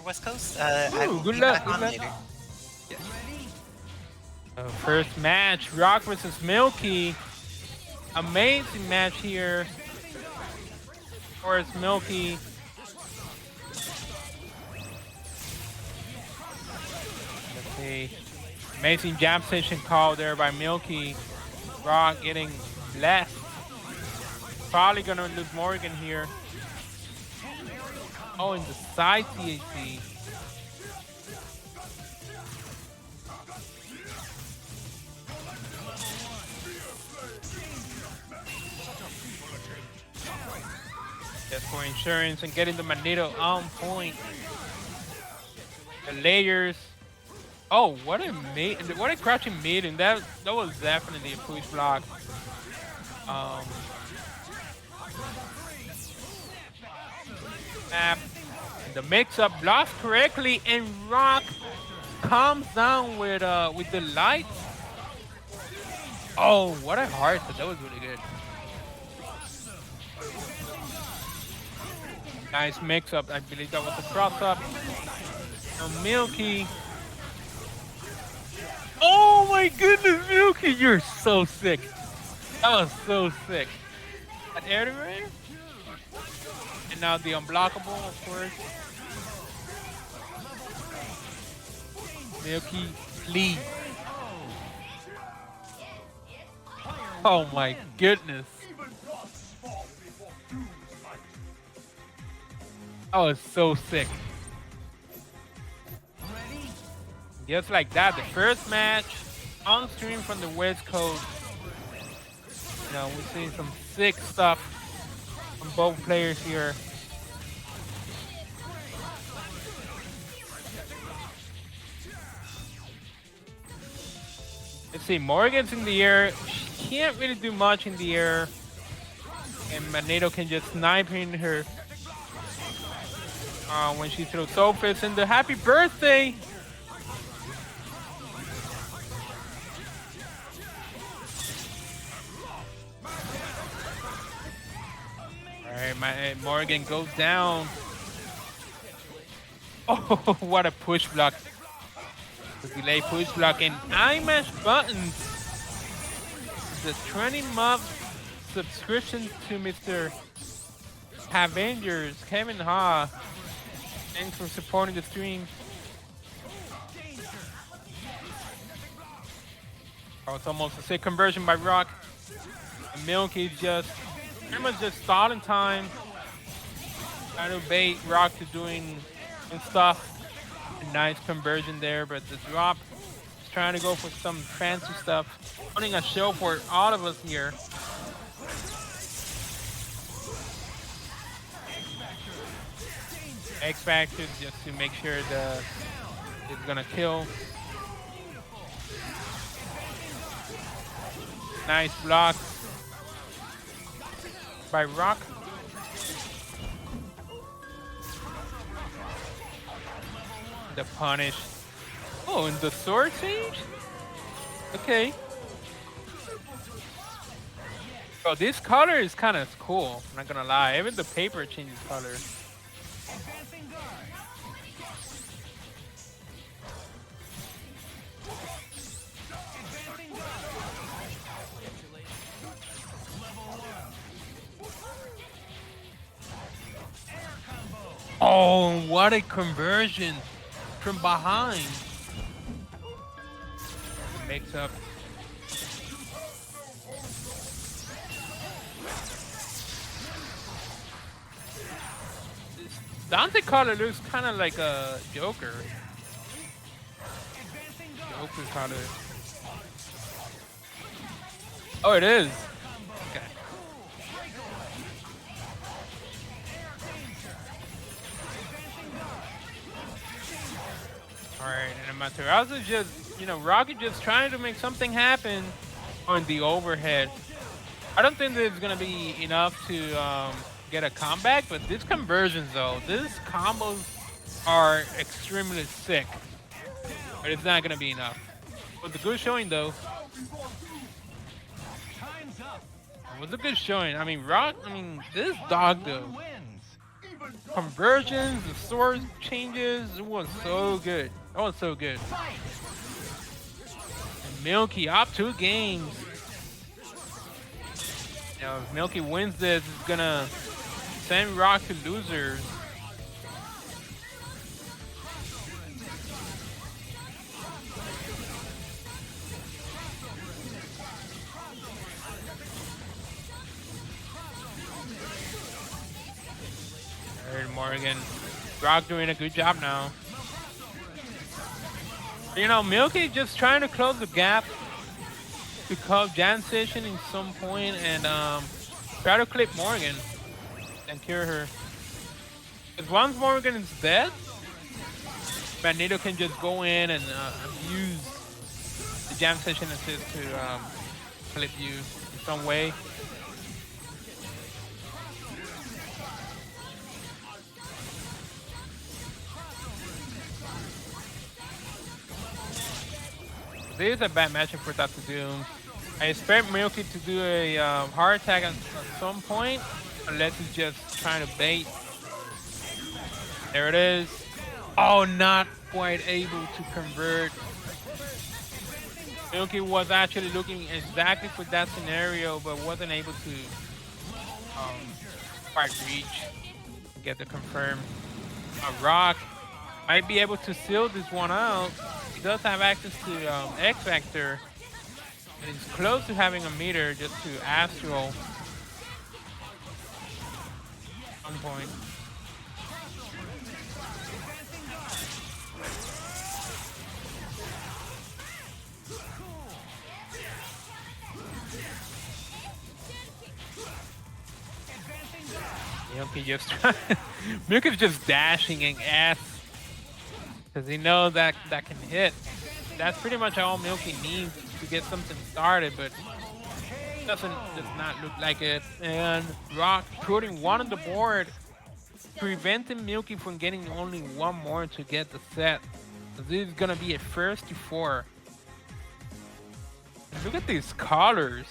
West Coast. I will Good be luck, back good on luck. later. Yes. First match, Rock versus Milky. Amazing match here. Of course, Milky. Let's see. Amazing jab session call there by Milky. Rock getting blessed. Probably gonna lose Morrigan here. Oh, in the side THC. Just for insurance and getting the Magneto on point. The layers. Oh, what a crouching mid, and that was definitely a push block. The mix-up blocks correctly, and Rock comes down with the light. Oh, what a heart! That was really good. Nice mix-up. I believe that was a cross-up. Milky. Oh my goodness, Milky, you're so sick. That was so sick. An air to air. And now the unblockable, of course. Milky, please. Oh my goodness. That was so sick. Just like that, the first match on stream from the West Coast. You know, we're seeing some sick stuff from both players here. Let's see, Morrigan's in the air. She can't really do much in the air. And Magneto can just snipe in her when she throws Soul Fist. And the happy birthday! Alright, Morrigan goes down. Oh, what a push block. The delay push block, and iMash buttons. The 20-month subscription to Mr. Avengers, Kevin Ha. Thanks for supporting the stream. Oh, it's almost a sick conversion by Rock. And Milky just pretty much just stalling time. Trying to bait Rock to doing some stuff. A nice conversion there, but the drop is trying to go for some fancy stuff. Putting a show for all of us here. X Factor just to make sure that it's gonna kill. Nice block by Rock. The punish. Oh, and the sword change? Okay. Oh, this color is kind of cool. I'm not gonna lie. Even the paper changes color. Oh, what a conversion from behind. Makes up. Dante color looks kind of like a Joker. Joker color. Oh, it is. Okay. Alright, and Amaterasu just, you know, Rocket just trying to make something happen on the overhead. I don't think that it's going to be enough to get a comeback, but these conversions though, these combos are extremely sick. But it's not going to be enough. But the good showing though. It was a good showing. I mean, this dog though. conversions, the sword changes. It was so good. That was so good. And Milky up 2 games. Now, if Milky wins this, it's gonna send Rock to losers. Morrigan. Rock doing a good job now. You know, Milky just trying to close the gap to call Jan session in some point and try to clip Morrigan and cure her. Because once Morrigan is dead, Magneto can just go in and use the jam session assist to clip you in some way. This is a bad matchup for Dr. Doom. I expect Milky to do a heart attack at some point, unless he's just trying to bait. There it is. Oh, not quite able to convert. Milky was actually looking exactly for that scenario, but wasn't able to quite reach and get the confirm. Rock might be able to seal this one out. He does have access to X Factor, and he's close to having a meter just to Astral. One point. Milky's just dashing and ass because he knows that can hit. That's pretty much all Milky needs to get something started, but does not look like it. And Rock putting one on the board, preventing Milky from getting only one more to get the set. So this is gonna be a first to 4. And look at these colors.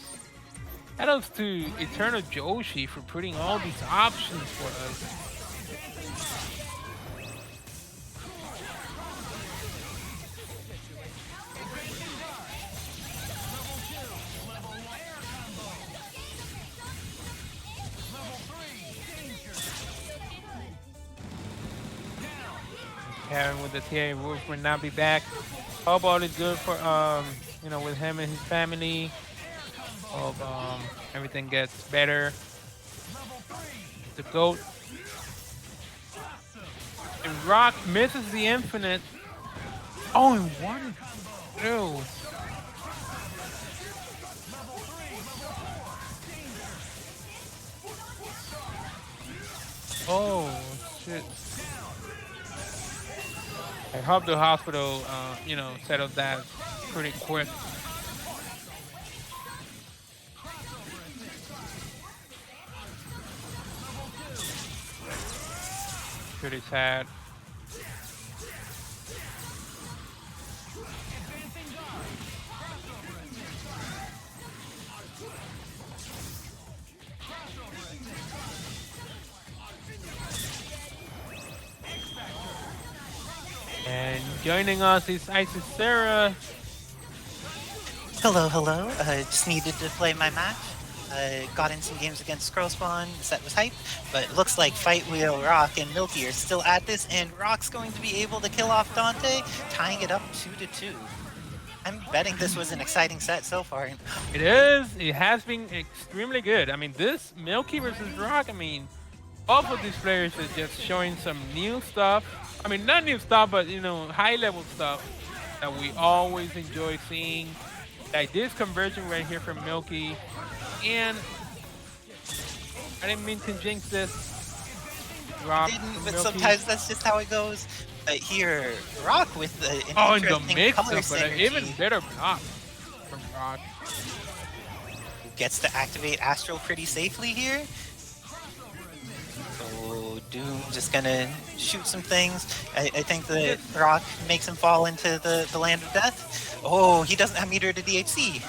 Shout outs to Eternal Joshi for putting all these options for us. Karen with the TA Wolf will not be back. Hope all is good for you know, with him and his family. Hope everything gets better. The GOAT. And Rock misses the infinite. Oh, and one. Ew. Oh shit. I hope the hospital, you know, settles that pretty quick. Pretty sad. And joining us is Isis Sarah. Hello, hello. Just needed to play my match. Got in some games against Scrollspawn. The set was hype, but looks like FIGHTWHEEL, Rock, and Milky are still at this, and Rock's going to be able to kill off Dante, tying it up 2-2. I'm betting this was an exciting set so far. It is. It has been extremely good. I mean, this Milky versus Rock, I mean, both of these players are just showing some new stuff. I mean, not new stuff, but, you know, high-level stuff that we always enjoy seeing. Like this conversion right here from Milky. And I didn't mean to jinx this. Rock but sometimes that's just how it goes. Here, Rock with the in the mix-up, but an even better block from Rock. Gets to activate Astral pretty safely here. So Doom just gonna shoot some things. I think the Rock makes him fall into the land of death. Oh, he doesn't have meter to DHC.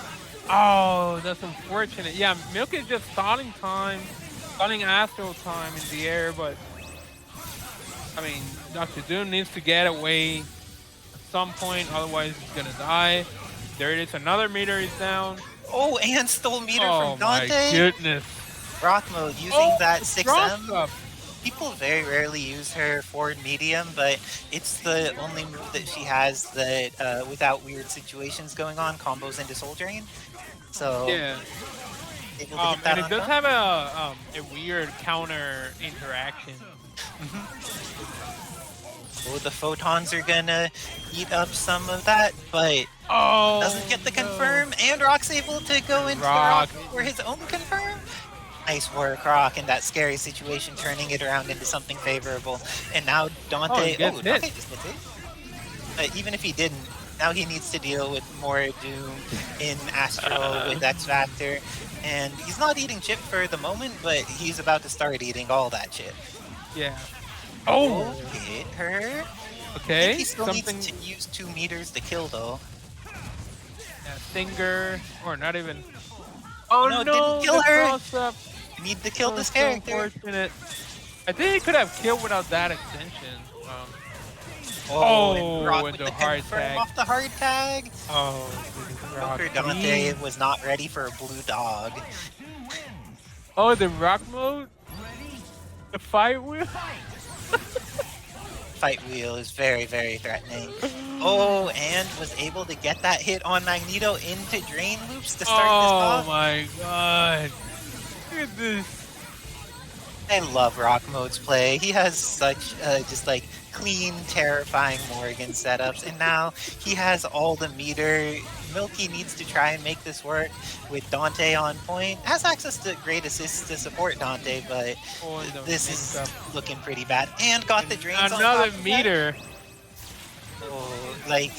Oh, that's unfortunate. Yeah, Milk is just stalling time, stalling Astral time in the air, but I mean, Dr. Doom needs to get away at some point, otherwise he's gonna die. There it is, another meter is down. Oh, and stole meter Oh from my Dante. goodness. Rock mode using that 6M. Up. People very rarely use her forward medium, but it's the only move that she has that, without weird situations going on, combos into Soul Drain. So Yeah. able to get that and it on does top. have a weird counter interaction. Oh, the photons are gonna eat up some of that, but doesn't get the confirm, and Rock's able to go into the Rock for his own confirm. Nice work, Rock, in that scary situation, turning it around into something favorable. And now Dante, Dante just gets hit. But even if he didn't, now he needs to deal with more Doom in Astral with X Factor. And he's not eating chip for the moment, but he's about to start eating all that chip. Yeah. Oh, hit her. Okay. I think he still needs to use 2 meters to kill, though. Yeah, Stinger, or not even. Oh no, didn't kill her. You need to kill this character. Unfortunate. I think he could have killed without that extension. And Rock with the the hard confirm tag. off the hard tag. Rock. Dante was not ready for a blue dog. Oh, the rock mode? The fight wheel? Fight wheel is very, very threatening. Oh, and was able to get that hit on Magneto into drain loops to start this off. Oh my god. Look at this. I love Rock Mode's play. He has such just like clean, terrifying Morrigan setups, and now he has all the meter. Milky needs to try and make this work with Dante on point. Has access to great assists to support Dante, but this is looking pretty bad. And got the drains on another top meter. Oh, like,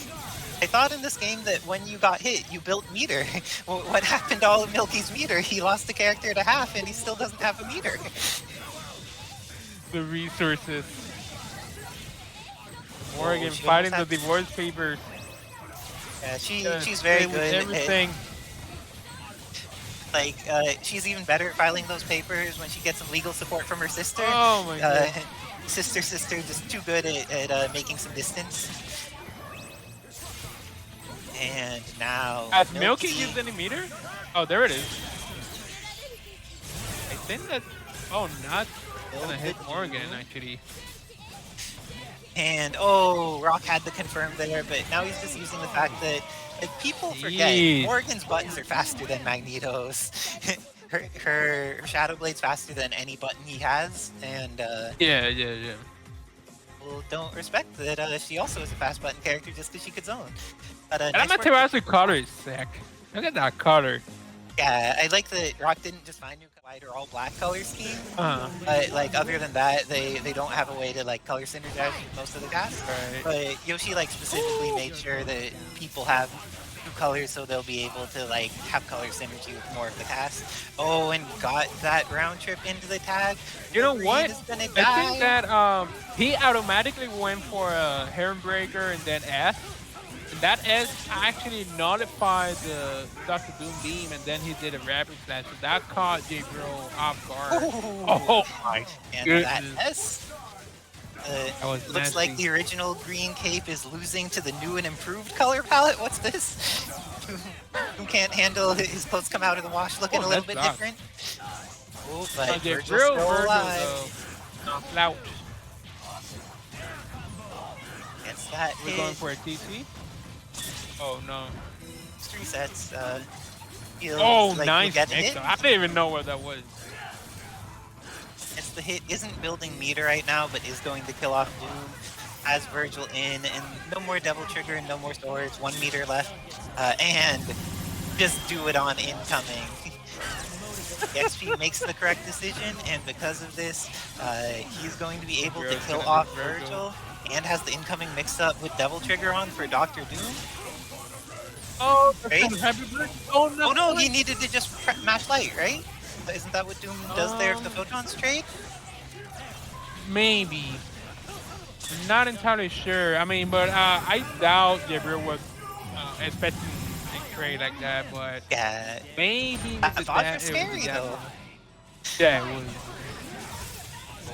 I thought in this game that when you got hit, you built meter. Well, what happened to all of Milky's meter? He lost the character to half, and he still doesn't have a meter. The resources. Morrigan fighting the divorce papers. Yeah, she's very good everything. Like, she's even better at filing those papers when she gets some legal support from her sister. Oh my god. Sister, just too good at making some distance. And now... Has Milky used any meter? Oh, there it is. I think that... Oh, not gonna hit Morrigan, actually. And, oh, Rock had the confirm there, but now he's just using the fact that like, people forget Morrigan's buttons are faster than Magneto's. her Shadow Blade's faster than any button he has, and yeah. People don't respect that she also is a fast button character just because she could zone. But Amaterasu color is sick. Look at that color. Yeah, I like that Rock didn't just find new white or all black color scheme. But like other than that, they don't have a way to like color synergize most of the cast. Right. But Yoshi like specifically made sure that people have new colors so they'll be able to like have color synergy with more of the cast. Oh, and got that round trip into the tag. You know what? I think that he automatically went for a Handbreaker and then S. That S actually nullified the Dr. Doom beam, and then he did a rapid slash. So that caught Jibrill off guard. Oh my goodness. That S looks like the original green cape is losing to the new and improved color palette. What's this? Who can't handle his clothes come out of the wash looking a little bit different? Oh, but Vergil's still alive. Knocked out. Gets that We're going for a TT? Oh no. 3 sets. Oh, like nice mix. I didn't even know what that was. It's the hit isn't building meter right now, but is going to kill off Doom. Has Vergil in, and no more double trigger and no more swords. 1 meter left, and just do it on incoming. XP makes the correct decision, and because of this, he's going to be able to kill off Vergil, and has the incoming mix-up with double trigger on for Dr. Doom. Oh, right? Oh no, he needed to just mash light, right? Isn't that what Doom does there if the photons trade? Maybe. I'm not entirely sure. I mean, but I doubt Jibrill was expecting a trade like that, but yeah, maybe that was scary though. Yeah, it was.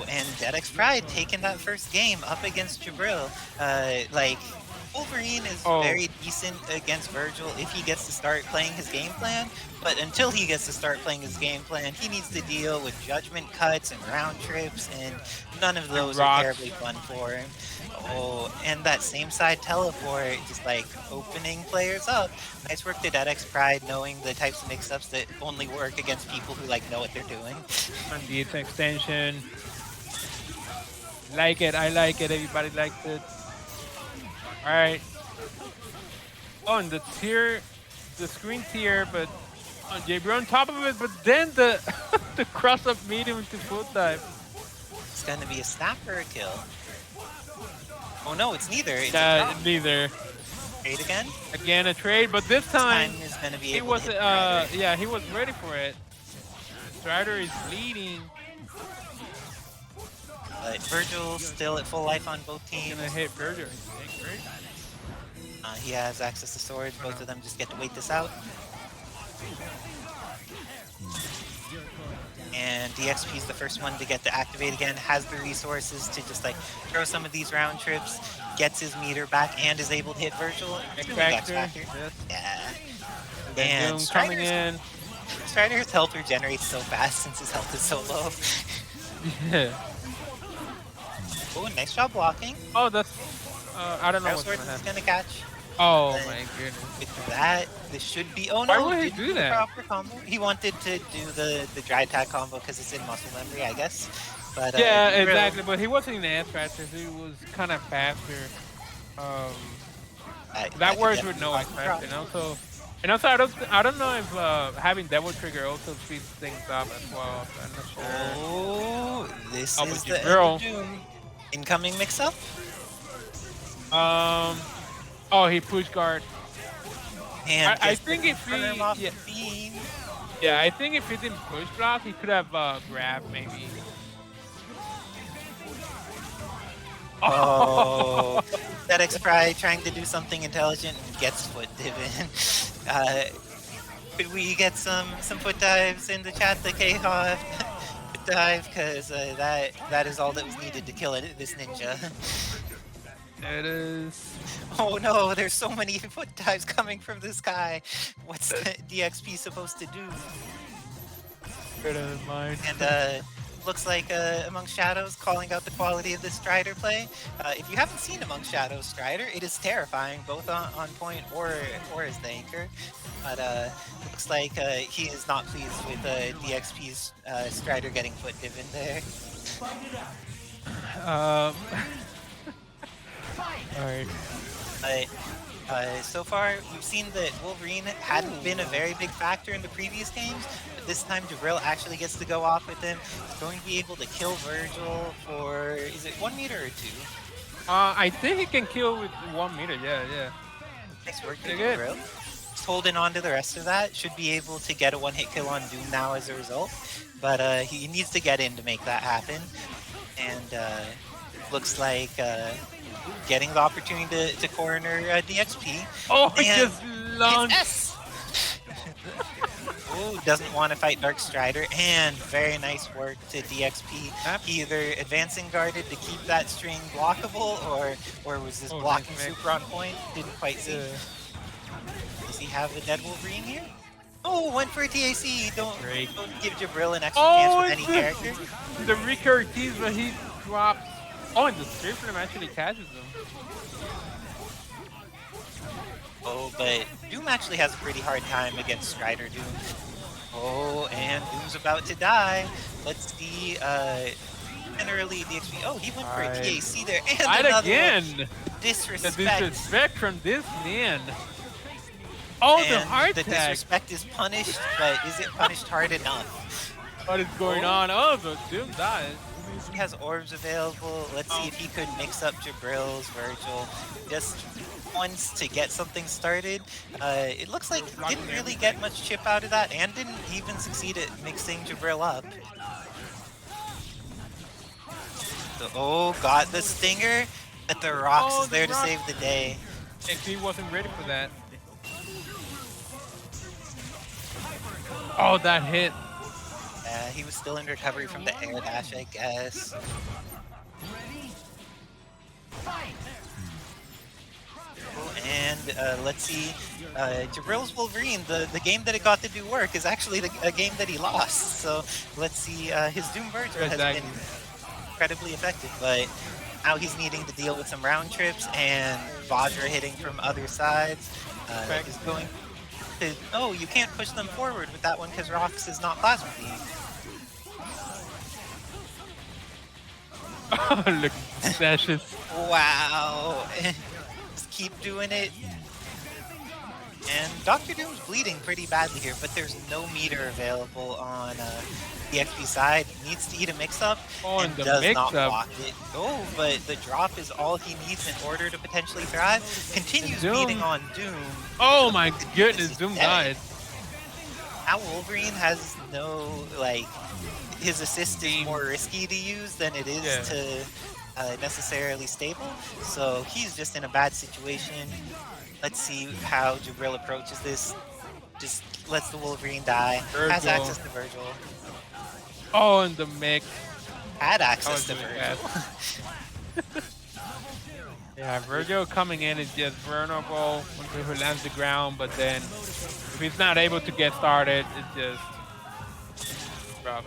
And DEADXPRIDE taking that first game up against Jibrill. Like, Wolverine is very decent against Vergil if he gets to start playing his game plan, but until he gets to start playing his game plan, he needs to deal with judgment cuts and round trips, and none of those are terribly fun for him. Oh, and that same side teleport, just like opening players up. Nice work to DEADXPRIDE, knowing the types of mix-ups that only work against people who like know what they're doing. On the extension. Like it, I like it, everybody likes it. Alright. Oh, and the tier, the screen tier, but Jibrill on top of it, but then the the cross-up medium to foot dive. It's gonna be a snap or a kill. Oh no, it's neither. It's neither. Trade again? Again, a trade, but this time is gonna be he able was to hit yeah, he was ready for it. Strider is bleeding. But Vergil still at full life on both teams. Gonna hit Vergil. He has access to swords. Both of them just get to wait this out. And DXP is the first one to get to activate again, has the resources to just like throw some of these round trips, gets his meter back, and is able to hit Vergil. Yes. Yeah. And coming in. Strider's health regenerates so fast since his health is so low. Yeah. Oh, nice job blocking. Oh, that's I don't know what's gonna happen. gonna catch. Oh my goodness. With that, this should be. Oh Why no! would he do that? Proper combo. He wanted to do the dry tag combo because it's in muscle memory, I guess. But yeah, exactly. But he wasn't in the ass faster. He was kind of faster. That works with no ass faster, and also I don't know if having double trigger also speeds things up as well. I'm not sure. Oh, this is the girl. Incoming mix-up. Oh, he push guard. And I think if he, yeah, I think if he didn't push block, he could have grabbed maybe. Oh, DEADXPRIDE trying to do something intelligent and gets foot divin. Could we get some foot dives in the chat, the K-Hoff? Foot dive, because that is all that was needed to kill this ninja. It is. Oh no, there's so many foot dives coming from this guy. What's the DXP supposed to do? Better than mine. And looks like Among Shadows calling out the quality of this Strider play. If you haven't seen Among Shadows Strider, it is terrifying, both on point or as the anchor. But looks like he is not pleased with DXP's Strider getting foot divin there. Alright. So far, we've seen that Wolverine hadn't been a very big factor in the previous games, but this time Jibrill actually gets to go off with him. He's going to be able to kill Vergil for, is it 1 meter or 2? I think he can kill with 1 meter, yeah. Nice work, Jibrill. Just holding on to the rest of that. Should be able to get a one-hit kill on Doom now as a result, but he needs to get in to make that happen. And looks like getting the opportunity to corner DXP. Oh, he just launched. Oh, doesn't want to fight Dark Strider, and very nice work to DXP. He either advancing guarded to keep that string blockable, or was this blocking super on point? Didn't quite see. Does he have a dead Wolverine here? Oh, went for a TAC. Don't give Jibrill an extra chance with any character. The recur tease, but he dropped. Oh, and the straight from him actually catches him. Oh, but Doom actually has a pretty hard time against Strider Doom. Oh, and Doom's about to die. Let's see, generally DXP. Oh, he went for a TAC there. And another again! Disrespect. The disrespect from this man. Oh, and the hard the tag. Disrespect is punished, but is it punished hard enough? What is going on? Oh, the Doom dies. He has orbs available. Let's see if he could mix up Jibrill's, Vergil, just once to get something started. It looks like he didn't really get much chip out of that, and didn't even succeed at mixing Jibrill up. So, oh, got the stinger, but the Rocks is there to save the day. XP wasn't ready for that. Oh, that hit. he was still in recovery from the air dash, I guess. And let's see, Jibrill's Wolverine, the game that it got to do work is actually a game that he lost. So let's see, his Doom Vergil has been incredibly effective, but now he's needing to deal with some round trips and Vajra hitting from other sides. Is going to, oh, you can't push them forward with that one because Rox is not Plasma Beam. Oh, look, dashes. Wow. Just keep doing it. And Dr. Doom's bleeding pretty badly here, but there's no meter available on the XP side. Needs to eat a mix-up and does not block it. Oh, but the drop is all he needs in order to potentially thrive. Continues beating on Doom. Oh my goodness, Doom died. Now Wolverine has no, like, his assist is more risky to use than it is to necessarily stable. So he's just in a bad situation. Let's see how Jibrill approaches this. Just lets the Wolverine die. Vergil. Has access to Vergil. Oh, and the mix. Had access to Vergil. Yeah, Vergil coming in is just vulnerable until he lands the ground, but then if he's not able to get started, it's just rough.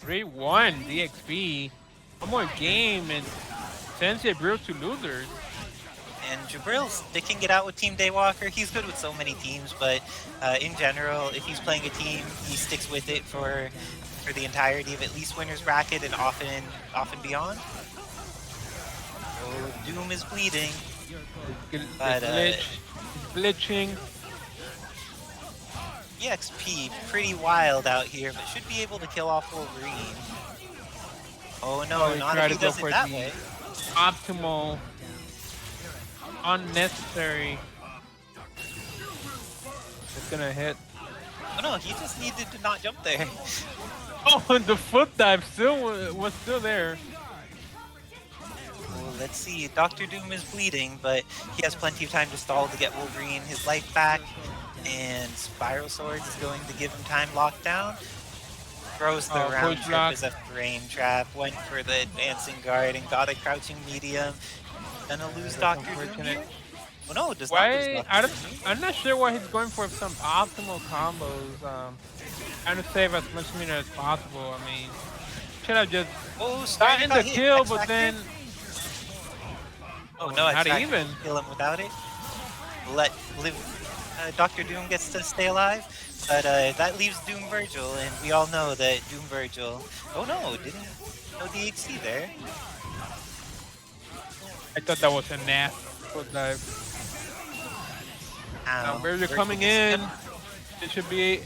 3-1 DXP. One more game and sends Jibrill to losers. And Jibrill's sticking it out with Team Daywalker. He's good with so many teams, but in general, if he's playing a team, he sticks with it for the entirety of at least winner's bracket and often beyond. Oh, Doom is bleeding. But glitching. EXP pretty wild out here, but should be able to kill off Wolverine. Oh no, not if he does it that way. Optimal, unnecessary. It's gonna hit. Oh no, he just needed to not jump there. Oh, and the foot dive was still there. Well, let's see. Dr. Doom is bleeding, but he has plenty of time to stall to get Wolverine his life back. And Spiral Swords is going to give him time locked down. Throws the round trip as a frame trap. Went for the advancing guard and got a crouching medium. Gonna lose Dr. Doom here? Well, no, does not lose Dr. Doom. I'm not sure why he's going for some optimal combos. Trying to save as much meter as possible. I mean, should have just gotten the kill, but then... Oh no, not even. Kill him without it. Dr. Doom gets to stay alive, but that leaves Doom Vergil, and we all know that Doom Vergil... Oh no, no DHC there. I thought that was a nasty foot dive. Now Vergil coming in. It should be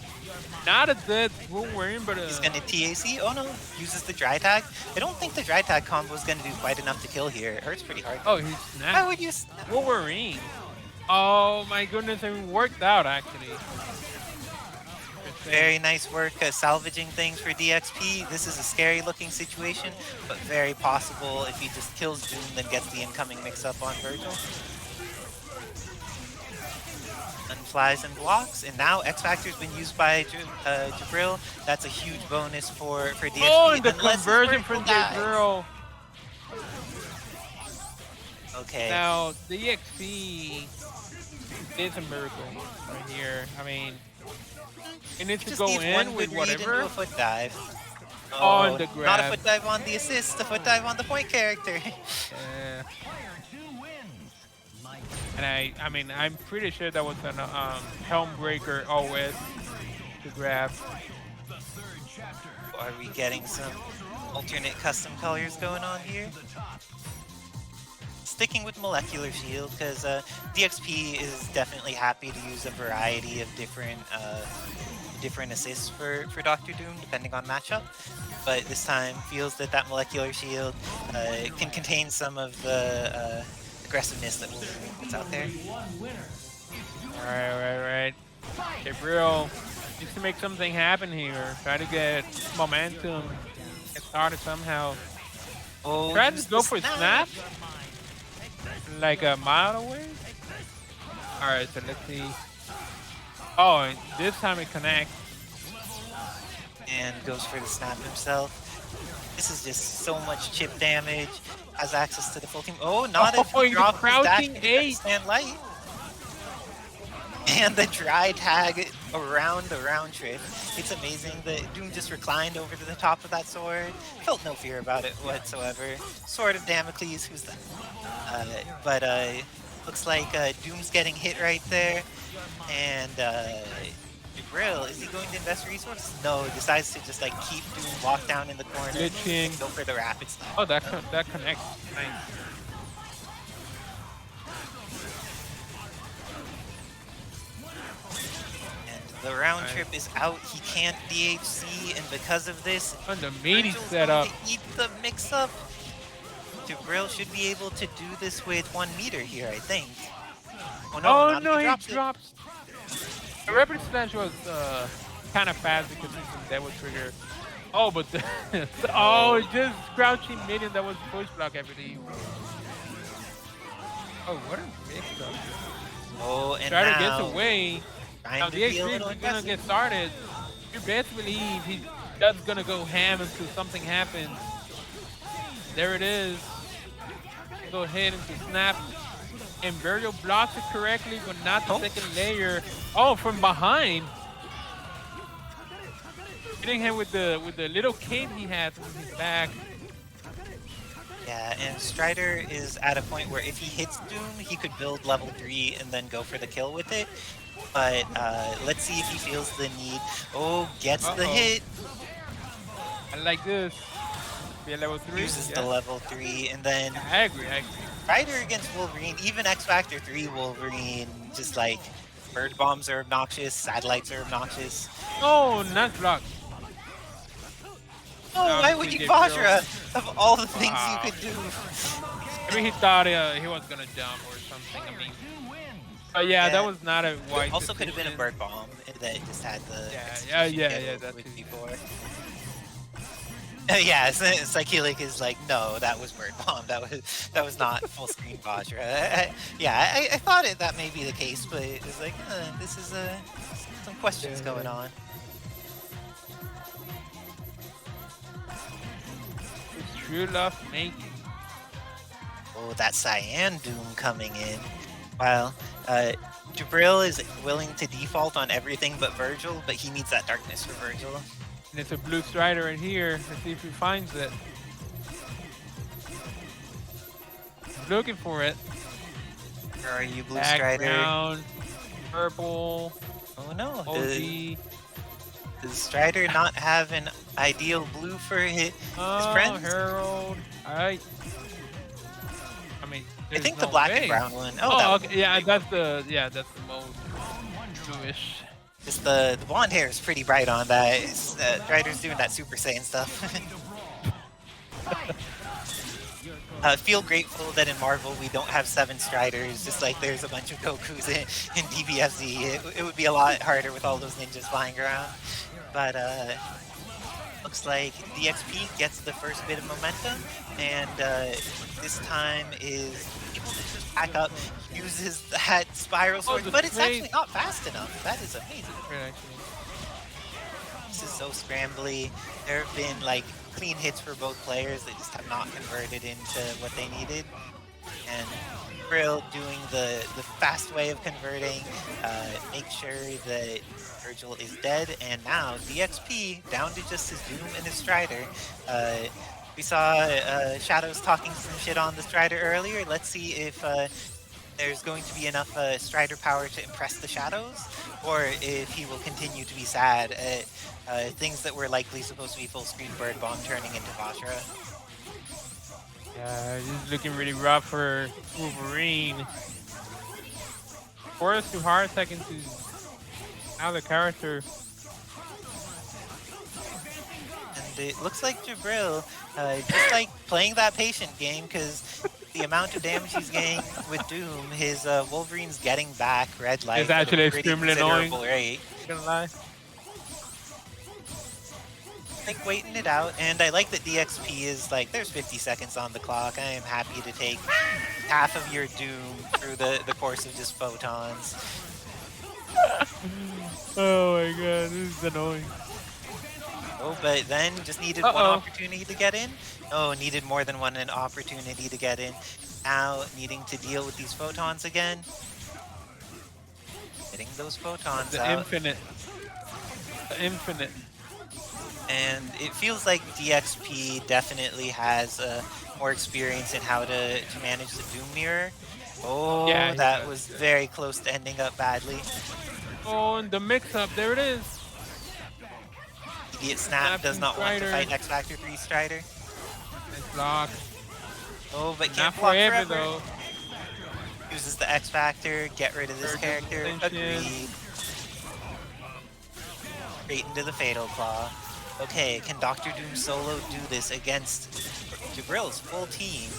not a dead Wolverine, but he's gonna TAC. Oh no, uses the dry tag. I don't think the dry tag combo is gonna do quite enough to kill here. It hurts pretty hard. Oh, he's snapped. Why would you Wolverine? Oh my goodness, it worked out actually. Very nice work salvaging things for DXP. This is a scary looking situation, but very possible if he just kills Doom, then gets the incoming mix-up on Vergil. And flies and blocks, and now X-Factor's been used by Jibrill. That's a huge bonus for DXP. Oh, and the conversion from Jibrill. Okay. Now, DXP is a miracle right here. I mean, it needs to go in with whatever. A foot dive. On the grab. Not a foot dive on the assist, a foot dive on the point character. And I mean, I'm pretty sure that was an Helmbreaker OS to grab. Are we getting some alternate custom colors going on here? Sticking with Molecular Shield, because DXP is definitely happy to use a variety of different assists for Dr. Doom, depending on matchup. But this time feels that Molecular Shield can contain some of the aggressiveness that Wolverine puts out there. Right. Jibrill needs to make something happen here. Try to get momentum, get started somehow. Oh, try to go for snap. Like a mile away? Alright, so let's see. Oh, and this time it connects. And goes for the snap himself. This is just so much chip damage. Has access to the full team. Oh, not if Oh, he in the drops his dash crouching into eight. stand light. And the dry tag around the round trip. It's amazing that Doom just reclined over to the top of that sword. Felt no fear about it whatsoever. Sword of Damocles, who's that? But looks like Doom's getting hit right there. And Jibrill, is he going to invest resources? No, he decides to just like keep Doom locked down in the corner. Glitching. And go for the rapid slap. Oh, that connects. Nice. The round trip is out. He can't DHC, and because of this, On the meaty Vergil's setup. going to eat the mix-up. Jibrill should be able to do this with 1 meter here, I think. Oh no, Oh not no, if he drops. The rapid slash was kind of fast because that was trigger. Oh, but the oh, just crouching minion that was push block, I believe. Oh, what a mix-up! Oh, and Strider now gets away. Now trying to be a DXPRIDE little is gonna aggressive. get started. You best believe he's just gonna go ham until something happens. There it is. Go ahead and snap. And Vergil blocks it correctly, but not the second layer. Oh, from behind. Hitting him with the little cape he has on his back. Yeah, and Strider is at a point where if he hits Doom, he could build level 3 and then go for the kill with it. But let's see if he feels the need. Oh, gets the hit. I like this. Be a level 3. Uses the level 3, and then I agree. Strider against Wolverine, even X Factor 3 Wolverine, just like bird bombs are obnoxious, satellites are obnoxious. Oh, not blocked. Oh, why would you Vajra of all the things you could do? I mean, he thought he was gonna jump or something. I mean, but yeah, that was not a wise. Also could have been a bird bomb that just had the yeah. That's before. Yeah, Psychelic is like, no, that was bird bomb. That was not full screen Vajra. Yeah, I thought that may be the case, but it was like, this is some questions going on. It's true love making. Oh, that Cyan Doom coming in. Well, Jibrill is willing to default on everything but Vergil, but he needs that darkness for Vergil. And it's a blue Strider right here. Let's see if he finds it. He's looking for it. Where are you, blue Background, Strider? Purple. Oh no. OG. Does Strider not have an ideal blue for his friends? Herald. Alright. I mean, I think no the black way. and brown one. Oh, okay. Yeah, that's the most bluish. Just the blonde hair is pretty bright on that. Strider's doing that Super Saiyan stuff. Feel grateful that in Marvel we don't have 7 Striders, just like there's a bunch of Gokus in DBFZ. It would be a lot harder with all those ninjas flying around. But looks like DXP gets the first bit of momentum, and this time is able to just pack up, uses that spiral sword, but it's actually not fast enough. That is amazing. This is so scrambly. There have been like clean hits for both players that just have not converted into what they needed. And Jibrill doing the fast way of converting, make sure that Vergil is dead, and now DXP down to just his Doom and his Strider. We saw Shadows talking some shit on the Strider earlier. Let's see if there's going to be enough Strider power to impress the Shadows, or if he will continue to be sad at things that were likely supposed to be full screen Bird Bomb turning into Vajra. Yeah, this is looking really rough for Wolverine. Forced to hard attack into another character. And it looks like Jibrill, just like playing that patient game, because the amount of damage he's getting with Doom, his Wolverine's getting back red light. It's actually at a pretty extremely annoying. considerable rate. Gonna lie. Like waiting it out, and I like that DXP is like, there's 50 seconds on the clock. I am happy to take half of your Doom through the course of just photons. Oh my god, this is annoying. Oh, but then just needed one opportunity to get in. Oh, needed more than one an opportunity to get in. Now needing to deal with these photons again. Getting those photons The out. infinite. The infinite. And it feels like DXP definitely has more experience in how to manage the Doom Mirror. Oh, Yeah, that was very close to ending up badly. Oh, and the mix-up, there it is. Idiot Snap does not want to fight X Factor 3 Strider. Nice block. Oh, but Not can't block forever. though. Uses the X Factor, get rid of this character. Agreed. Straight into the Fatal Claw. Okay, can Dr. Doom solo do this against Jibrill's full team?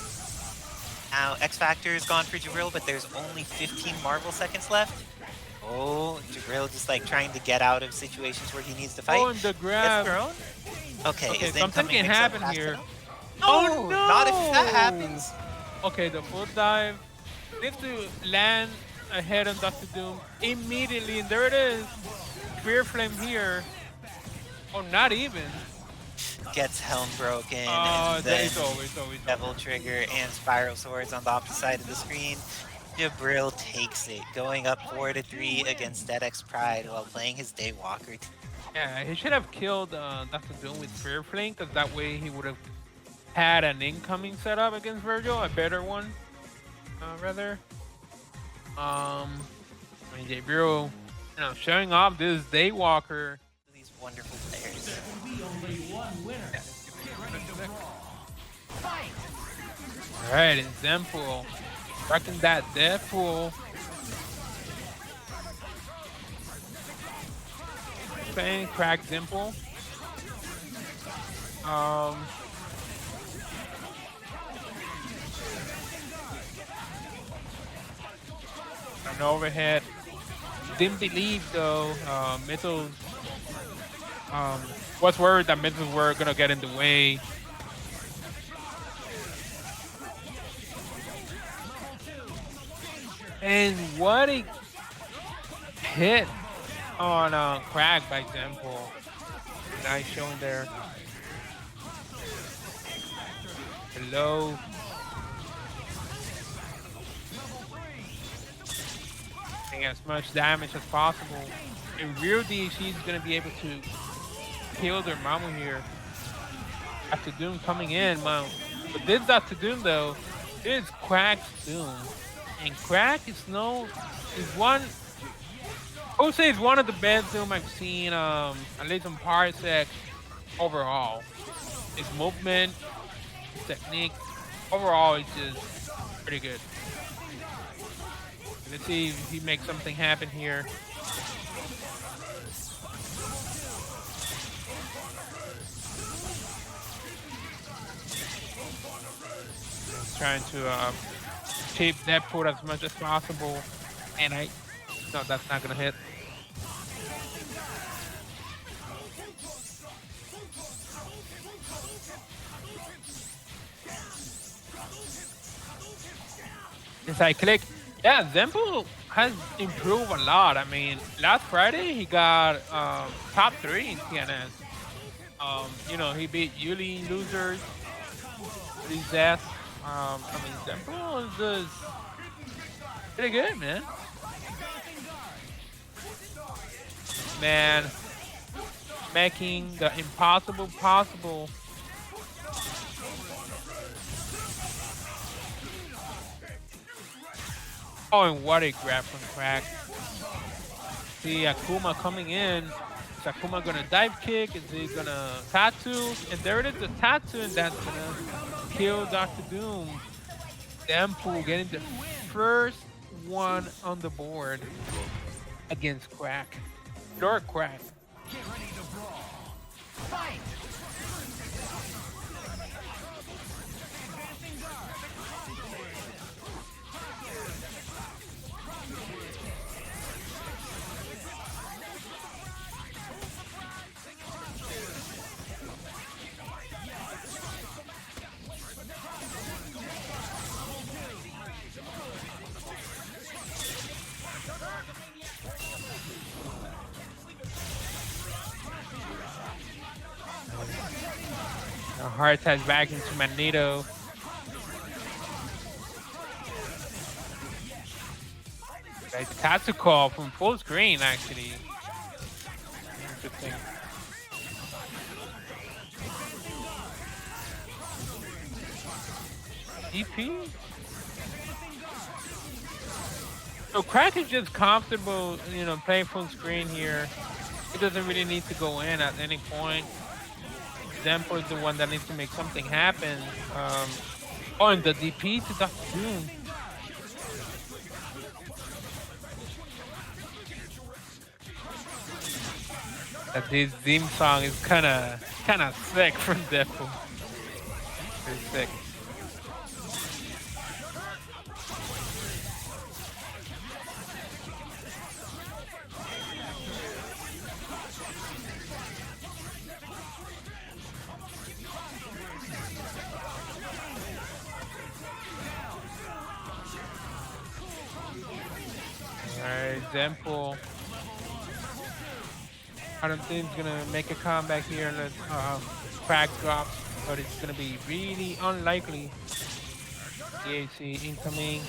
Now, X Factor is gone for Jibrill, but there's only 15 Marvel seconds left. Oh, Jibrill just like trying to get out of situations where he needs to fight. Oh, and the grab. Okay, is something can happen here. No, not if that happens. Okay, the full dive. They have to land ahead of Dr. Doom immediately, and there it is. Spear Flame here. Oh, not even. Gets Helm broken. Oh, and then it's over. Devil Trigger and Spiral Swords on the opposite side of the screen. Jibrill takes it, going up 4-3 against DEADXPRIDE while playing his Daywalker. Yeah, he should have killed Dr. Doom with Spear Flame, because that way he would have had an incoming setup against Vergil, a better one, rather. I mean, Jibrill, showing off this Daywalker. These wonderful players. Alright, it's Zenpool. Wrecking that Deadpool. Playing Quack Zenpool. An overhead. Didn't believe though, missiles. Was worried that missiles were gonna get in the way. And what a hit on Quack by Zenpool. Nice showing there. Hello. Getting as much damage as possible. And real DHC is going to be able to kill Dormammu here. After Doom coming in, wow. But this Dr. Doom though, is Quack's Doom. And Quack is one, I would say it's one of the best Doom I've seen, at least in Parsec overall. His movement, his technique, overall it's just pretty good. Let's see if he makes something happen here. Trying to cheap Deadpool as much as possible, and no, that's not gonna hit. As I click, yeah, Zenpool has improved a lot. I mean, last Friday he got top 3 in TNS. He beat Yuli losers, his death. I mean, Zenpool is just pretty good, man. Man, making the impossible possible. Oh, and what a grab from Quack. See Akuma coming in. Is Akuma gonna dive kick? Is he gonna tattoo? And there it is, the tattoo, and that's gonna kill Dr. Doom. Zenpool getting the first one on the board against Quack. Lord Quack. Get ready to brawl. Fight! heart attack back into Magneto. It's Katsuko from full screen, actually. Interesting. EP? So Quack is just comfortable, you know, playing full screen here. He doesn't really need to go in at any point. Zenpool is the one that needs to make something happen. Oh, and the DP to Dr. Doom. That this theme song is kind of sick from Deadpool. Very sick. Alright, Zenpool. I don't think he's gonna make a comeback here unless Quack drops, but it's gonna be really unlikely. DAC incoming.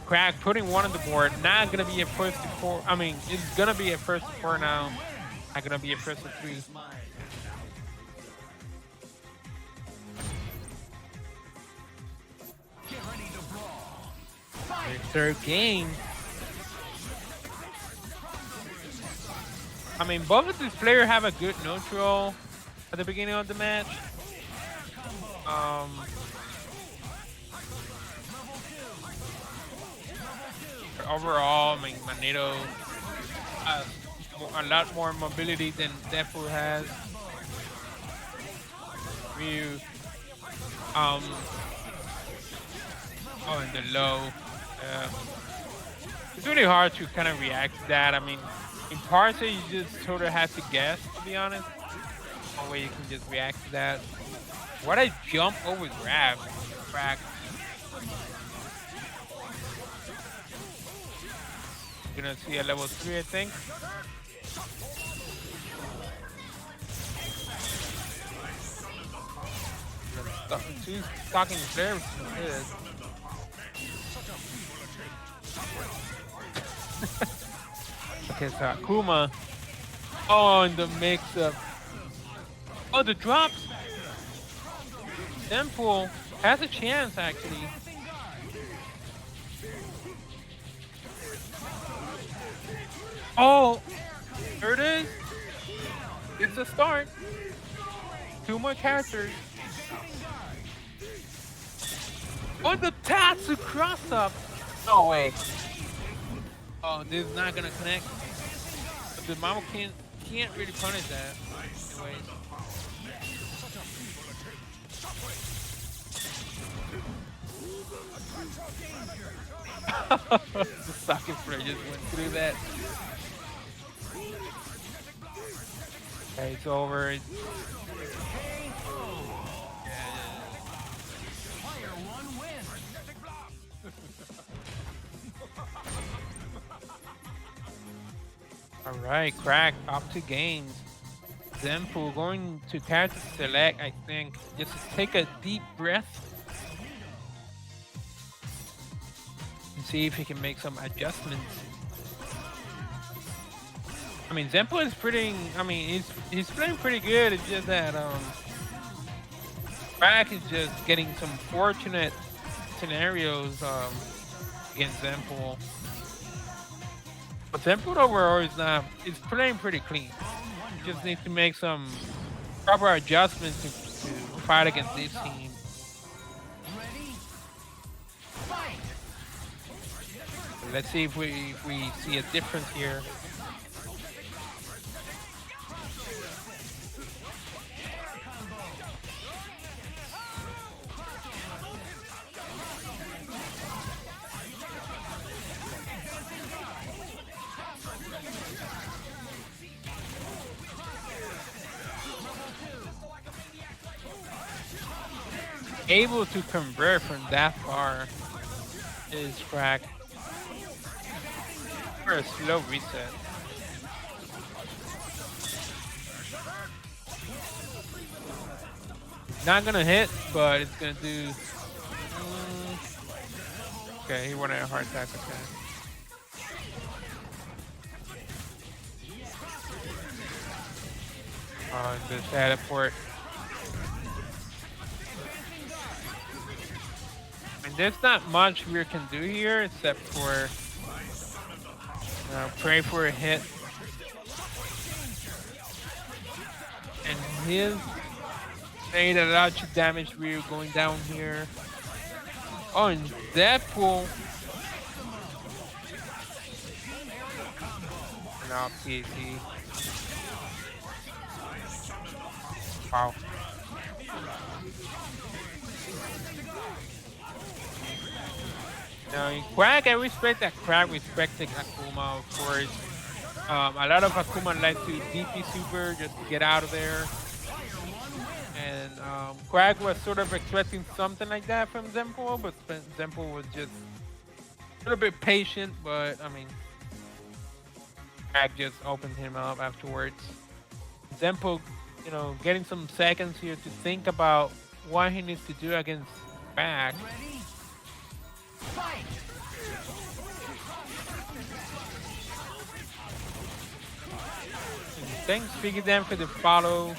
Quack putting one on the board. Not gonna be a first to four. I mean, it's gonna be a first to four now. Not gonna be a first to three. Their third game. I mean, both of these players have a good neutral at the beginning of the match. Overall, I mean, Magneto has a lot more mobility than Deadpool has. Hiryu, oh, and the low. It's really hard to kind of react to that. I mean, in parts, you just sort of have to guess, to be honest. No way you can just react to that. What a jump over grab, Quack. We're gonna see a level 3, I think. Talking there. Okay, so Akuma. Oh, in the mix-up. Oh, the drops. Zenpool has a chance, actually. Oh, there it is. It's a start. 2 more characters. Oh, the Tatsu cross-up. No way. Oh, this is not gonna connect. But the Mama can't really punish that. Anyway. The socket flare just went through that. Okay, it's over. All right, Quack up to games. Zenpool going to character select, I think. Just take a deep breath and see if he can make some adjustments. I mean, Zenpool is pretty. I mean, he's playing pretty good. It's just that Quack is just getting some fortunate scenarios against Zenpool. But Zenpool overall is playing pretty clean. You just need to make some proper adjustments to fight against this team. So let's see if we see a difference here. Able to convert from that far is Quack for a slow reset. Not gonna hit, but it's gonna do. Okay, he wanted a heart attack. Okay. The teleport. And there's not much we can do here except for pray for a hit. And his made a lot of damage. We're going down here. Oh, and Deadpool. Now PAT. Wow. Now in Quack, I respect that Quack respecting Akuma, of course. A lot of Akuma like to DP super just to get out of there. And Quack was sort of expecting something like that from Zenpool, but Zenpool was just a little bit patient, but I mean, Quack just opened him up afterwards. Zenpool, you know, getting some seconds here to think about what he needs to do against Quack. Thanks, Figure Them, for the follow.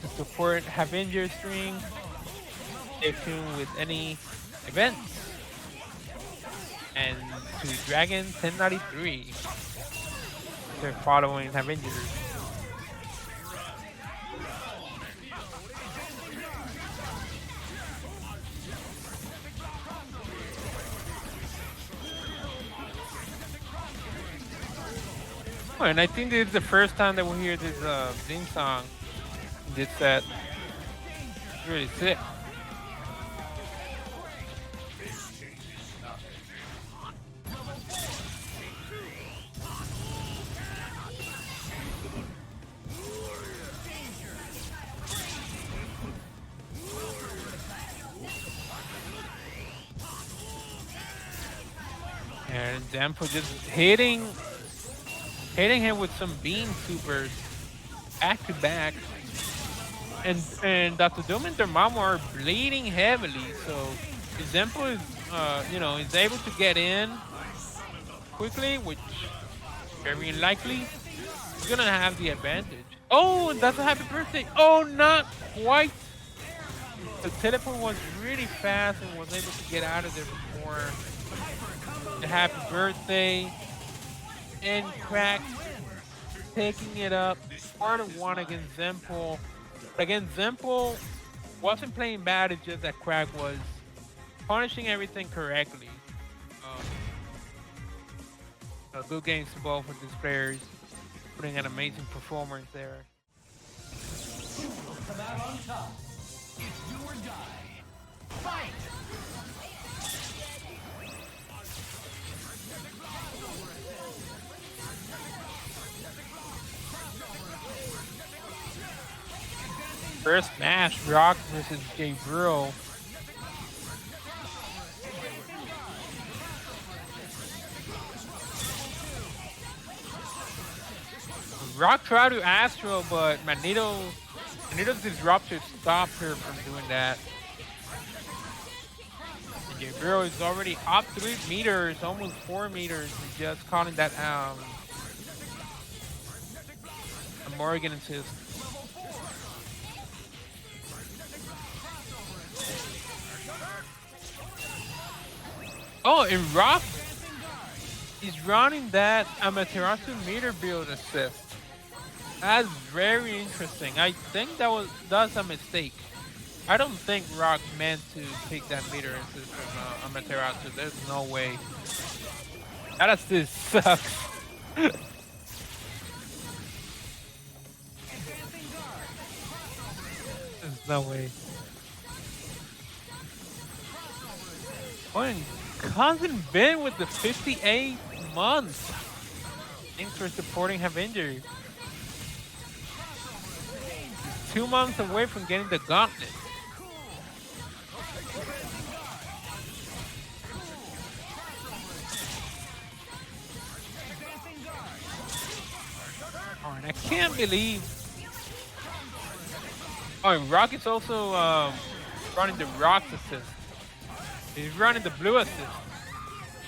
To support Avenger String. Stay tuned with any events. And to Dragon 1093. They're following Avengers. Oh, and I think this is the first time that we'll hear this theme song in this set. It's really sick. And Zenpool just hitting him with some beam supers back to back. And Dr. Doom and Dormammu are bleeding heavily, so if Zenpool is you know, is able to get in quickly, which very unlikely, he's gonna have the advantage. Oh, and that's a happy birthday. Oh, not quite. The teleport was really fast and was able to get out of there before the happy birthday. And Quack taking it up. Part of one against Zenpool. Again, Zenpool wasn't playing bad, it's just that Quack was punishing everything correctly. Good games to both of these players, putting an amazing performance there. You will come out on top. It's do or die. Fight! First match, Rock versus Jibrill. Rock tried to Astro, but Magneto's disruptor stopped her from doing that. And Jibrill is already up 3 meters, almost 4 meters, and just calling that a Morrigan assist. Oh, and Rock is running that Amaterasu meter build assist. That's very interesting. I think that's a mistake. I don't think Rock meant to pick that meter assist from Amaterasu. There's no way. That assist sucks. There's no way. When Cousin Ben with the 58 months. Thanks for supporting Avenger. 2 months away from getting the gauntlet. Oh, and I can't believe. Oh, and Rock is also running the Rock's assist. He's running the blue assist.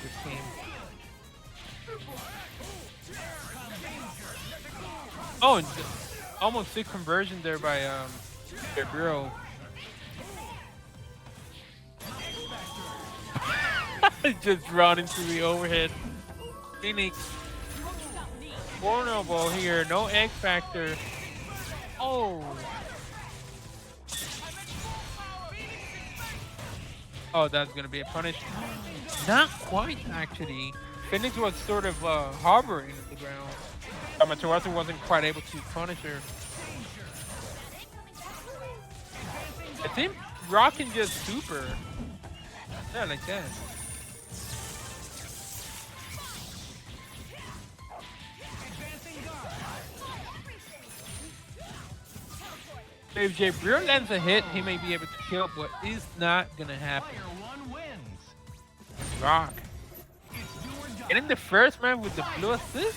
This team. Oh, and almost sick conversion there by Jibrill. Just run into the overhead. Phoenix vulnerable here. No X Factor. Oh. Oh, that's gonna be a punish. Not quite actually. Phoenix was sort of hovering at the ground. Amaterasu wasn't quite able to punish her. I think Rock can just super. Yeah, like that. If Jibrill lands a hit, he may be able to kill, but it's not gonna happen. Rock. Getting the first man with the blue assist?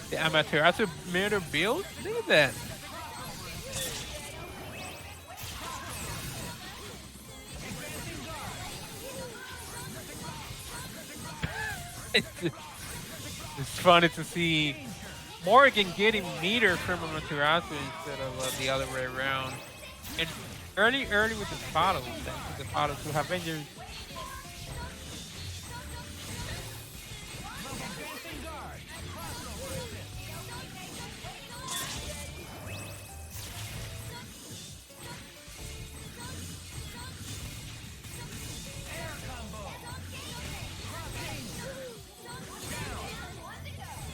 The Amaterasu mirror build? Look at that. It's funny to see Morrigan getting meter from Amaterasu instead of the other way around. And early with the bottles, thanks to the bottles who have injured.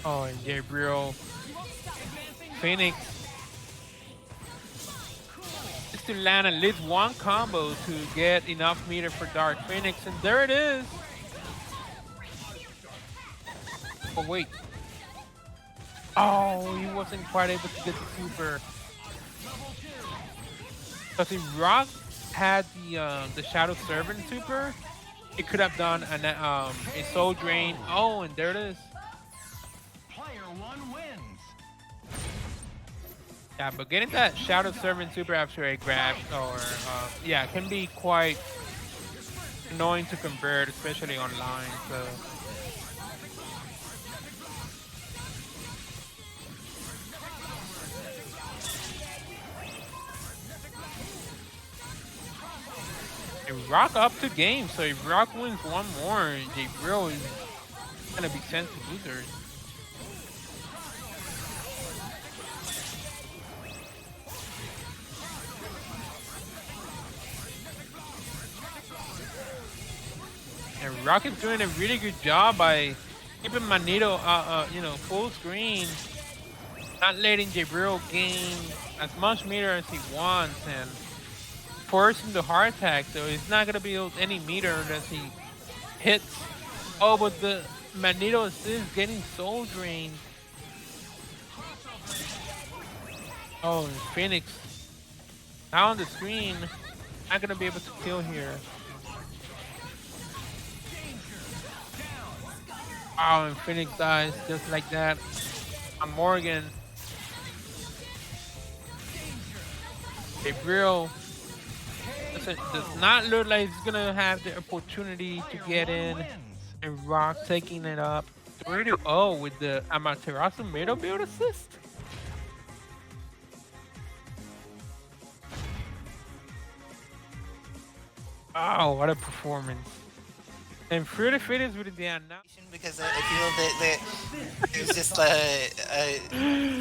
Oh, and Jibrill. Phoenix. Just to land at least one combo to get enough meter for Dark Phoenix, and there it is. Oh, wait. Oh, he wasn't quite able to get the super. Because if Rock had the Shadow Servant super, he could have done a Soul Drain. Oh, and there it is. Yeah, but getting that Shadow Servant super after a grab or yeah, can be quite annoying to convert, especially online. So and Rock up to game. So if Rock wins one more, Jibrill is gonna be sent to losers. And Rock is doing a really good job by keeping Magneto, full screen, not letting Jibrill gain as much meter as he wants, and forcing the heart attack. So he's not gonna build any meter unless he hits. Oh, but the Magneto is getting soul drained. Oh, and Phoenix now on the screen, not gonna be able to kill here. Oh, and Phoenix dies just like that. On Morrigan. Jibrill does not look like he's gonna have the opportunity to get in. And Rock taking it up 3-0 with the Amaterasu middle build assist. Oh, what a performance. And Fruity Fitness with the announcement. Because I feel that there's just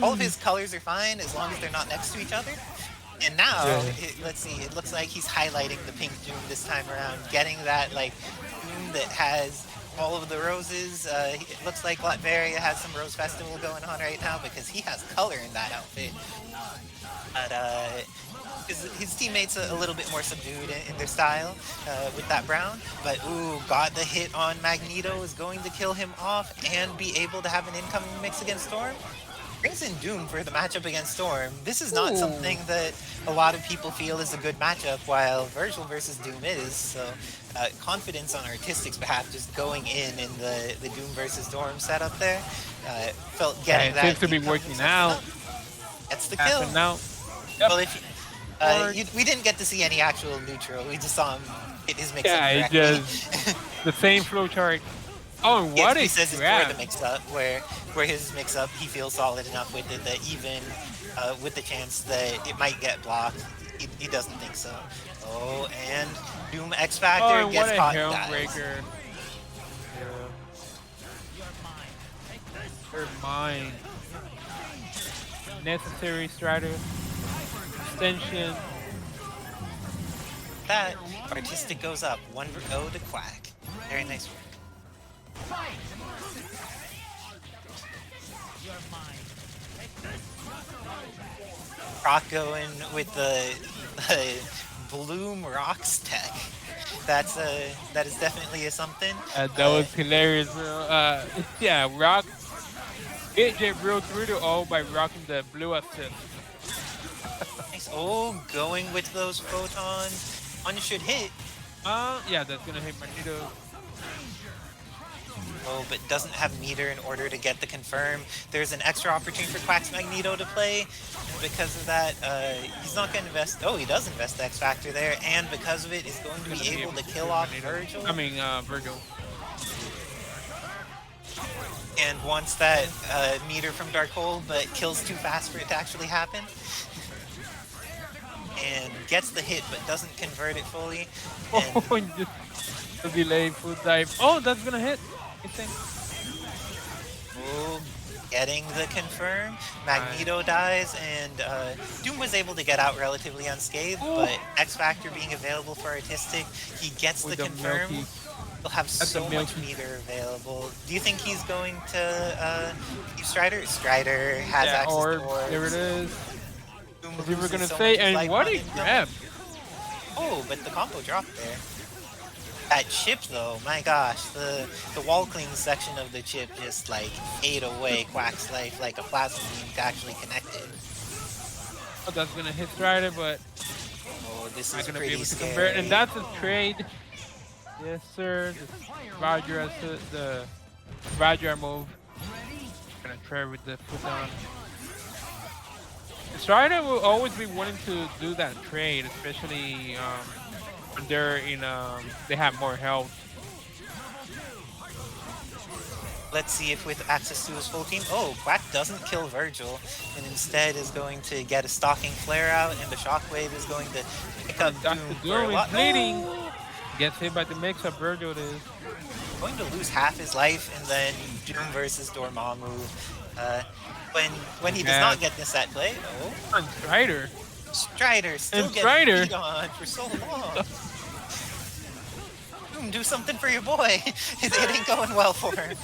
all of his colors are fine as long as they're not next to each other. And now, let's see, it looks like he's highlighting the pink Doom this time around, getting that like Doom that has all of the roses. It looks like Latveria has some Rose Festival going on right now because he has color in that outfit. But his teammates a little bit more subdued in their style with that brown. But ooh, got the hit on Magneto, is going to kill him off and be able to have an incoming mix against Storm. brings in Doom for the matchup against Storm. This is not Ooh. something that a lot of people feel is a good matchup, while Vergil versus Doom is. So confidence on Artistic's behalf just going in the Doom versus Storm setup there. Felt getting it that. seems to be working out. That's the kill. Passing out. Yep. Well, we didn't get to see any actual neutral. We just saw him hit his mix-up Yeah, he directly. just the same flowchart. Oh, and what He a says it's grab! for the mix-up, where his mix-up, he feels solid enough with it that even with the chance that it might get blocked, he doesn't think so. Oh, and Doom X Factor Oh, and gets what a caught. Helmbreaker! They're mine. Necessary Strider. Extension. That Artistic goes up 1-0 to Quack. Very nice work. Rock going with the Bloom Rocks tech. That is definitely a something. That was hilarious, bro. Yeah, Rock hit Jibrill through the O by rocking the blue assist. Nice. Oh, going with those photons. One should hit. Yeah, that's gonna hit Magneto. Oh, but doesn't have meter in order to get the confirm. There's an extra opportunity for Quack's Magneto to play, and because of that, he's not going to invest. Oh, he does invest the X Factor there, and because of it, he's going to be able to kill off Vergil. Vergil. And wants that meter from Dark Hole, but kills too fast for it to actually happen. And gets the hit, but doesn't convert it fully. And Oh, and just the delay food dive. Oh, that's gonna hit. oh, getting the confirm. Magneto dies, and Doom was able to get out relatively unscathed, but X Factor being available for Artistic, he gets the confirm. Milky. He'll have so much meter available. Do you think he's going to use Strider? Strider has access to orbs. There it is. Doom As you were loses gonna so say, much of his and life what a running. grab! Oh, but the combo dropped there. That chip though, my gosh, the wall clean section of the chip just like ate away Quack's life like a plasma beam to actually connect it. Oh, that's gonna hit Strider, but Oh, this not is gonna be pretty able to scary. convert. And that's a trade. Yes, sir. The Roger move. Gonna trade with the foot down. Strider will always be wanting to do that trade, especially when they're in they have more health. Let's see if with access to his full team. Oh, Quack doesn't kill Vergil, and instead is going to get a stalking flare out, and the shockwave is going to pick up Doom Dr. for a Doom lot. is bleeding. Oh! Gets hit by the mix-up. Vergil it is. Going to lose half his life, and then Doom versus Dormammu. When he does not get this at play, oh, And Strider. Strider still And getting Strider. beat on for so long. Doom, do something for your boy. It ain't going well for him.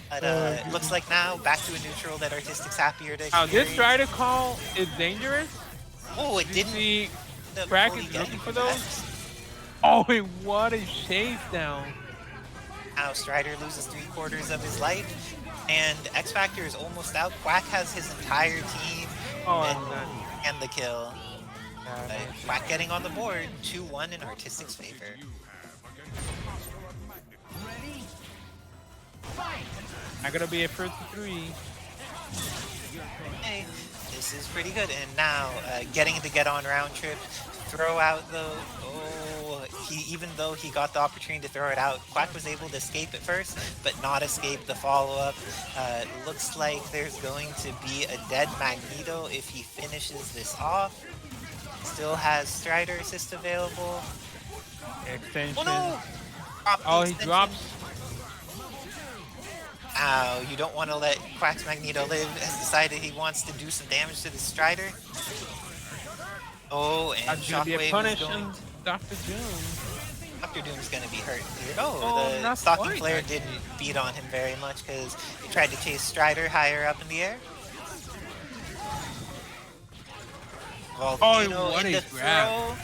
But looks like now back to a neutral that Artistic's happier to Now this experience. Strider call is dangerous. Oh, it You didn't. see, end up Quack fully is getting looking for that. those. Oh, and what a chase down. Now Strider loses 3/4 of his life, and X Factor is almost out. Quack has his entire team Oh, and the kill. Quack getting on the board, 2-1 in Artistic's favor. not gonna be a first to 3. Hey, this is pretty good. And now getting to get on round trip, throw out the. Oh, even though he got the opportunity to throw it out, Quack was able to escape it first, but not escape the follow-up. Looks like there's going to be a dead Magneto if he finishes this off. Still has Strider assist available. Extension. Oh no! Drop the Oh, he extension. drops. Ow, you don't want to let Quack's Magneto live. Has decided he wants to do some damage to the Strider. Oh, and That's gonna be a Shockwave punish is going on Dr. Doom. Dr. Doom's gonna be hurt here. Oh, Oh, the not stalking quite, flare actually. didn't beat on him very much because he tried to chase Strider higher up in the air. Oh, Volcano what in a the grab. throw.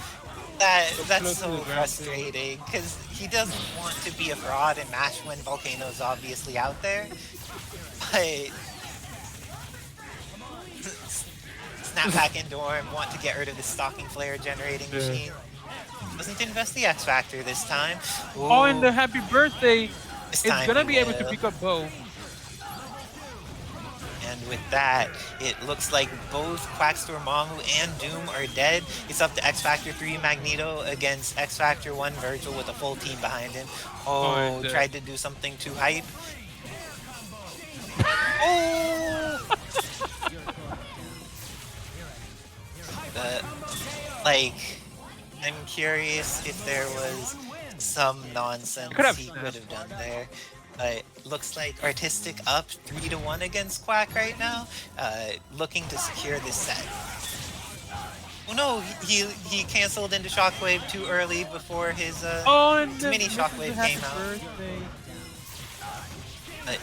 That's close to so the ground, too. frustrating because he doesn't want to be a fraud and mash when Volcano's obviously out there, but snap back into Dorm, want to get rid of the stalking flare generating Yeah. machine. Doesn't invest the X Factor this time. Oh, and Ooh, the happy birthday this is time gonna he be able to will. pick up both. And with that, it looks like both Quack, Dormammu, and Doom are dead. It's up to X Factor 3 Magneto against X Factor 1 Vergil with a full team behind him. Oh, Oh, and tried to do something too hype. Oh! Like, I'm curious if there was some nonsense Could have he snapped. could have done there. Looks like Artistic up 3-1 against Quack right now, looking to secure this set. Oh no, he canceled into Shockwave too early before his Oh, and the mini misses Shockwave the happy came out. birthday.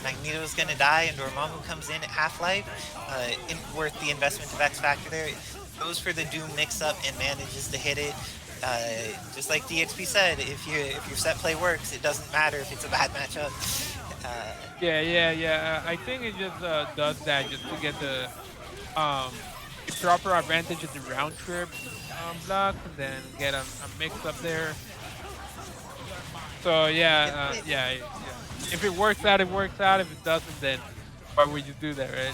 Magneto's gonna die and Dormammu comes in at half-life. Worth the investment of X Factor there. Goes for the Doom mix-up and manages to hit it. Just like DXP said, if your set play works, it doesn't matter if it's a bad matchup. Yeah. I think it just does that just to get the proper advantage of the round trip block, and then get a mix up there. So yeah. If it works out, it works out. If it doesn't, then why would you do that, right?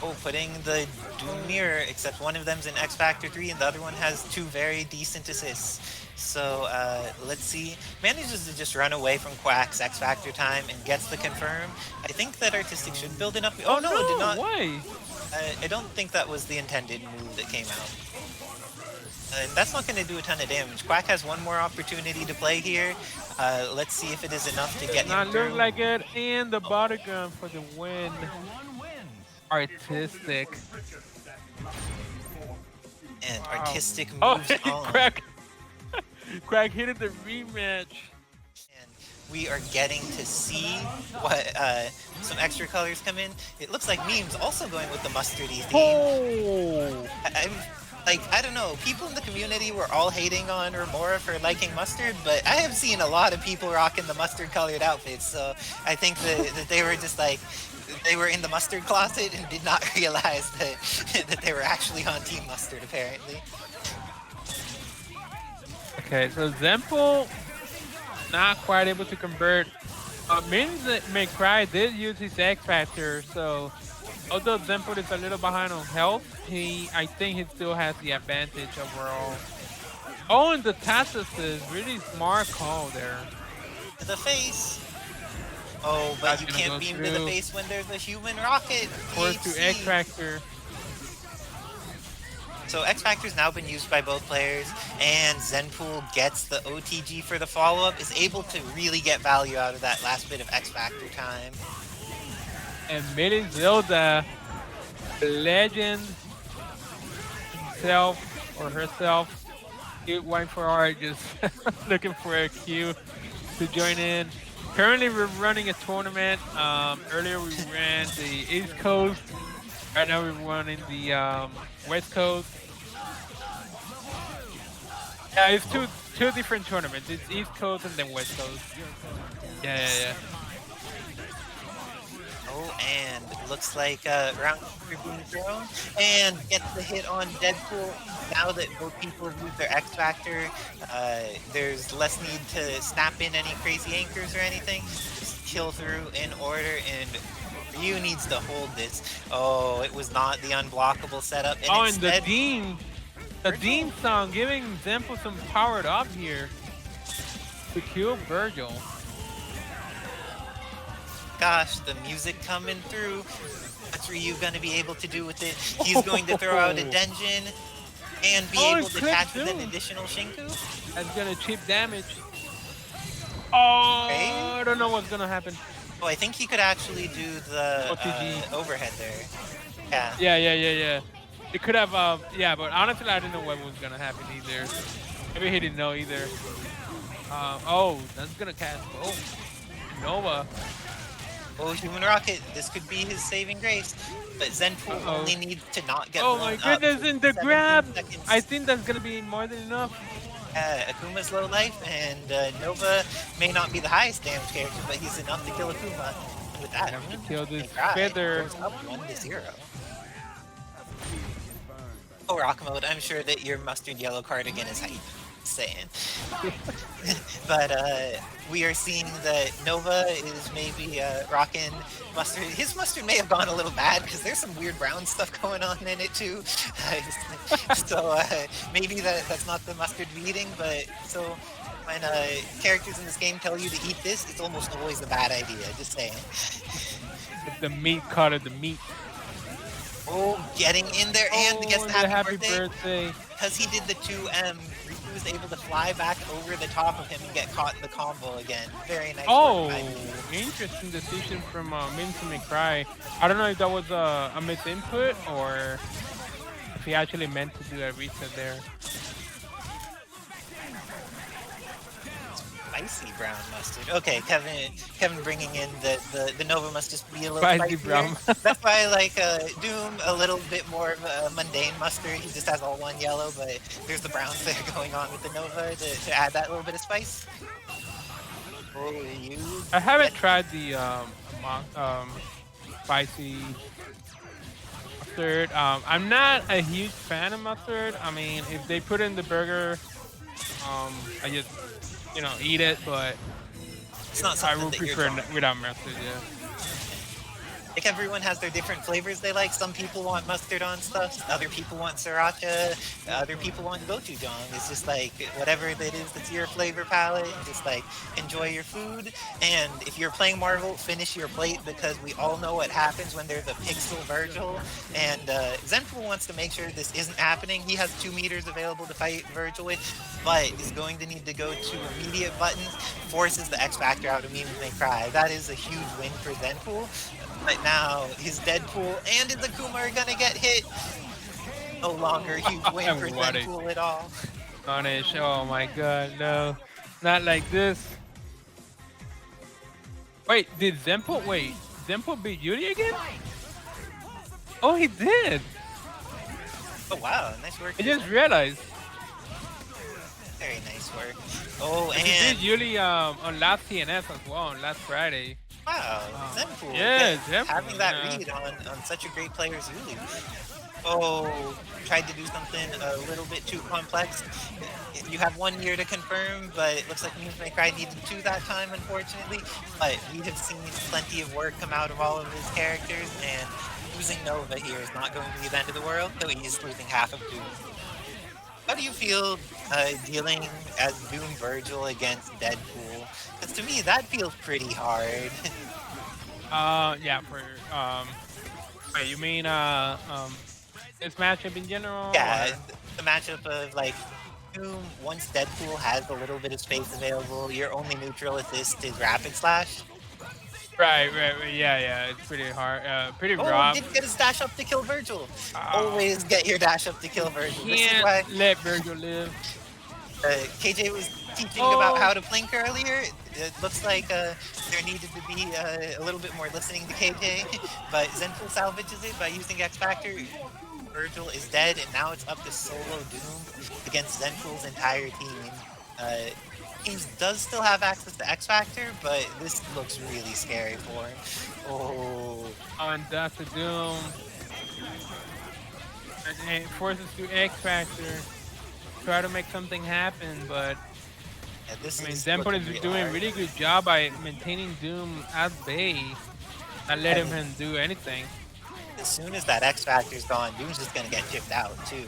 Oh, putting the Doom mirror, except one of them's in X Factor 3 and the other one has 2 very decent assists. So let's see. Manages to just run away from Quack's X Factor time and gets the confirm. I think that Artistic should build enough. Oh no, it did not. Why? I don't think that was the intended move that came out. And that's not going to do a ton of damage. Quack has one more opportunity to play here. Let's see if it is enough to get him Not through. look like it, and the body gun for the win. Artistic. And Artistic Oh, moves on. Quack hit the rematch. And we are getting to see what some extra colors come in. It looks like Meme's also going with the mustardy theme. I don't know, people in the community were all hating on Remora for liking mustard, but I have seen a lot of people rocking the mustard colored outfits, so I think that they were just like, they were in the mustard closet and did not realize that they were actually on Team Mustard, apparently. Okay, so Zenpool not quite able to convert. Means that McCry did use his X Factor, so although Zenpool is a little behind on health, I think he still has the advantage overall. Oh, and the Tassus is really smart call there. To the face. Oh, but That's you gonna can't go beam to the through. face when there's a human rocket. Force to X Factor. So X Factor's now been used by both players, and Zenpool gets the OTG for the follow-up, is able to really get value out of that last bit of X Factor time. And Millie Zelda, the legend himself or herself, cute white for art, just looking for a cue to join in. Currently, we're running a tournament. Earlier, we ran the East Coast. Right now, we're running the West Coast. Yeah, it's two different tournaments. It's East Coast and then West Coast. Yeah. Oh, and it looks like round 3 being thrown, and gets the hit on Deadpool. Now that both people have used their X Factor, there's less need to snap in any crazy anchors or anything. Just kill through in order, and Ryu needs to hold this. Oh, it was not the unblockable setup. And Oh, instead, and the Dean song giving Zenpool some powered up here to kill Vergil. gosh, the music coming through. What's Ryu going to be able to do with it? He's going to throw out a Denjin and be able to catch with an additional Shinku. That's gonna chip damage. Oh, Okay. I don't know what's gonna happen. Oh, I think he could actually do the OTG. overhead there. Yeah. Yeah. It could have, yeah, but honestly, I didn't know what was gonna happen either. Maybe he didn't know either. Oh, that's gonna cast. Oh, Nova. Oh, Human Rocket, this could be his saving grace. But Zenpool only needs to not get Oh blown my up. goodness, in the 17 grab! seconds. I think that's gonna be more than enough. Akuma's low life, and Nova may not be the highest damage character, but he's enough to kill Akuma. And with that, Have to kill this McBride feather. goes up 1-0. Oh, rock mode, I'm sure that your mustard yellow cardigan is hype. Saying. But we are seeing that Nova is maybe rocking mustard. His mustard may have gone a little bad because there's some weird brown stuff going on in it too. So maybe that's not the mustard eating, but so when characters in this game tell you to eat this, it's almost always a bad idea. Just saying. The meat caught of the meat. Oh, getting in there and gets the happy birthday. Because he did the 2M, Ryu was able to fly back over the top of him and get caught in the combo again. Very nice. Oh, interesting decision from McBride. I don't know if that was a misinput or if he actually meant to do a reset there. Spicy brown mustard. Okay, Kevin bringing in the Nova must just be a little spicy spicier. brown. That's why I like Doom a little bit more of a mundane mustard. He just has all one yellow, but there's the browns there going on with the Nova to add that little bit of spice. Oh, I haven't tried the spicy mustard. I'm not a huge fan of mustard. I mean, if they put it in the burger, I just eat it, but it's not I would prefer without mustard, yeah. Like everyone has their different flavors they like. Some people want mustard on stuff, other people want sriracha, other people want gochujang. It's just like whatever it is that's your flavor palette, just like enjoy your food. And if you're playing Marvel, finish your plate because we all know what happens when there's a pixel Vergil. And Zenpool wants to make sure this isn't happening. He has 2 meters available to fight Vergil with, but is going to need to go to immediate buttons, forces the X Factor out of Memes May Cry. That is a huge win for Zenpool. But now his Deadpool and his Akuma are gonna get hit. No longer a huge win for Deadpool at all. Punish, oh my god, no. Not like this. Wait, did Zenpool beat Yuri again? Oh, he did! Oh wow, nice work. I just realized. Very nice work. Oh, and he did Yuri on last TNF as well, on last Friday. Wow, Zenpool. Yeah, Zenpool. Having that read on such a great player as Yuli. Oh, tried to do something a little bit too complex. You have 1 year to confirm, but it looks like Memes May Cry needed 2 that time, unfortunately. But we have seen plenty of work come out of all of his characters, and losing Nova here is not going to be the end of the world, though he is losing half of Doom. How do you feel dealing as Doom Vergil against Deadpool? Because to me, that feels pretty hard. Yeah, for wait, you mean this matchup in general? Yeah, the matchup of like Doom, once Deadpool has a little bit of space available, your only neutral assist is Rapid Slash. Right, yeah, it's pretty hard, pretty rough. rough. Didn't get his dash up to kill Vergil. Always get your dash up to kill Vergil. Can't let Vergil live. KJ was teaching about how to blink earlier. It looks like there needed to be a little bit more listening to KJ, but Zenpool salvages it by using X Factor. Vergil is dead, and now it's up to solo Doom against Zenpool's entire team. Teams does still have access to X Factor, but this looks really scary for him. Oh, on Dr. Doom, and forces to X Factor, try to make something happen, but yeah, I mean, Zenpool is doing a really good job by maintaining Doom at bay, not letting him do anything. As soon as that X Factor's gone, Doom's just gonna get chipped out too.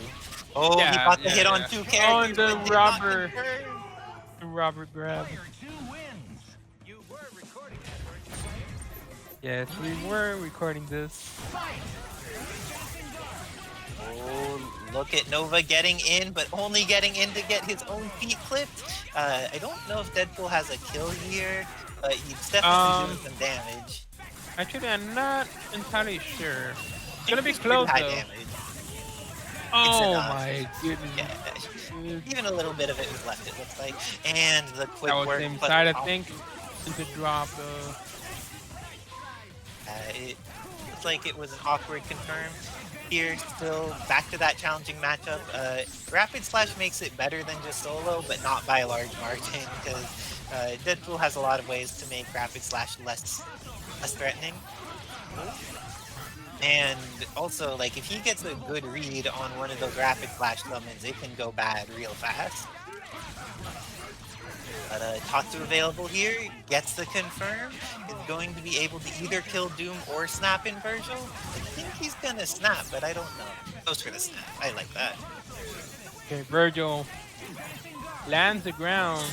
Oh, he got the hit on 2 characters. Oh, the Robert grab. Yes, we were recording this. Oh, look at Nova getting in, but only getting in to get his own feet clipped. I don't know if Deadpool has a kill here, but he's definitely doing some damage. Actually, I'm not entirely sure. It's gonna be close high though. Damage. Oh my goodness. Yeah. Even a little bit of it was left, it looks like. And the quick that was work. Same side, I think. To drop looked like it was an awkward confirm. Here, still back to that challenging matchup. Rapid Slash makes it better than just solo, but not by a large margin, because Deadpool has a lot of ways to make Rapid Slash less threatening. And also, like, if he gets a good read on one of those Rapid Flash summons, it can go bad real fast. But Tatsu available here, gets the confirm, is going to be able to either kill Doom or snap in Vergil. I think he's gonna snap, but I don't know. Goes for the snap, I like that. Okay, Vergil lands the ground.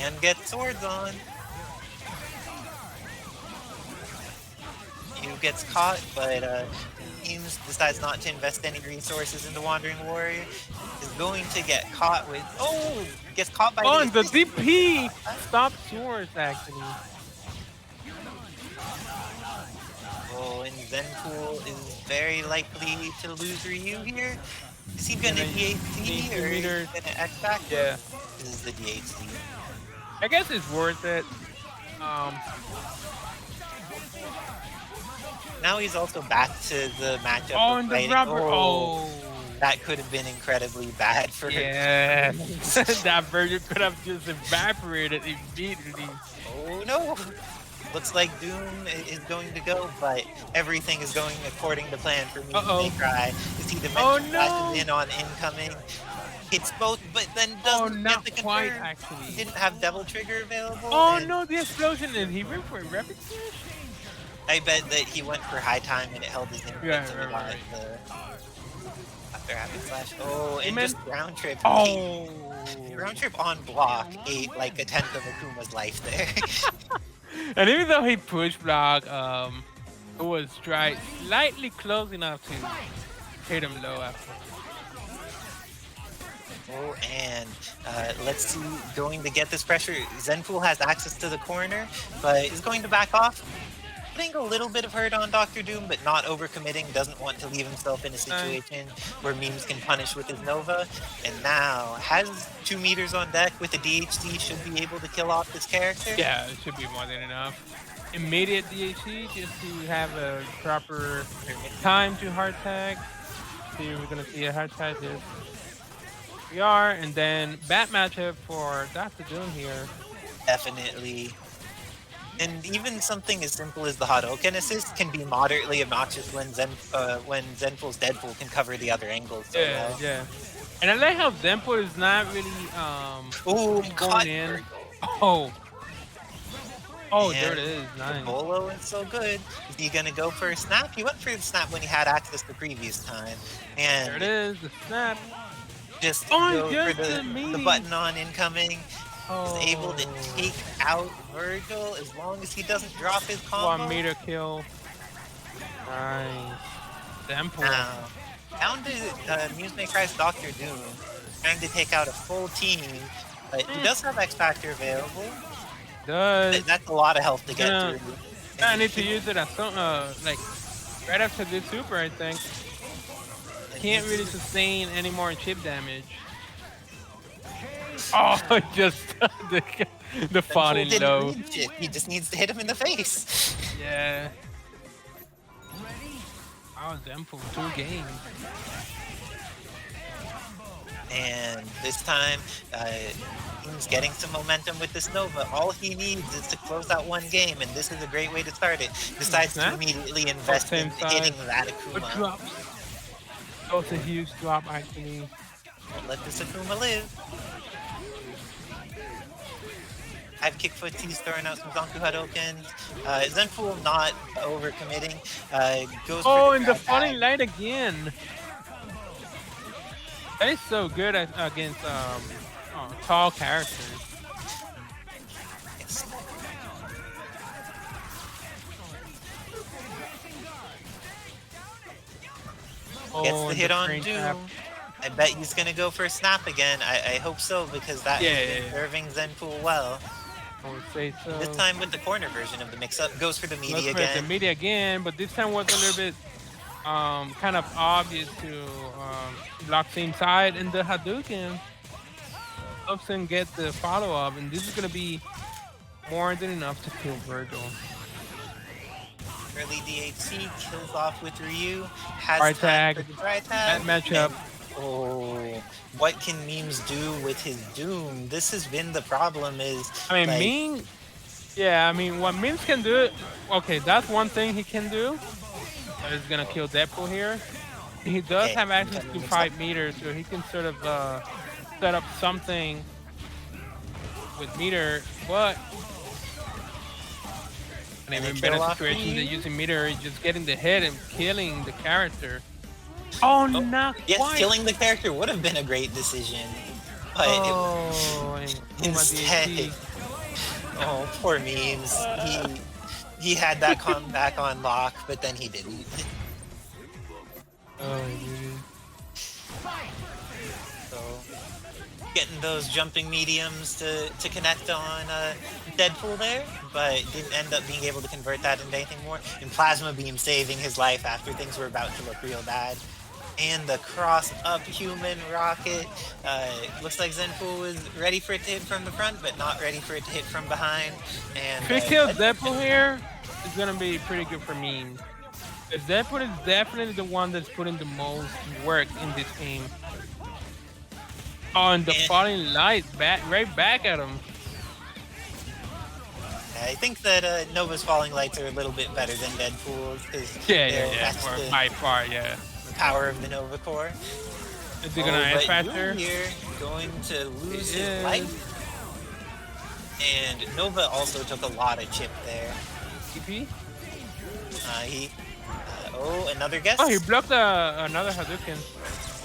And gets swords on. Yu gets caught, but Teams decides not to invest any resources into Wandering Warrior. Is going to get caught with gets caught by Oh, and the DP stopped swords actually. Oh, and Zenpool is very likely to lose Ryu here. Is he gonna DHC or is he gonna X back? Yeah. This is the DHC. I guess it's worth it. Now he's also back to the matchup. Oh, of and the fighting. rubber. Oh. That could have been incredibly bad for her. Yeah. That Vergil could have just evaporated immediately. Oh no! Looks like Doom is going to go, but everything is going according to plan for me. They cry. You see the flashes in on incoming. Hits both, but then doesn't get the confirm. Quite, actually. He didn't have Devil Trigger available. Oh no, the explosion, and he went for a rapid slash? I bet that he went for high time and it held his input right. After rapid slash. Oh, and just round trip. Oh! Round trip on block ate like a tenth of Akuma's life there. And even though he push block, it was slightly close enough to hit him low after. Oh, and let's see, going to get this pressure. Zenpool has access to the corner, but is going to back off. Putting a little bit of hurt on Dr. Doom, but not overcommitting. Doesn't want to leave himself in a situation where Memes can punish with his Nova. And now has 2 meters on deck with the DHC, should be able to kill off this character. Yeah, it should be more than enough. Immediate DHC just to have a proper time to hard tag. See, we're gonna see a hard tag here. We are, and then bad matchup for Dr. Doom here. Definitely. And even something as simple as the Hadouken assist can be moderately obnoxious when Zenpool's Deadpool can cover the other angles. So well. Yeah. And I like how Zenpool is not really going in. Oh, and there it is. Nice. Bolo is so good. Is he gonna go for a snap? He went for the snap when he had access the previous time. And there it is, the snap. Just go for the button on incoming. He's able to take out Vergil as long as he doesn't drop his combo. 1 meter kill. Nice. Zenpool. Now, down to Muse May Cry's Dr. Doom, trying to take out a full team, but he does have X Factor available. Does. That's a lot of health to get through. I need to use it as like right after this super, I think. Can't really sustain any more chip damage. Oh, just the falling low. He just needs to hit him in the face. Yeah. Oh, Zenpool, 2 games. And this time, he's getting some momentum with this Nova. All he needs is to close out 1 game, and this is a great way to start it. Decides to immediately invest in hitting that Akuma. Drop. Oh, it's a huge drop, actually. Let this Akuma live. I have kick footsies throwing out some Zanku Hadokens. Zenpool not overcommitting. Goes for and the falling light again. That is so good against tall characters. Yes. Gets the hit on Doom. I bet he's gonna go for a snap again. I hope so, because that is serving Zenpool well. I would say so. This time with the corner version of the mix-up, goes for the media again. The media again, but this time was a little bit kind of obvious to block same side, and the Hadouken helps him get the follow-up, and this is gonna be more than enough to kill Vergil. Early DHC kills off with Ryu. Has Pride time tag. for the Pride That tag. matchup. And, oh, what can memes do with his doom? This has been the problem. Is I mean, like, Meme. Yeah, I mean, what Memes can do. Okay, that's one thing he can do. He's gonna kill Deadpool here. He does okay, have I'm access getting to mixed up. 5 meters, so he can sort of set up something with meter, but an And they even kill better off situation than Ryu. using meter, just getting the hit and killing the character. Oh, not Yes, quite. killing the character would have been a great decision, but Oh, and Akuma instead, DHC. oh, poor memes. He had that comeback on lock, but then he didn't. Oh, dude. So getting those jumping mediums to connect on Deadpool there, but didn't end up being able to convert that into anything more. And Plasma Beam saving his life after things were about to look real bad. And the cross up human rocket. Looks like Zenpool was ready for it to hit from the front, but not ready for it to hit from behind. And If he kills Deadpool here, it's gonna be pretty good for me. Because Deadpool is definitely the one that's putting the most work in this game. Oh, and the falling light right back at him. I think that Nova's falling lights are a little bit better than Deadpool's because Yeah. that's Or the by far, yeah. power of the Nova Core. Is he gonna end faster? Here going to lose He his is. life. And Nova also took a lot of chip there. TP? Another guess. Oh, he blocked another Hadouken.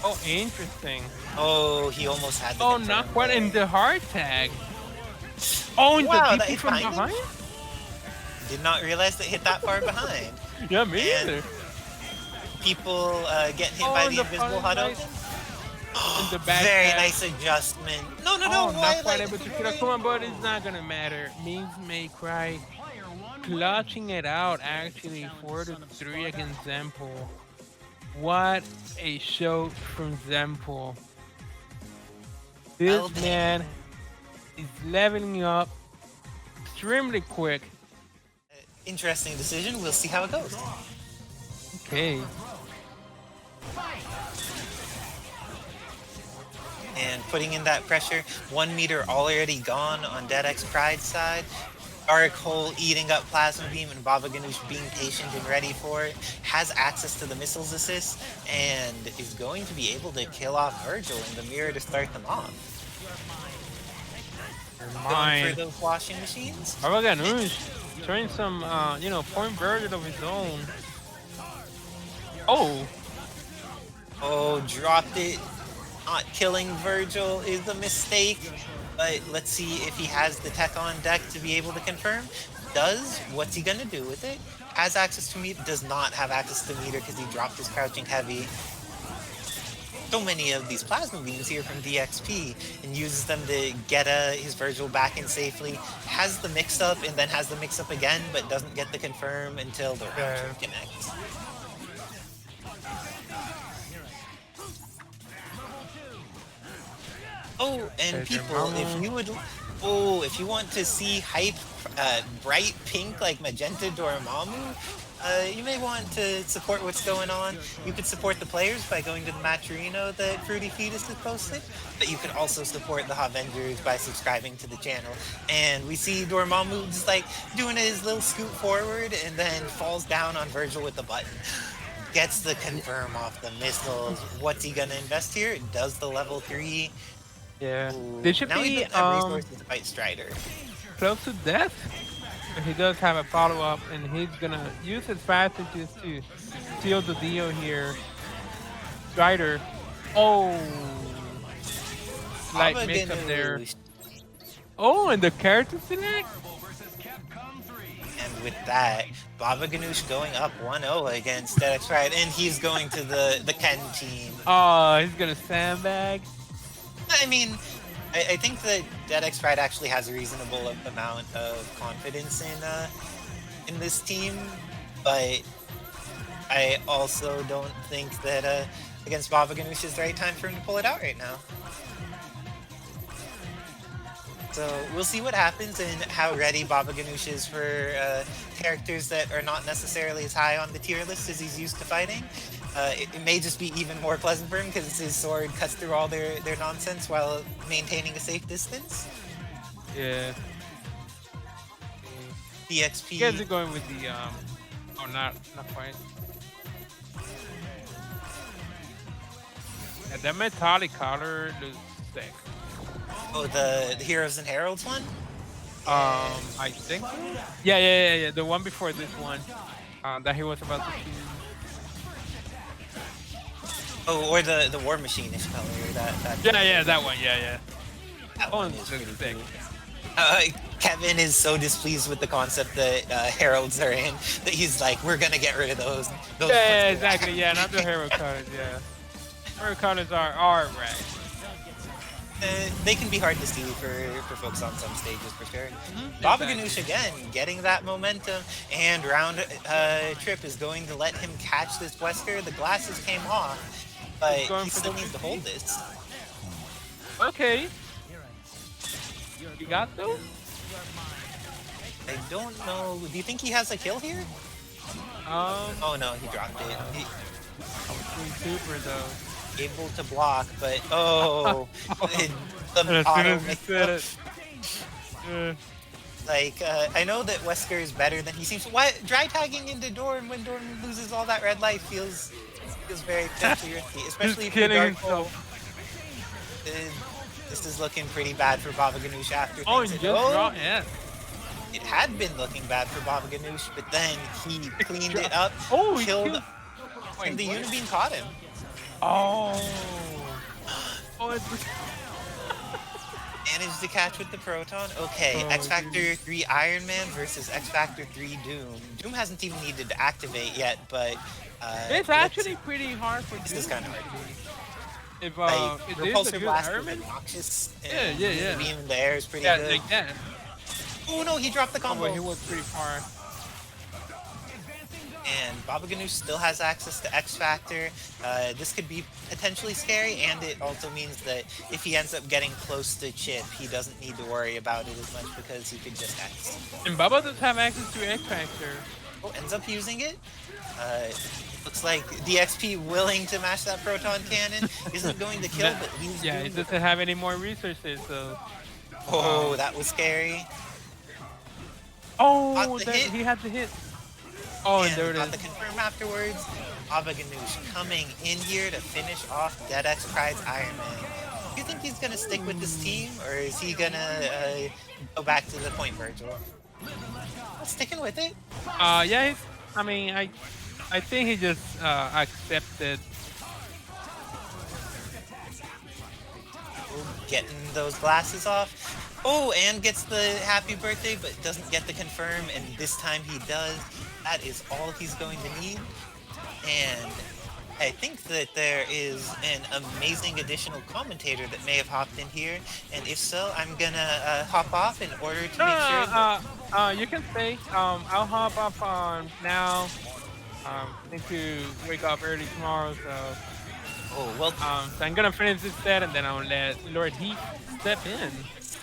Oh, interesting. Oh, he almost had the Oh, confirm not quite there. in the hard tag. Oh, in Wow, the that DP hit from behind him? behind? Did not realize that hit that far behind. Yeah, me And either. People get hit by the invisible falling Hadouken. In the back Very tag. nice adjustment. No, Oh, why not quite able to kill Akuma, but it's not gonna matter. Memes may cry. Clutching it out actually 4-3 against Zenpool. What a show from Zenpool. This man is leveling up extremely quick. Interesting decision. We'll see how it goes. Okay. And putting in that pressure, 1 meter already gone on DEADXPRIDE's side. Dark Hole eating up Plasma Beam and Baba Ganoush being patient and ready for it. Has access to the missiles assist and is going to be able to kill off Vergil in the mirror to start them off. Going for those washing machines. Baba Ganoush showing some, point version of his own. Oh. Oh, dropped it. Not killing Vergil is a mistake. But let's see if he has the tech on deck to be able to confirm. Does. What's he gonna do with it? Has access to meter. Does not have access to meter because he dropped his crouching heavy. So many of these plasma beams here from DXP and uses them to get his Vergil back in safely. Has the mix up and then has the mix up again, but doesn't get the confirm until the round trip connects. Oh, and people, if you want to see hype, bright pink like magenta Dormammu, you may want to support what's going on. You could support the players by going to the Maturino that Fruity Fetus has posted, but you could also support the Avengers by subscribing to the channel. And we see Dormammu just like doing his little scoot forward and then falls down on Vergil with the button. Gets the confirm off the missiles. What's he gonna invest here? Does the level 3. Yeah. They should now he be doesn't have resources to fight Strider. close to death. But he does have a follow-up, and he's gonna use his passages to seal the deal here. Strider. Oh. Slight mix-up there. Oh, and the character select? And with that, Baba Ganoush going up 1-0 against DEADXPRIDE, and he's going to the Ken team. Oh, he's gonna sandbag. I mean, I think that DEADXPRIDE actually has a reasonable amount of confidence in this team, but I also don't think that against Baba Ganoush is the right time for him to pull it out right now. So we'll see what happens and how ready Baba Ganoush is for characters that are not necessarily as high on the tier list as he's used to fighting. It may just be even more pleasant for him because his sword cuts through all their nonsense while maintaining a safe distance. Yeah. DXP. You guys are going with the oh, not quite. Yeah, that metallic color looks sick. Oh, the Heroes and Heralds one? I think so. Yeah. The one before this one. That he was about to choose. Oh, or the War Machine-ish color. That Yeah, that one. Yeah. That Oh, one it's is sick. pretty cool. Kevin is so displeased with the concept that heralds are in that he's like, we're gonna get rid of those. Yeah, exactly. Yeah, not the hero colors. Yeah, hero colors are right. They can be hard to see for folks on some stages for sure. Baba Ganoush again getting that momentum, and round trip is going to let him catch this Wesker. The glasses came off, but he still needs to hold this. Okay. You got those? I don't know. Do you think he has a kill here? Oh no, he dropped it. Super though. Able to block, but oh, As soon as you said it. Like I know that Wesker is better than he seems. Why dry tagging into Dorm when Dorm loses all that red life feels very risky, especially if you're Dark Hole. This is looking pretty bad for Baba Ganoush after things. Oh, and just dropped, yeah. It had been looking bad for Baba Ganoush, but then he cleaned it up, Oh, killed, and the Unibeam caught him. Oh, it's Managed to catch with the Proton. Okay, X Factor 3 Iron Man versus X Factor 3 Doom. Doom hasn't even needed to activate yet, but it's actually pretty hard for Doom. This is kind of hard. If Like, it is a Repulsor good Blast Iron is Man. obnoxious. Yeah. Beam in the air is pretty Yeah, good. like that. Oh no, he dropped the combo. He was pretty far. And Baba Ganoush still has access to X Factor. This could be potentially scary, and it also means that if he ends up getting close to Chip, he doesn't need to worry about it as much because he could just X. And Baba does have access to X Factor. Oh, ends up using it. Looks like DXP willing to match that Proton Cannon. Isn't going to kill, but he's yeah, he doesn't have any more resources, so... Oh, that was scary. Oh, he had to hit. Oh, and there it got is. the confirm afterwards. Baba Ganoush coming in here to finish off DEADXPRIDE's Iron Man. Do you think he's going to stick with this team, or is he going to go back to the point, Vergil? Sticking with it? Yeah, I mean, I think he just accepted. Getting those glasses off. Oh, and gets the happy birthday, but doesn't get the confirm, and this time he does. That is all he's going to need. And I think that there is an amazing additional commentator that may have hopped in here, and if so, I'm gonna hop off in order to make sure that... you can stay. I'll hop up on now. I need to wake up early tomorrow, so... Oh, well... so I'm gonna finish this set, and then I'll let Lord Heath step in.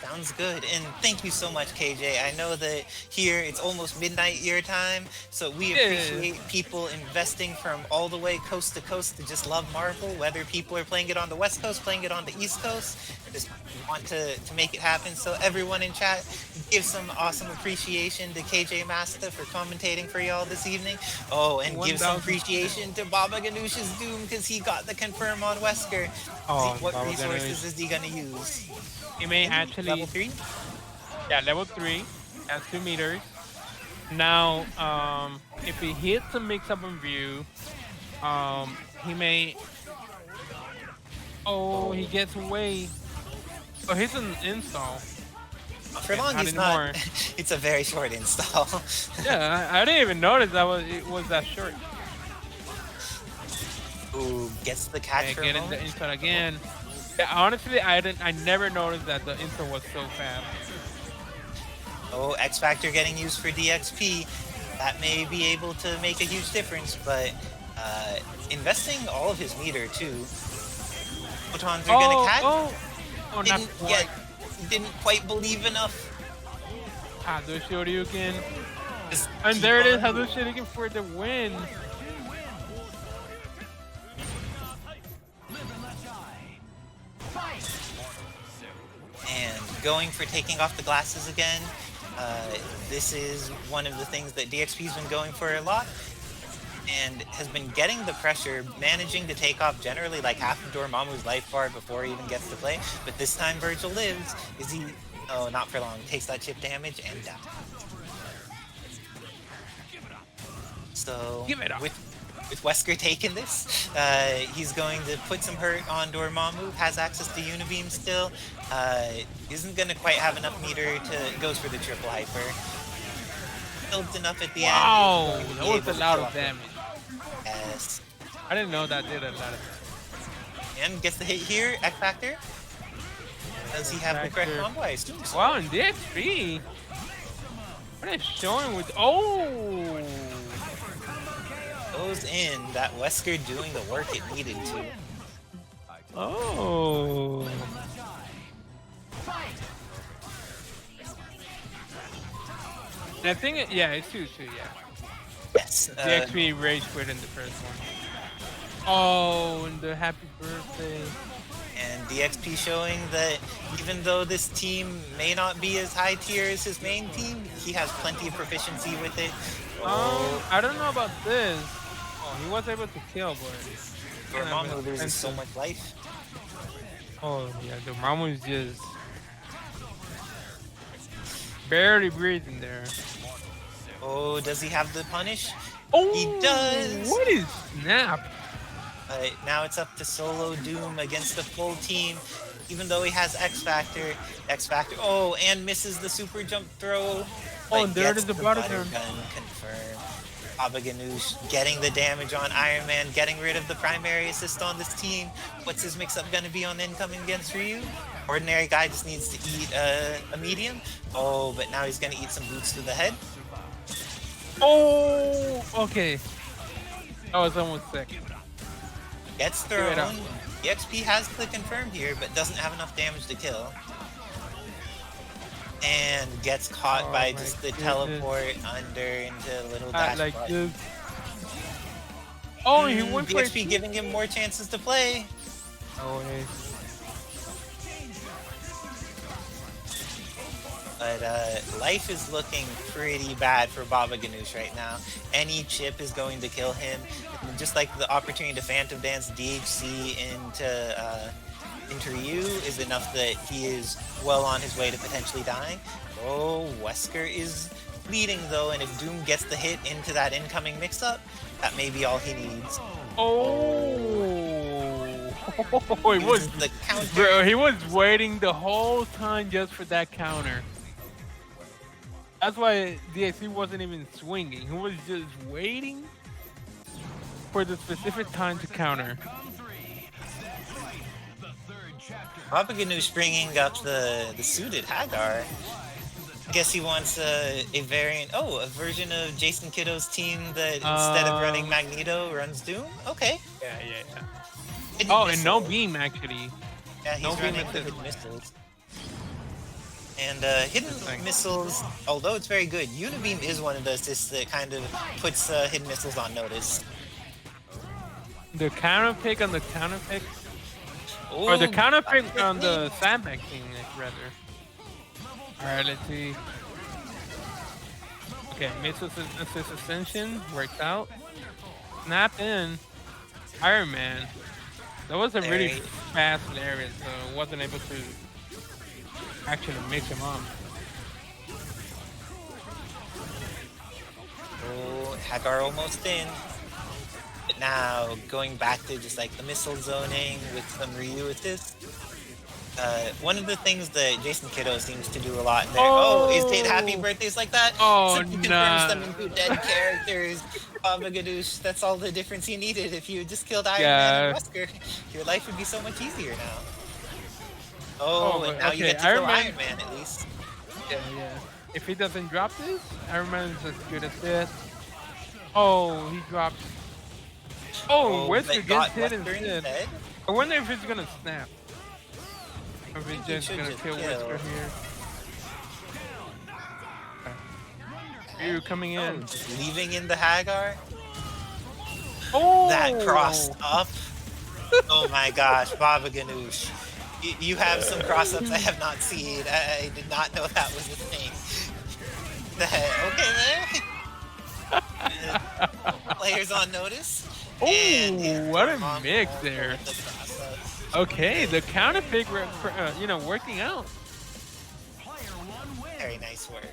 Sounds good, and thank you so much, KJ. I know that here it's almost midnight your time, so we appreciate people investing from all the way coast to coast to just love Marvel, whether people are playing it on the West Coast, playing it on the East Coast, just want to make it happen. So everyone in chat, give some awesome appreciation to KJ Masta for commentating for y'all this evening. Oh, and give some appreciation to Baba Ganoush's Doom because he got the confirm on Wesker. Oh, what Baba resources Ganoush. is he gonna use? He may actually... Level 3? Yeah, level 3. Has 2 meters. Now, if he hits a mix-up in view, he may... Oh, he gets away. Oh, he's an install. For long, he's not. It's a very short install. Yeah, I didn't even notice it was that short. Ooh, gets the catch for a getting moment. the install again. Yeah, honestly, I never noticed that the install was so fast. Oh, X Factor getting used for DXP. That may be able to make a huge difference, but investing all of his meter too. Photons are gonna catch. Oh, not quite. didn't quite believe enough. Hadouken Shoryuken. Just And keep there it is, on. Hadouken Shoryuken for the win. And going for taking off the glasses again. This is one of the things that DXP's been going for a lot, and has been getting the pressure, managing to take off generally like half of Dormammu's life bar before he even gets to play. But this time Vergil lives. Is he? Oh, not for long. Takes that chip damage and down. So Give it up. with Wesker taking this, he's going to put some hurt on Dormammu, has access to Unibeam still, isn't going to quite have enough meter to, goes for the triple hyper. Builds enough at the end. Wow, He's that going was to a be lot able of to kill damage. off. Yes. I didn't know that did a lot of damage. And gets the hit here, X Factor. Does he have the correct X-Factor. combo? I assume so. Wow, and DXP. What is showing with oh? Goes in, that Wesker doing the work it needed to. Oh. I think yeah, it's 2-2, yeah. Yes. DXP rage quit in the first one. Oh, and the happy birthday. And DXP showing that even though this team may not be as high tier as his main team, he has plenty of proficiency with it. I don't know about this. Oh, he was able to kill, but Dormammu loses so much life. oh yeah, Dormammu is just barely breathing there. Oh, does he have the punish? Oh, He does! What is snap? Now it's up to solo Doom against the full team. Even though he has X Factor, oh, and misses the super jump throw. Oh, but there gets is the the butter butter gun. gun confirmed. Baba Ganoush getting the damage on Iron Man, getting rid of the primary assist on this team. What's his mix-up gonna be on incoming against Hiryu? Ordinary guy just needs to eat a medium. Oh, but now he's gonna eat some boots to the head. Oh, okay. That was almost sick. Gets Give it up. thrown. EXP has the confirm here, but doesn't have enough damage to kill. And gets caught Oh by my just the goodness. teleport under into a little dash Like button. this. Oh, he went for EXP giving him more chances to play. Oh, hey. But life is looking pretty bad for Baba Ganoush right now. Any chip is going to kill him. Just like the opportunity to Phantom Dance DHC into Ryu is enough that he is well on his way to potentially dying. Oh, Wesker is bleeding though, and if Doom gets the hit into that incoming mix-up, that may be all he needs. Oh, he was The counter. bro. He was waiting the whole time just for that counter. That's why DXP wasn't even swinging. He was just waiting for the specific time to counter. Baba Ganoush bringing up the suited Hagar. Guess he wants a variant. Oh, a version of Jason Kiddo's team that instead of running Magneto runs Doom. Okay. Yeah. Hidden Oh, and no missile. beam actually. Yeah, he's no beam running at the this hidden missiles. And hidden Interesting. missiles, although it's very good, Unibeam is one of those assists that kind of puts hidden missiles on notice. The counter pick on the counter pick, or the Ooh, counter pick on quickly. the sandbag thing, rather. All right, let's see. Okay, missile assist ascension worked out. Snap in. Iron Man. That was a really Very- fast area, so wasn't able to actually mix him up. Oh, Hagar almost in. But now, going back to just like the missile zoning with some Ryu assist. One of the things that Jason Kiddo seems to do a lot there. Oh, is it happy birthdays like that? Oh, Simply confirms nah. them into dead characters. Baba Ganoush, that's all the difference you needed. If you just killed Iron Man and Wesker, your life would be so much easier now. Oh, and but now you okay, get to kill Iron Man- Iron Man at least. Yeah. If he doesn't drop this, Iron Man is as good as this. Oh, he dropped. Oh, but Wesker got gets hit Wesker instead. instead. I wonder if it's gonna snap. Or think is he just should gonna just kill kill. Whisker here. Hiryu coming Oh, in. just leaving in the Hagar. Oh! That crossed up. Oh my gosh, Baba Ganoush. You have some cross-ups I have not seen. I did not know that was a thing. Okay, there. Players on notice. And yeah, Oh, what a Dormammu mix also there. with the cross-ups. Okay, the counter pick, working out. Very nice work.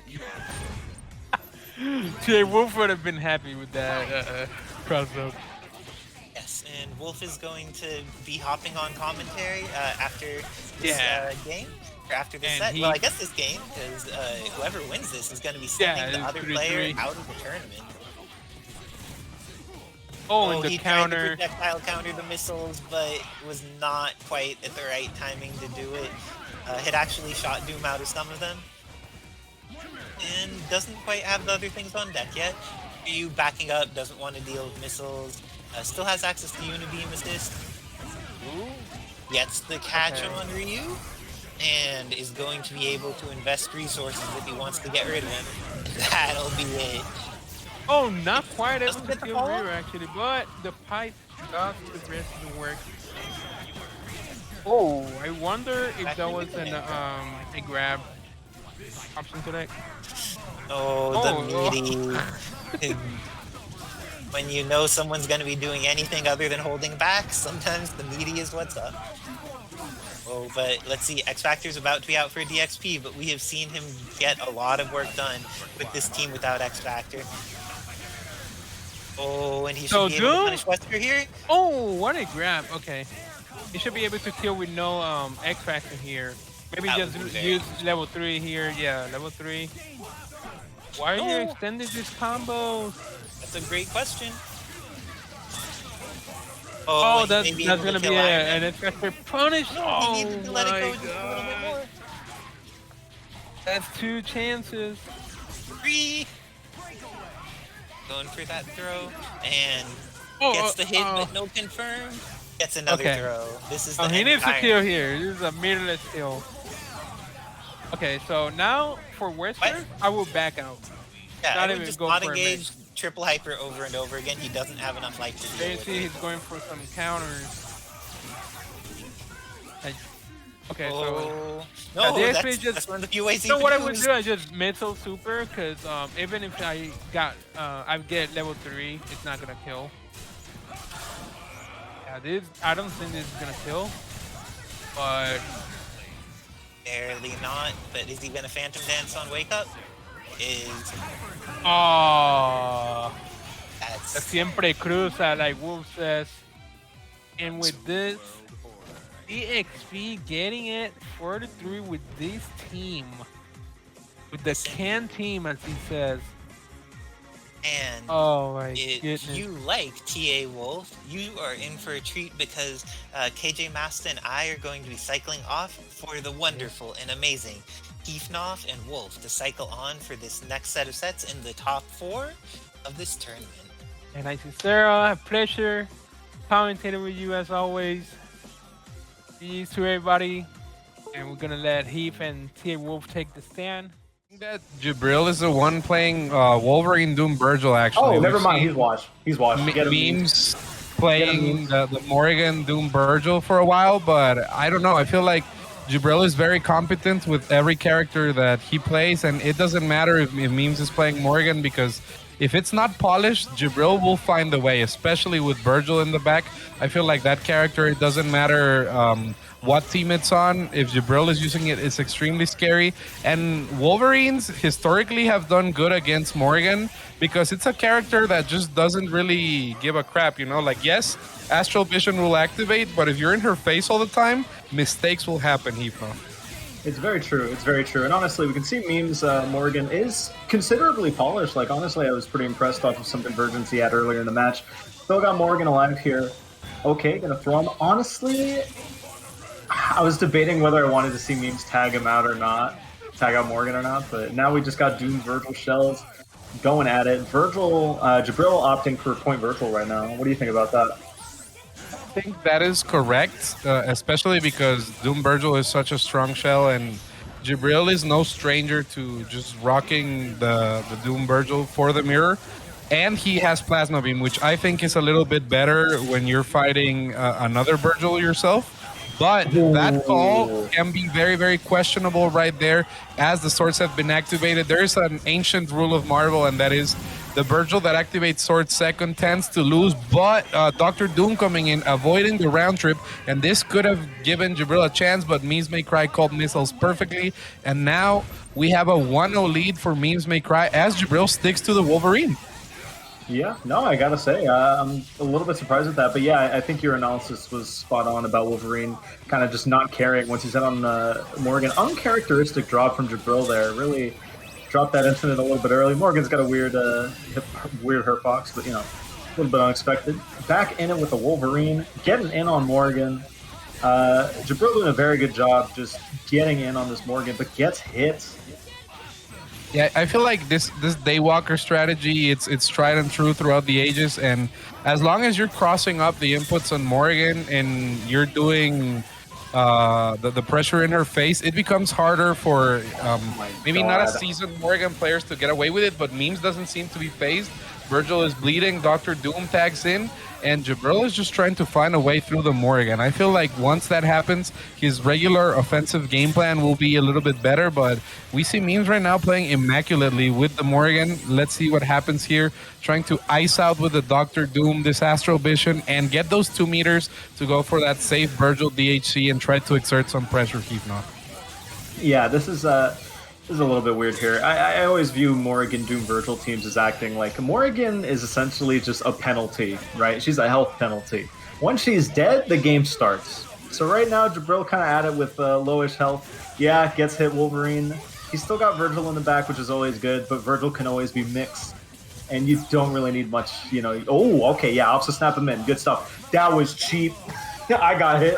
Jay Wolf would have been happy with that cross up. Yes, and Wolf is going to be hopping on commentary after this Yeah. game, or after this And set. he- Well, I guess this game, because whoever wins this is going to be sending the it's other 3-3. player out of the tournament. Oh, and the he counter. tried to projectile counter the missiles, but was not quite at the right timing to do it. Had actually shot Doom out of some of them. And doesn't quite have the other things on deck yet. Ryu backing up, doesn't want to deal with missiles. Still has access to Unibeam assist. Ooh. Gets the catch Okay. on Ryu. And is going to be able to invest resources if he wants to get rid of him. That'll be it. Oh, not quite able Doesn't to get the kill follow? Ryu actually, but the pipe does the rest of the work. Oh, I wonder if that was a grab option today. Oh, Oh, the meaty. When you know someone's going to be doing anything other than holding back, sometimes the meaty is what's up. Oh, but let's see, X Factor's about to be out for DXP, but we have seen him get a lot of work done with this team without X Factor. Oh, and he should So be able to Doom? punish Wesker here. Oh, what a grab. Okay. He should be able to kill with no X Factor here. Maybe That just would be very use level 3 here. Yeah, level 3. Why are you No. extending these combos? That's a great question. Oh, he that's may able to gonna be kill Iron an Man. X Factor punish. He Oh needed to let it go my just a little bit god. more. That's 2 chances. 3. Going for that throw, and Oh, gets the hit, oh. but no confirm. Gets another Okay. throw. This is the Oh, he end needs of to Iron kill Man. here. This is a meterless kill. Okay, so now for Wesker, What? I will back out. Yeah, Not I would even just go not for a engage triple hyper over and over again. He doesn't have enough life to There deal you with see it. he's going for some counters. Okay, so Oh, Yeah, no, they that's, actually just- that's one of the few ways he so can what I would lose. do, I just missile super, because even if I get level 3, it's not gonna kill. Yeah, I don't think this is gonna kill, but Barely not, but is he gonna Phantom Dance on Wake Up? Is oh, that's siempre cruza, like Wolf says. And with this, DXP getting it 4-3 with this team, with the can team, as he says. and Oh my if goodness. you like TA Wolf, you are in for a treat because KJ Master and I are going to be cycling off for the wonderful and amazing Keefnoff and Wolf to cycle on for this next set of sets in the top 4 of this tournament. And I see Sarah, a pleasure commentating with you as always. Peace to everybody. And we're gonna let Heath and TA Wolf take the stand. That Jibrill is the one playing Wolverine Doom Vergil, actually. Oh, never We've mind. seen He's washed. He's washed. Get him. memes playing the Morrigan Doom Vergil for a while, but I don't know. I feel like Jibrill is very competent with every character that he plays, and it doesn't matter if memes is playing Morrigan, because if it's not polished, Jibrill will find a way, especially with Vergil in the back. I feel like that character, it doesn't matter what team it's on. If Jibrill is using it, it's extremely scary. And Wolverines historically have done good against Morrigan because it's a character that just doesn't really give a crap, you know? Like, yes, Astral Vision will activate, but if you're in her face all the time, mistakes will happen, Hifno. It's very true. It's very true. And honestly, we can see memes. Morrigan is considerably polished. Like, honestly, I was pretty impressed off of some convergence he had earlier in the match. Still got Morrigan alive here. Okay, gonna throw him. Honestly, I was debating whether I wanted to see memes tag him out or not, tag out Morrigan or not, but now we just got Doom Vergil shells going at it. Jibrill opting for point Vergil right now. What do you think about that? think that is correct, especially because Doom Vergil is such a strong shell, and Jibrill is no stranger to just rocking the Doom Vergil for the mirror. And he has Plasma Beam, which I think is a little bit better when you're fighting another Vergil yourself. But that call can be very, very questionable right there as the swords have been activated. There is an ancient rule of Marvel, and that is the Vergil that activates sword second tends to lose, but Dr. Doom coming in, avoiding the round trip, and this could have given Jibrill a chance, but Memes May Cry called missiles perfectly, and now we have a 1-0 lead for Memes May Cry as Jibrill sticks to the Wolverine. Yeah, no, I gotta say, I'm a little bit surprised at that. But yeah, I think your analysis was spot on about Wolverine kind of just not caring once he's on Morrigan. Uncharacteristic drop from Jibrill there. Really dropped that infinite a little bit early. Morgan's got a weird hurt box, but, you know, a little bit unexpected. Back in it with the Wolverine, getting in on Morrigan. Jibrill doing a very good job just getting in on this Morrigan, but gets hit. Yeah, I feel like this Daywalker strategy, it's tried and true throughout the ages, and as long as you're crossing up the inputs on Morrigan and you're doing the pressure in her face, it becomes harder for maybe not as seasoned Morrigan players to get away with it, but Memes doesn't seem to be phased. Vergil is bleeding, Dr. Doom tags in, and Jibrill is just trying to find a way through the Morrigan. I feel like once that happens, his regular offensive game plan will be a little bit better, but we see Memes right now playing immaculately with the Morrigan. Let's see what happens here, trying to ice out with the Dr. Doom, this Astral Vision, and get those 2 meters to go for that safe Vergil DHC and try to exert some pressure, Heapnoff. Yeah, this is a little bit weird here. I always view Morrigan Doom Vergil teams as acting like Morrigan is essentially just a penalty, right? She's a health penalty. Once she's dead, the game starts. So right now, Jibrill kind of at it with lowish health. Yeah, gets hit Wolverine. He's still got Vergil in the back, which is always good, but Vergil can always be mixed. And you don't really need much, you know. Oh, okay, yeah, I'll just snap him in. Good stuff. That was cheap. I got hit.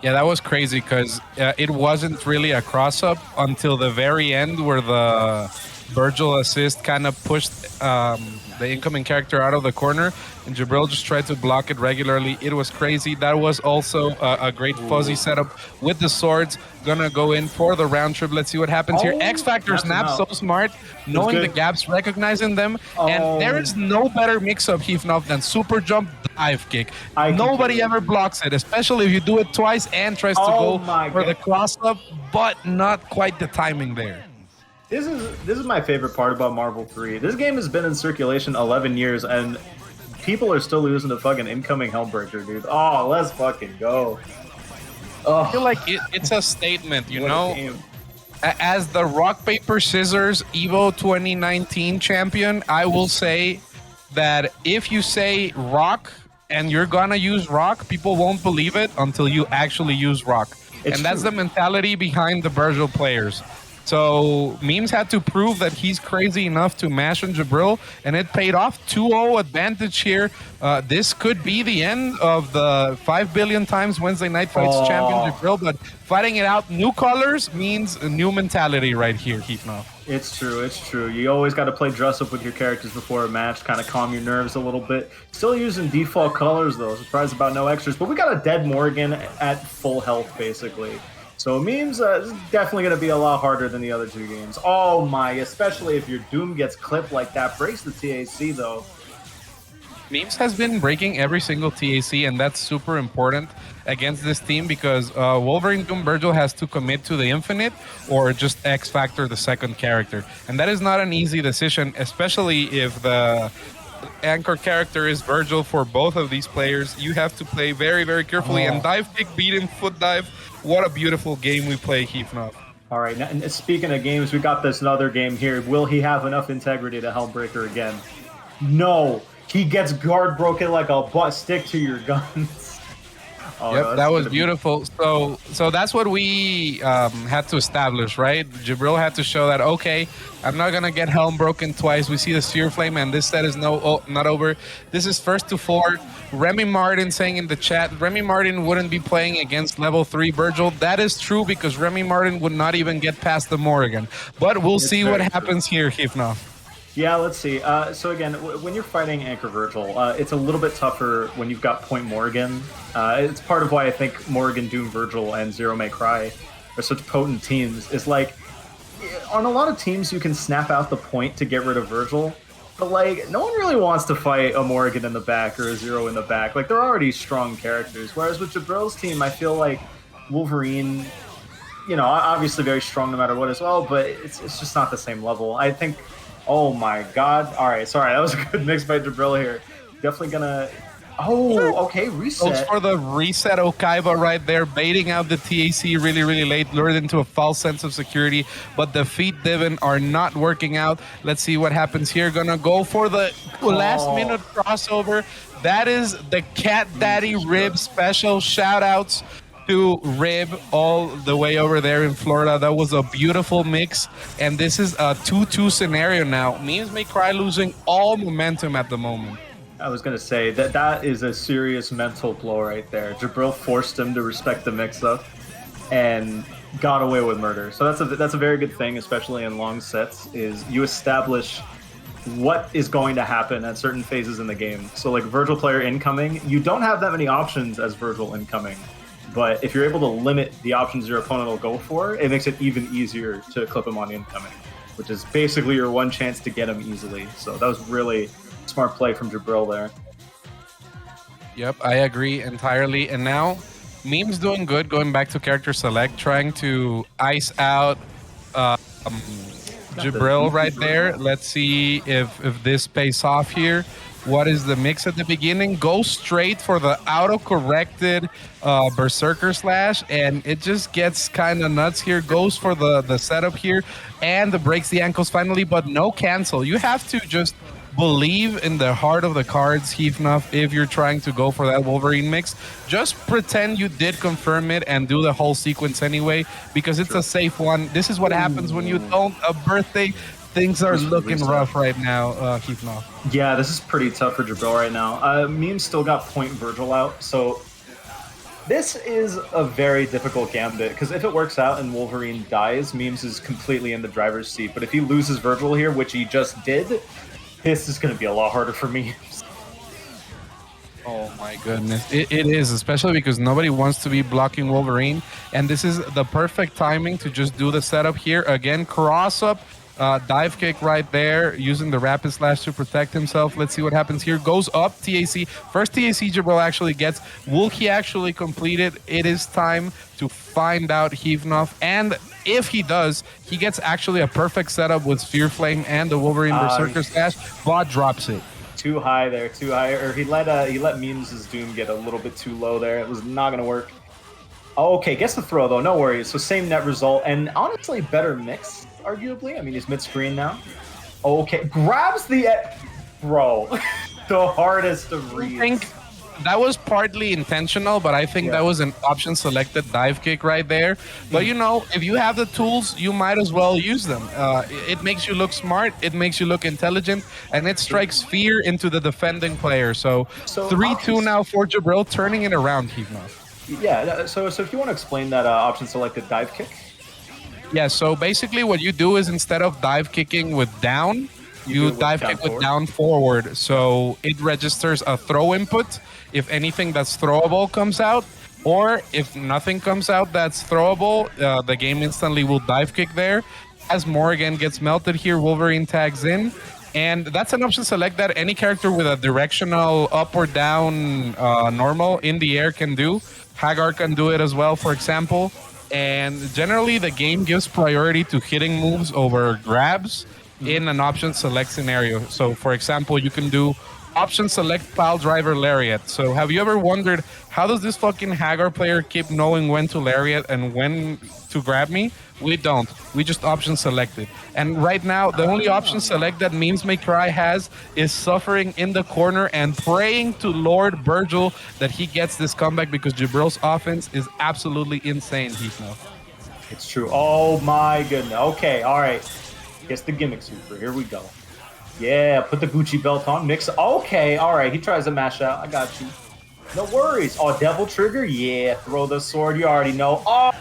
That was crazy because it wasn't really a cross-up until the very end where the Vergil assist kind of pushed the incoming character out of the corner, and Jibrill just tried to block it regularly. It was crazy. That was also a great fuzzy setup with the swords. Gonna go in for the round trip. Let's see what happens here. X Factor Snap, so smart, knowing the gaps, recognizing them, and there is no better mix-up, Heafnoff, than super jump dive kick. Nobody ever blocks it, especially if you do it twice and tries to go for the cross-up, but not quite the timing there. This is my favorite part about Marvel 3. This game has been in circulation 11 years, and people are still using the fucking incoming Hellbreaker, dude. Oh, let's fucking go. Oh. I feel like it's a statement, you know? As the Rock, Paper, Scissors EVO 2019 champion, I will say that if you say Rock and you're gonna use Rock, people won't believe it until you actually use Rock. And that's the mentality behind the Vergil players. So Memes had to prove that he's crazy enough to mash on Jibrill, and it paid off. 2-0 advantage here. This could be the end of the 5 billion times Wednesday Night Fights champion Jibrill, but fighting it out, new colors means a new mentality right here, Heapnoff. It's true, it's true. You always got to play dress up with your characters before a match, kind of calm your nerves a little bit. Still using default colors, though. Surprised about no extras, but we got a dead Morrigan at full health, basically. So Memes is definitely going to be a lot harder than the other 2 games. Oh my, especially if your Doom gets clipped like that. Breaks the TAC, though. Memes has been breaking every single TAC, and that's super important against this team because Wolverine Doom Vergil has to commit to the infinite or just X Factor the second character. And that is not an easy decision, especially if the anchor character is Vergil for both of these players. You have to play very, very carefully. And dive kick, beat him, foot dive. What a beautiful game we play, Heafnoff. All right, now, speaking of games, we got this another game here. Will he have enough integrity to Hellbreaker again? No. He gets guard broken like a butt. Stick to your guns. Yep, that was beautiful. So that's what we had to establish, right? Jibrill had to show that, okay, I'm not going to get Helm broken twice. We see the Sphere Flame, and this set is not over. This is first to 4. Remy Martin saying in the chat, Remy Martin wouldn't be playing against level 3 Vergil. That is true because Remy Martin would not even get past the Morrigan. But we'll see what happens here, Heafnoff. Yeah, let's see. So again, when you're fighting Anchor Vergil, it's a little bit tougher when you've got Point Morrigan. It's part of why I think Morrigan, Doom, Vergil, and Zero May Cry are such potent teams. Is like, on a lot of teams, you can snap out the point to get rid of Vergil, but like, no one really wants to fight a Morrigan in the back or a Zero in the back. Like, they're already strong characters. Whereas with Jibrill's team, I feel like Wolverine, you know, obviously very strong no matter what as well, but it's just not the same level. I think. Oh my god. Alright, sorry, that was a good mix by Jibrill here. Definitely gonna... Oh, okay, reset. Goes for the reset Okaiba right there, baiting out the TAC really, really late, lured into a false sense of security, but the feet Divin are not working out. Let's see what happens here. Gonna go for the last minute crossover. That is the Cat Daddy Rib special. Shout outs to Rib all the way over there in Florida. That was a beautiful mix, and this is a 2-2 scenario now. Memes May Cry losing all momentum at the moment. I was gonna say that is a serious mental blow right there. Jibrill forced him to respect the mix-up and got away with murder. So that's a very good thing, especially in long sets, is you establish what is going to happen at certain phases in the game. So like Vergil player incoming, you don't have that many options as Vergil incoming. But if you're able to limit the options your opponent will go for, it makes it even easier to clip him on incoming, which is basically your one chance to get him easily. So that was really smart play from Jibrill there. Yep, I agree entirely. And now, Meme's doing good, going back to character select, trying to ice out Jibrill right there. Let's see if this pays off here. What is the mix at the beginning? Go straight for the auto-corrected Berserker Slash, and it just gets kind of nuts here. Goes for the setup here, and breaks the ankles finally, but no cancel. You have to just believe in the heart of the cards, Heathnuff, if you're trying to go for that Wolverine mix. Just pretend you did confirm it and do the whole sequence anyway, because it's a safe one. This is what happens when you don't. A birthday... Things are looking rough right now, Heathnuff. Yeah, this is pretty tough for Jibrill right now. Meme still got Point Vergil out, so this is a very difficult gambit, because if it works out and Wolverine dies, Memes is completely in the driver's seat. But if he loses Vergil here, which he just did, this is going to be a lot harder for Memes. Oh my goodness. It is, especially because nobody wants to be blocking Wolverine. And this is the perfect timing to just do the setup here. Again, cross up. Dive kick right there, using the rapid slash to protect himself. Let's see what happens here. Goes up, TAC. First TAC Jibrill actually gets. Will he actually complete it? It is time to find out, Heathnuff. And if he does, he gets actually a perfect setup with Sphere Flame and the Wolverine Berserker slash. Bot drops it. Too high there, too high. Or he let Memes' Doom get a little bit too low there. It was not going to work. Okay, gets the throw though, no worries. So same net result, and honestly better mix, arguably. I mean, he's mid-screen now. Okay, grabs the... Bro, the hardest of reads. I think that was partly intentional, but I think that was an option-selected dive kick right there. But, you know, if you have the tools, you might as well use them. It makes you look smart, it makes you look intelligent, and it strikes fear into the defending player. So 3-2 now for Jibrill, turning it around, Heathnuff. Yeah, so if you want to explain that option-selected dive kick. Yeah, so basically what you do is instead of dive kicking with down, you dive kick with down forward. So it registers a throw input if anything that's throwable comes out, or if nothing comes out that's throwable, the game instantly will dive kick there. As Morrigan gets melted here, Wolverine tags in. And that's an option select that any character with a directional up or down normal in the air can do. Hagar can do it as well, for example. And generally, the game gives priority to hitting moves over grabs in an option select scenario. So, for example, you can do option select pile driver lariat. So, have you ever wondered, how does this fucking Hagar player keep knowing when to lariat and when to grab me? We don't. We just option select it. And right now, the only option select that Memes May Cry has is suffering in the corner and praying to Lord Vergil that he gets this comeback, because Jibrill's offense is absolutely insane, Heathnuff. It's true. Oh my goodness. Okay, all right. Guess the gimmick super. Here we go. Yeah, put the Gucci belt on. Mix. Okay, all right. He tries to mash out. I got you. No worries. Oh, devil trigger. Yeah, throw the sword. You already know. Oh.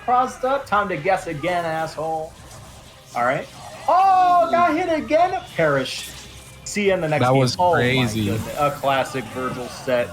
Crossed up. Time to guess again, asshole. All right. Oh, got hit again. Perish. See you in the next game. That was crazy. My goodness. A classic Vergil set.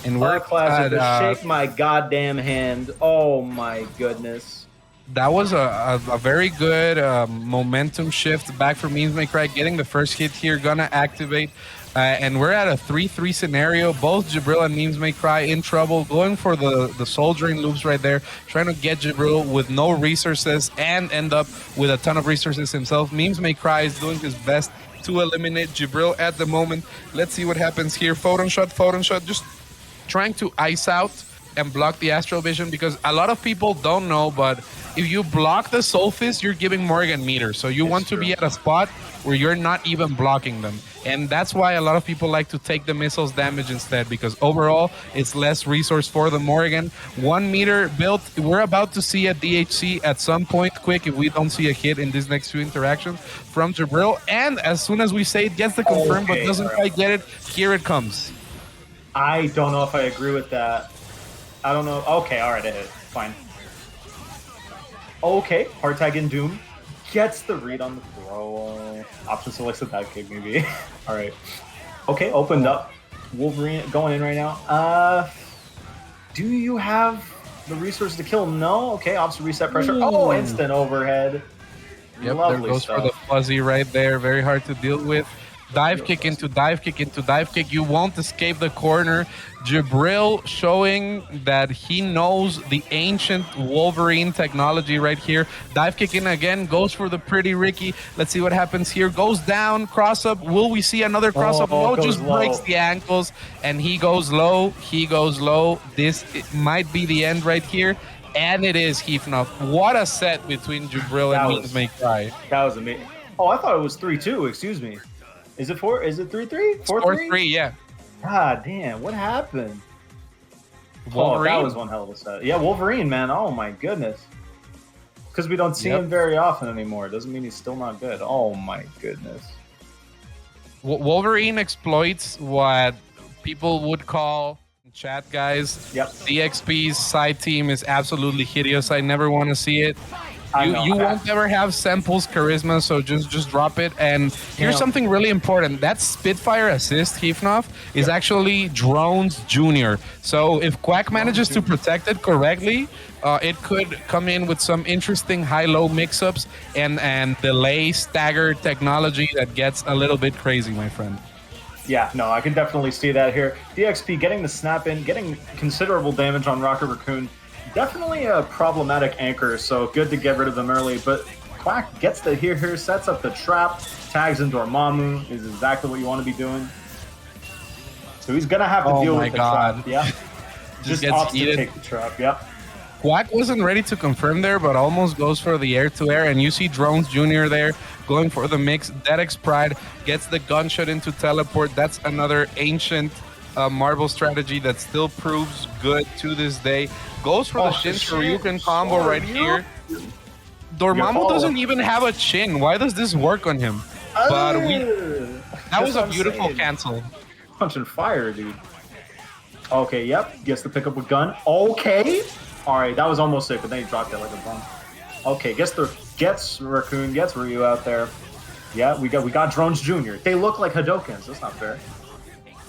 And we're classic. at, Shake my goddamn hand. Oh my goodness. that was a very good momentum shift back for Memes May Cry. Getting the first hit here, gonna activate. And we're at a 3-3 scenario. Both Jibrill and Memes May Cry in trouble, going for the soldiering loops right there, trying to get Jibrill with no resources and end up with a ton of resources himself. Memes May Cry is doing his best to eliminate Jibrill at the moment. Let's see what happens here. Photon shot, just trying to ice out and block the astral vision, because a lot of people don't know, but if you block the soul fist, you're giving Morrigan meters. So you want to be at a spot where you're not even blocking them. And that's why a lot of people like to take the missiles damage instead, because overall it's less resource for the Morrigan. 1 meter built. We're about to see a DHC at some point quick if we don't see a hit in these next few interactions from Jibrill. And as soon as we say it gets the confirm but doesn't quite get it, here it comes. I don't know if I agree with that. I don't know. Okay, all right, I hit it. Fine. Okay, hard tag in Doom. Gets the read on the throw. Option selects the dive kick, maybe. All right. Okay, opened up. Wolverine going in right now. Do you have the resources to kill? No. Okay, option reset pressure. Oh, instant overhead. Yep, Lovely there goes stuff. for the fuzzy right there. Very hard to deal with. Dive kick into dive kick into dive kick. You won't escape the corner. Jibrill showing that he knows the ancient Wolverine technology right here. Dive kick in again. Goes for the pretty Ricky. Let's see what happens here. Goes down. Cross up. Will we see another cross up? No, just breaks the ankles. And he goes low. He goes low. This might be the end right here. And it is, Heafnoff. What a set between Jibrill and Memes May Cry. That was amazing. Oh, I thought it was 3-2. Excuse me. Is it 4? Is it 3-3? 4-3, yeah. God damn, what happened? Wolverine? Oh, that was one hell of a set. Yeah, Wolverine, man. Oh my goodness. Because we don't see him very often anymore. Doesn't mean he's still not good. Oh my goodness. Wolverine exploits what people would call, chat guys, DXP's side team is absolutely hideous. I never want to see it. You won't ever have Zenpool's charisma, so just drop it. And here's something really important. That Spitfire assist, Heafnoff, is actually Drones Jr. So if Quack manages to protect it correctly, it could come in with some interesting high-low mix-ups and delay stagger technology that gets a little bit crazy, my friend. Yeah, no, I can definitely see that here. DXP getting the snap in, getting considerable damage on Rocket Raccoon. Definitely a problematic anchor, so good to get rid of them early. But Quack gets the here, sets up the trap, tags in Dormammu, is exactly what you want to be doing. So he's going to have to deal with the trap. Yeah. Just opts to take the trap, yep. Quack wasn't ready to confirm there, but almost goes for the air-to-air, and you see Drones Jr. there going for the mix. DEADXPRIDE gets the gunshot into teleport. That's another ancient marble strategy that still proves good to this day. Goes for the Shin Shoryuken combo right here. Dormammu doesn't even have a chin. Why does this work on him? But that was a beautiful cancel. Punching fire, dude. Okay, yep. Gets to pick up a gun. Okay. All right, that was almost it, but then he dropped it like a bomb. Okay, gets Raccoon, gets Ryu out there. Yeah, we got Drones Jr. They look like Hadokens. That's not fair.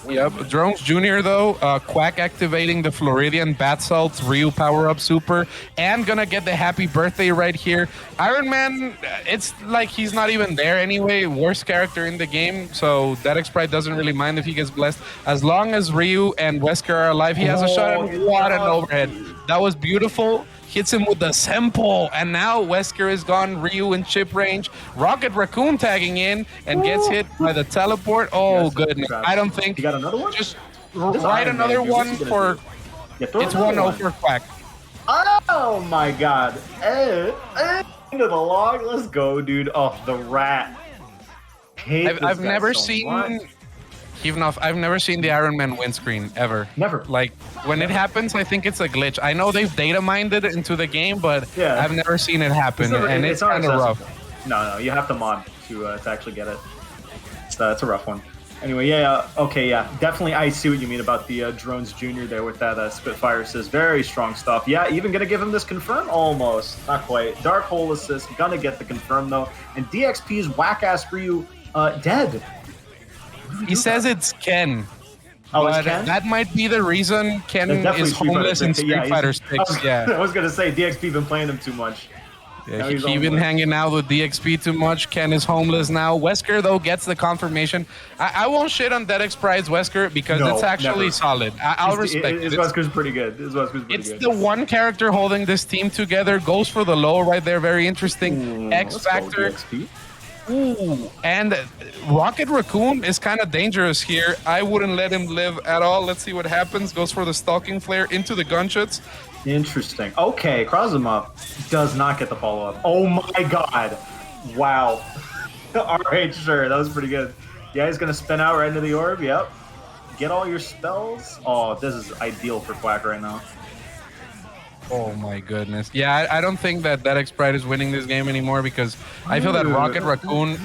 Yep, Drones Jr. though, Quack activating the Floridian Bat Salts, Ryu power-up super, and gonna get the happy birthday right here. Iron Man, it's like he's not even there anyway, worst character in the game, so DEADXPRIDE doesn't really mind if he gets blessed. As long as Ryu and Wesker are alive, he has a shot, and what an overhead. That was beautiful. Hits him with the Zenpool, and now Wesker is gone. Ryu in chip range. Rocket Raccoon tagging in and gets hit by the teleport. Oh, goodness. I don't think. You got another one? Just write another one for. It's 1-0 for Quack. Oh, my God. Into the log. Let's go, dude. Oh, the rat. I've never seen. Heafnoff, I've never seen the Iron Man windscreen ever. Never. Like when it happens, I think it's a glitch. I know they've data mined it into the game, but I've never seen it happen, and it's kind of rough. No, you have to mod to actually get it. So it's a rough one. Anyway, yeah, okay, yeah, definitely. I see what you mean about the Drones Jr. there with that Spitfire assist. Very strong stuff. Yeah, even gonna give him this confirm? Almost, not quite. Dark Hole assist, gonna get the confirm though. And DXP's whack-ass Hiryu dead. He says it's Ken. Oh, it's But Ken? that might be the reason Ken It's definitely is Street Fighter homeless in 6. Yeah, Street Fighter 6. Yeah. I was gonna say DXP been playing him too much. Yeah, Now he he's been homeless. hanging out with DXP too much. Ken is homeless now. Wesker, though, gets the confirmation. I won't shit on DEADXPRIDE's Wesker because No, it's actually never. solid. I'll respect it. His Wesker's pretty good. His Wesker's pretty It's good. the one character holding this team together. Goes for the low right there. Very interesting. X Let's go, Factor. DXP. Ooh, and Rocket Raccoon is kind of dangerous here. I wouldn't let him live at all. Let's see what happens. Goes for the stalking flare into the gunshots. Interesting. Okay, cross him up. Does not get the follow-up. Oh my god. Wow. Alright, sure. That was pretty good. Yeah, he's gonna spin out right into the orb. Yep. Get all your spells. Oh, this is ideal for Quack right now. Oh my goodness. Yeah, I don't think that DEADXPRIDE is winning this game anymore because I feel that Rocket Raccoon,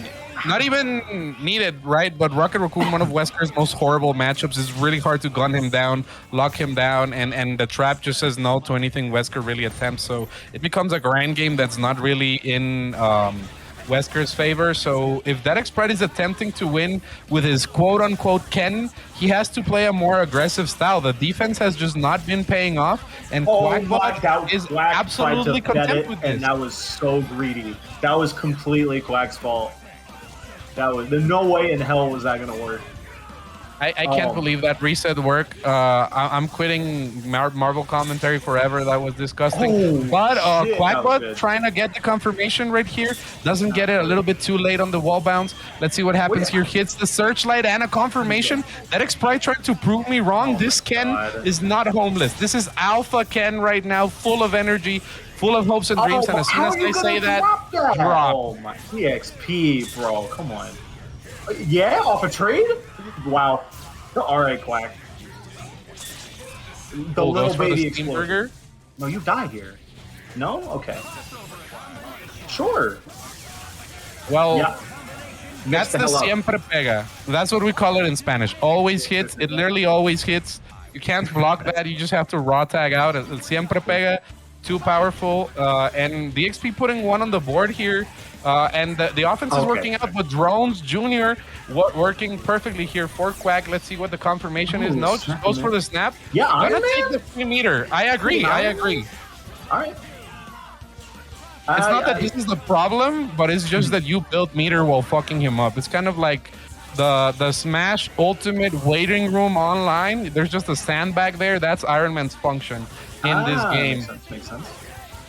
not even needed, right? But Rocket Raccoon, one of Wesker's most horrible matchups, is really hard to gun him down, lock him down, and the trap just says no to anything Wesker really attempts. So it becomes a grind game that's not really in Wesker's favor. So if DEADXPRIDE is attempting to win with his quote-unquote Ken, he has to play a more aggressive style. The defense has just not been paying off, and Quack is absolutely content with this. And that was so greedy. That was completely Quack's fault. There's no way in hell was that gonna work. I can't believe that reset worked. I'm quitting Marvel commentary forever. That was disgusting. Oh, But shit, that was Quackbot good. trying to get the confirmation right here. Doesn't get it, a little bit too late on the wall bounce. Let's see what happens here. Hits the searchlight and a confirmation. DEADXPRIDE trying to prove me wrong. This Ken God. is not homeless. This is alpha Ken right now, full of energy, full of hopes and dreams. And as soon as they say that, drop. Oh my DXP, bro. Come on. Yeah, off a trade? Wow. Alright, Quack. The Goes little for the baby steam explosion. burger. No, you die here. No? Okay. Sure. Well, Yeah. that's the hell up. siempre pega. That's what we call it in Spanish. Always hits. It literally always hits. You can't block that. You just have to raw tag out. El siempre pega. Too powerful. And DXP putting one on the board here. And the offense is working out, but Drones Jr. working perfectly here for Quack. Let's see what the confirmation is. Ooh, No, just goes for the snap. Yeah, Gonna Iron take Man? the 3 meter. I agree. I agree. Alright. It's not that this is the problem, but it's just that you built meter while fucking him up. It's kind of like the Smash Ultimate waiting room online. There's just a sandbag there. That's Iron Man's function in this game. Makes sense.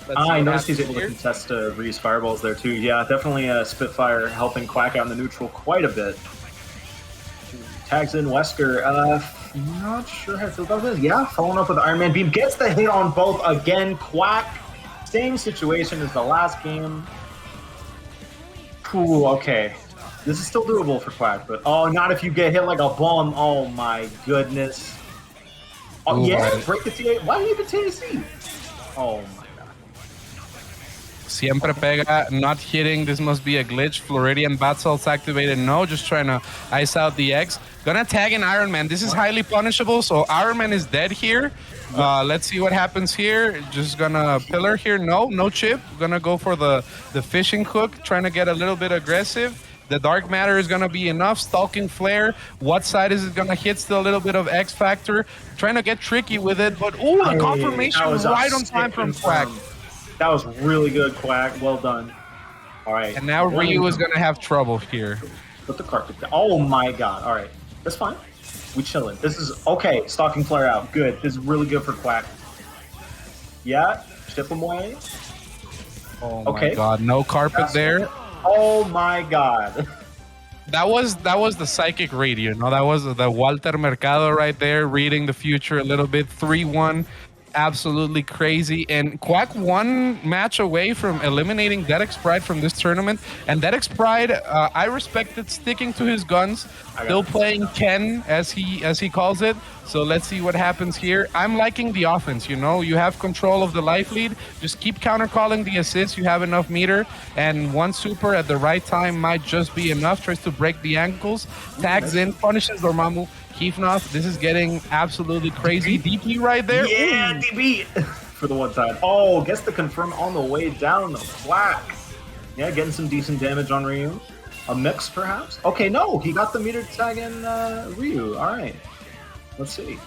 Let's see I what noticed he's happens able to here. contest Reese fireballs there too. Yeah, definitely Spitfire helping Quack out in the neutral quite a bit. Tags in Wesker. Not sure how to feel about this. Yeah, following up with Iron Man Beam. Gets the hit on both again. Quack. Same situation as the last game. Ooh, okay. This is still doable for Quack, but oh, not if you get hit like a bomb. Oh my goodness. Oh, Ooh, yeah, right. break the TA. Why did you even TAC? Oh my. Siempre pega, not hitting. This must be a glitch. Floridian Bat Salt's activated. No, just trying to ice out the X. Gonna tag in Iron Man. This is highly punishable, so Iron Man is dead here. Let's see what happens here. Just gonna pillar here. No chip. Gonna go for the fishing hook, trying to get a little bit aggressive. The dark matter is gonna be enough. Stalking flare. What side is it gonna hit? Still a little bit of X factor. Trying to get tricky with it, but ooh, the confirmation That was a right on time sick from confirm. Quack. That was really good, Quack. Well done. All right. And now Ryu is gonna have trouble here. Put the carpet down. Oh my god. All right. That's fine. We chilling. This is okay. Stalking flare out. Good. This is really good for Quack. Yeah. Chip him away. Oh Okay. my god, no carpet there. Oh my god. That was the psychic radio. No, that was the Walter Mercado right there, reading the future a little bit. 3-1. absolutely crazy. And Quack one match away from eliminating DEADXPRIDE from this tournament. And DEADXPRIDE, I respected sticking to his guns, still playing Ken as he calls it. So let's see what happens here. I'm liking the offense, you know. You have control of the life lead. Just keep counter-calling the assists. You have enough meter. And one super at the right time might just be enough. Tries to break the ankles. Tags in, punishes Dormammu. Kiefer, this is getting absolutely crazy. DP right there. Yeah, DP for the one time. Oh, gets the confirm on the way down the Quack. Yeah, getting some decent damage on Ryu. A mix, perhaps? Okay, no, he got the meter tag in Ryu. All right. Let's see.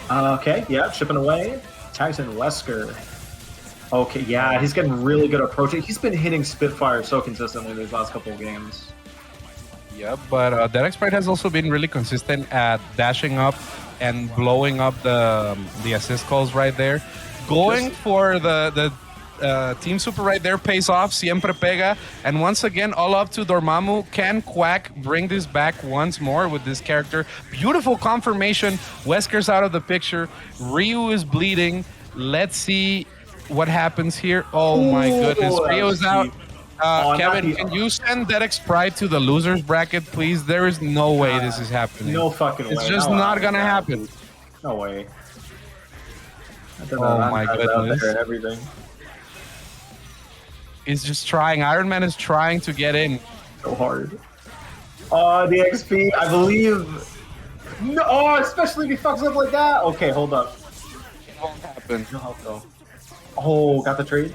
Okay, yeah, chipping away. Tags in Wesker. Okay, yeah, he's getting really good approach. He's been hitting Spitfire so consistently these last couple of games. Yeah, but DEADXPRIDE has also been really consistent at dashing up and blowing up the assist calls right there. Going for the team super right there pays off. Siempre pega. And once again, all up to Dormammu. Can Quack bring this back once more with this character? Beautiful confirmation. Wesker's out of the picture. Ryu is bleeding. Let's see what happens here. Oh my goodness. Ryu's out. Kevin, can you send DEADXPRIDE to the losers bracket, please? There is no way this is happening. No fucking way. It's just not gonna happen. No way. Oh my goodness. And everything. He's just trying. Iron Man is trying to get in. So hard. Oh, the XP, I believe. No, oh, especially if he fucks up like that. Okay, hold up. It won't happen. No help though. Oh, got the trade.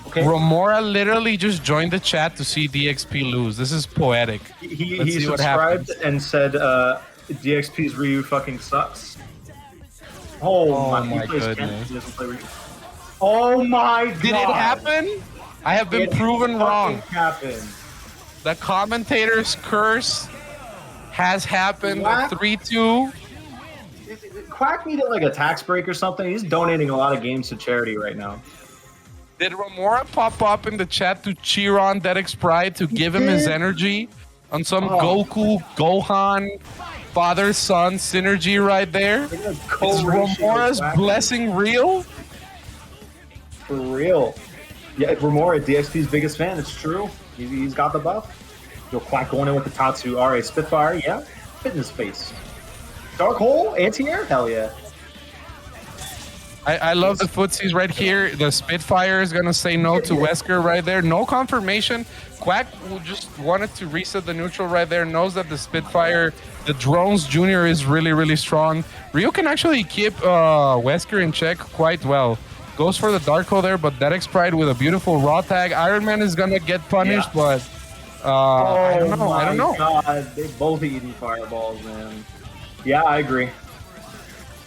Okay. Romora literally just joined the chat to see DXP lose. This is poetic. He subscribed and said DXP's Ryu fucking sucks. Oh my goodness. He doesn't play Ryu. Oh my god. Did it happen? I have been proven wrong. Happened. The commentator's curse has happened. 3-2. Quack needed like a tax break or something. He's donating a lot of games to charity right now. Did Romora pop up in the chat to cheer on DEADXPRIDE to give him his energy on some Goku, Gohan, father-son synergy right there? Is Romora's blessing real? For real. Yeah, Romora, DXP's biggest fan. It's true. He's got the buff. Yo, Quack going in with the Tatsu. All right, Spitfire, yeah. Fitness face. Dark Hole, anti-air? Hell yeah. I love the footsies right here. The Spitfire is going to say no to Wesker right there. No confirmation. Quack just wanted to reset the neutral right there. Knows that the Spitfire, the Drones Junior is really, really strong. Ryu can actually keep Wesker in check quite well. Goes for the Dark Hole there, but DEADXPRIDE with a beautiful raw tag. Iron Man is going to get punished, but I don't know. I don't know. God, they both eating fireballs, man. Yeah, I agree.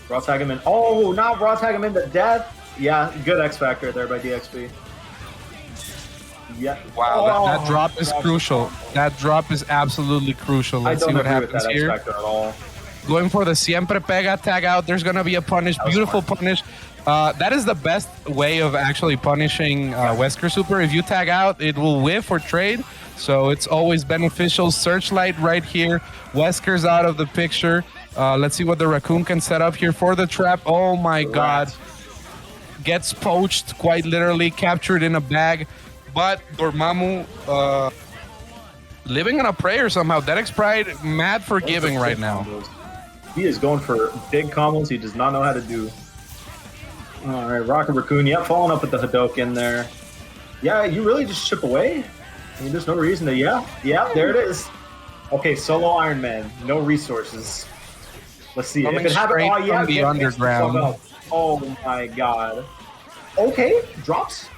Raw tag him in. Oh, not raw tag him into death. Yeah, good X Factor there by DXP. Yeah. Wow, that drop is crucial. That drop is absolutely crucial. Let's see what happens here. X Factor at all. Going for the Siempre Pega tag out. There's going to be a punish. Beautiful punish. That is the best way of actually punishing Wesker Super. If you tag out, it will whiff or trade. So it's always beneficial. Searchlight right here. Wesker's out of the picture. Let's see what the Raccoon can set up here for the trap. Oh my god. Gets poached, quite literally, captured in a bag. But Dormammu living on a prayer somehow. DEADXPRIDE mad forgiving right now. He is going for big combos he does not know how to do. All right, Rocket Raccoon. Yep, following up with the Hadoken there. Yeah, you really just chip away? I mean, there's no reason to, yeah, there it is. Okay, solo Iron Man, no resources. Let's see. If it happens, oh yeah, the underground. Oh my god. Okay, drops.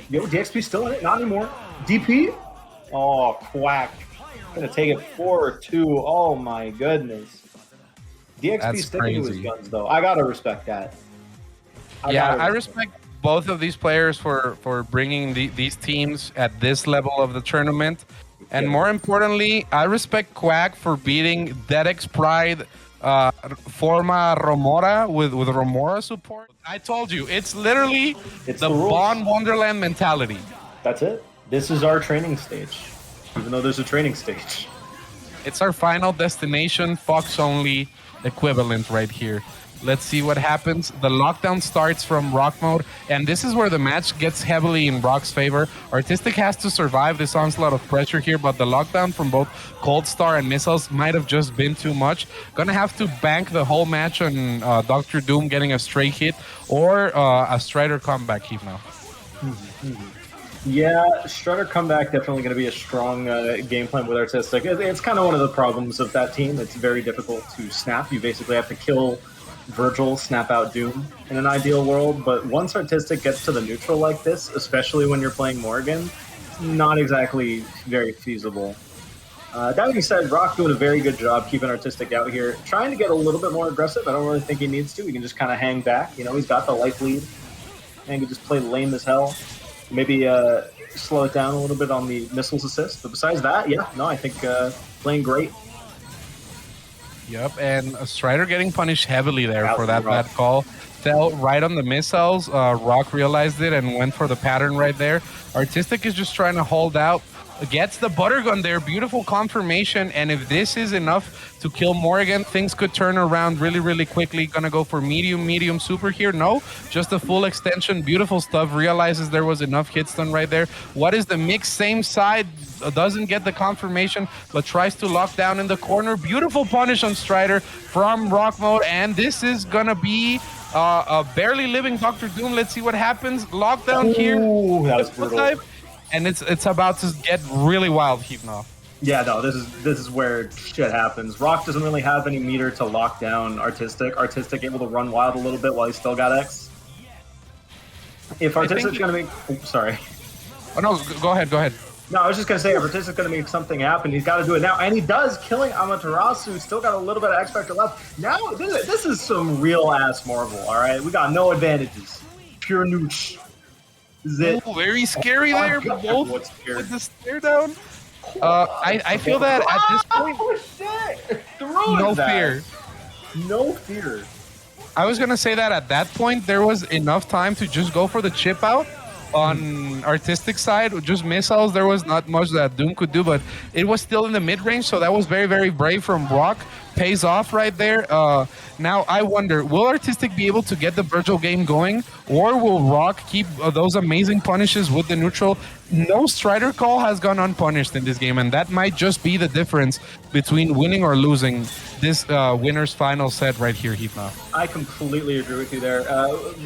Yo, DXP still in it? Not anymore. DP? Oh, Quack. Gonna take it 4-2. Oh my goodness. DXP sticking to his guns though. I gotta respect that. I respect both of these players for bringing these teams at this level of the tournament. And more importantly, I respect Quack for beating DEADXPRIDE Forma Romora with Romora support. I told you, it's literally the Bond Wonderland mentality. That's it. This is our training stage, even though there's a training stage. It's our final destination, Fox only equivalent right here. Let's see what happens. The lockdown starts from Rock mode, and this is where the match gets heavily in Rock's favor. Artistic has to survive this onslaught of pressure here, but the lockdown from both Cold Star and Missiles might have just been too much. Gonna have to bank the whole match on Dr. Doom getting a straight hit or a Strider comeback here now. Yeah, Strider comeback definitely going to be a strong game plan with Artistic. It's kind of one of the problems of that team. It's very difficult to snap. You basically have to kill Vergil, snap out Doom in an ideal world. But once Artistic gets to the neutral like this, especially when you're playing Morrigan, it's not exactly very feasible. That being said, Rock doing a very good job keeping Artistic out here. Trying to get a little bit more aggressive. I don't really think he needs to. He can just kind of hang back. You know, he's got the life lead. And he can just play lame as hell. Maybe slow it down a little bit on the missiles assist. But besides that, yeah, no, I think playing great. Yep, and Strider getting punished heavily there for that bad call. Fell right on the missiles. Rock realized it and went for the pattern right there. Artistic is just trying to hold out. Gets the butter gun there. Beautiful confirmation. And if this is enough to kill Morrigan, things could turn around really, really quickly. Gonna go for medium, super here. No, just a full extension. Beautiful stuff. Realizes there was enough hit stun right there. What is the mix? Same side. Doesn't get the confirmation, but tries to lock down in the corner. Beautiful punish on Strider from Rock mode. And this is gonna be a barely living Dr. Doom. Let's see what happens. Lockdown here. That was brutal. And it's about to get really wild here now. Yeah, no, this is where shit happens. Rock doesn't really have any meter to lock down Artistic. Artistic able to run wild a little bit while he's still got X. If Artistic's gonna make, sorry. Oh no, go ahead. No, I was just gonna say if Artistic's gonna make something happen, he's got to do it now, and he does. Killing Amaterasu, still got a little bit of X factor left. Now this is some real ass Marvel. All right, we got no advantages. Pure nooch. Ooh, very scary there, but both with the stare down. I feel that at this point, no fear. No fear. I was gonna say that at that point there was enough time to just go for the chip out on Artistic side, just missiles. There was not much that Doom could do, but it was still in the mid range, so that was very, very brave from Rock. Pays off right there. Now I wonder, will Artistic be able to get the Vergil game going, or will Rock keep those amazing punishes with the neutral? No Strider call has gone unpunished in this game, and that might just be the difference between winning or losing this winner's final set right here, Hifa. I completely agree with you there.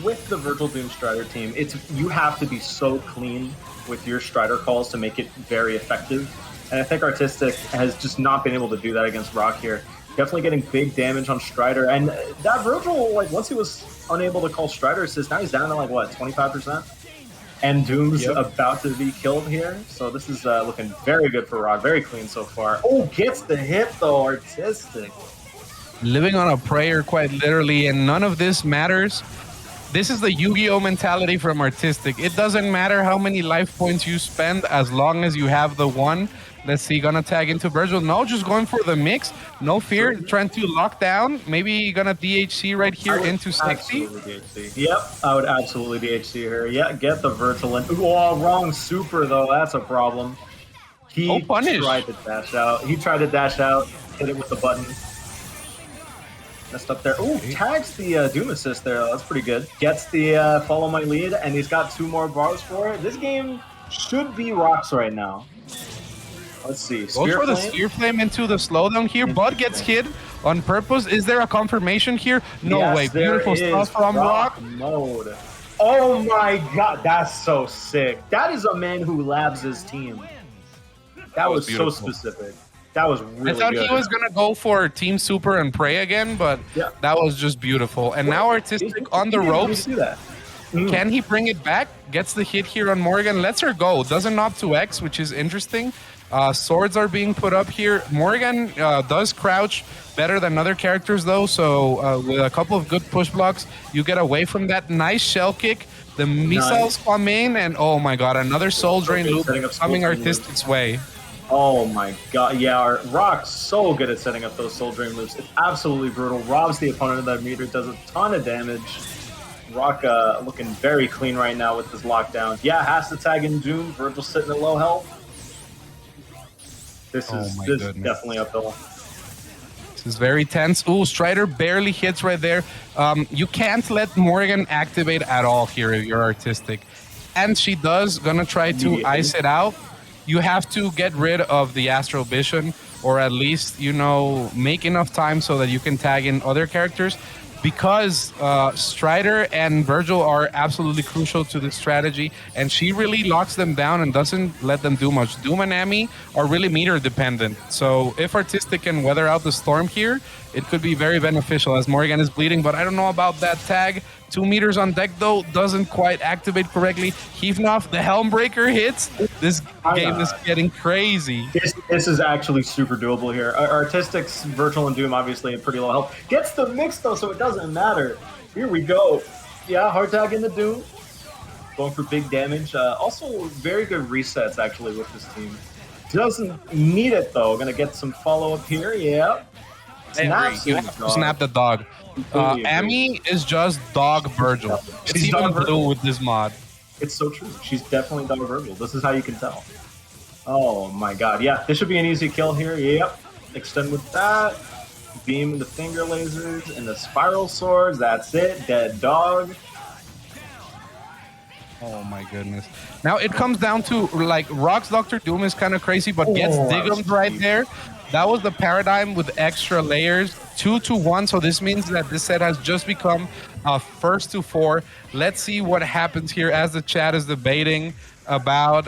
With the Vergil Doom Strider team, you have to be so clean with your Strider calls to make it very effective. And I think Artistic has just not been able to do that against Rock here. Definitely getting big damage on Strider. And that Vergil, like, once he was unable to call Strider assist, now he's down to, like, what, 25%? And Doom's about to be killed here. So this is looking very good for Rock. Very clean so far. Oh, gets the hit, though, Artistic. Living on a prayer, quite literally, and none of this matters. This is the Yu-Gi-Oh mentality from Artistic. It doesn't matter how many life points you spend as long as you have the one. Let's see, gonna tag into Vergil. No, just going for the mix. No fear, trying to lock down. Maybe gonna DHC right here into 60. Yep, I would absolutely DHC here. Yeah, get the Vergil in. Ooh, oh, wrong super, though. That's a problem. He tried to dash out. Hit it with the button. Messed up there. Ooh, tags the Doom assist there. That's pretty good. Gets the follow my lead, and he's got 2 more bars for it. This game should be Rock's right now. Let's see. Goes for the Spear Flame into the slowdown here. Bud gets hit on purpose. Is there a confirmation here? No way. Beautiful stuff from Rock. Mode. Oh my god, that's so sick. That is a man who labs his team. That was so specific. That was really good. I thought he was going to go for Team Super and Prey again, but that was just beautiful. And now Artistic on the ropes. Can he bring it back? Gets the hit here on Morrigan. Lets her go. Doesn't knock to X, which is interesting. Swords are being put up here. Morrigan does crouch better than other characters, though. So with a couple of good push blocks, you get away from that. Nice shell kick. The missiles come in, and oh my god, another soul drain loop coming Artistic's way. Oh my god, yeah, Rock's so good at setting up those soul drain loops. It's absolutely brutal. Robs the opponent of that meter, does a ton of damage. Rock looking very clean right now with his lockdowns. Yeah, has to tag in Doom. Vergil sitting at low health. This is definitely uphill. This is very tense. Ooh, Strider barely hits right there. You can't let Morrigan activate at all here if you're artistic. And she does gonna try to ice it out. You have to get rid of the Astral Vision, or at least, you know, make enough time so that you can tag in other characters, because Strider and Vergil are absolutely crucial to this strategy, and she really locks them down and doesn't let them do much. Doom and Amy are really meter dependent, so if Artistic can weather out the storm here, it could be very beneficial, as Morrigan is bleeding, but I don't know about that tag. 2 meters on deck, though, doesn't quite activate correctly. Heavenoff, the Helmbreaker hits. This game is getting crazy. This is actually super doable here. Artistic's Vergil and Doom obviously at pretty low health. Gets the mix, though, so it doesn't matter. Here we go. Yeah, hard tag in the Doom. Going for big damage. Also, very good resets, actually, with this team. Doesn't need it, though. Gonna get some follow-up here. Yeah. Snap the dog. Amy is just dog Vergil. It's even blue with this mod. It's so true. She's definitely dog Vergil. This is how you can tell. Oh my god. Yeah, this should be an easy kill here. Yep. Extend with that. Beam the finger lasers and the spiral swords. That's it. Dead dog. Oh my goodness. Now it comes down to, like, Rock's Dr. Doom is kind of crazy, but gets Digummed right there. That was the paradigm with extra layers, 2-1. So this means that this set has just become first to 4. Let's see what happens here as the chat is debating about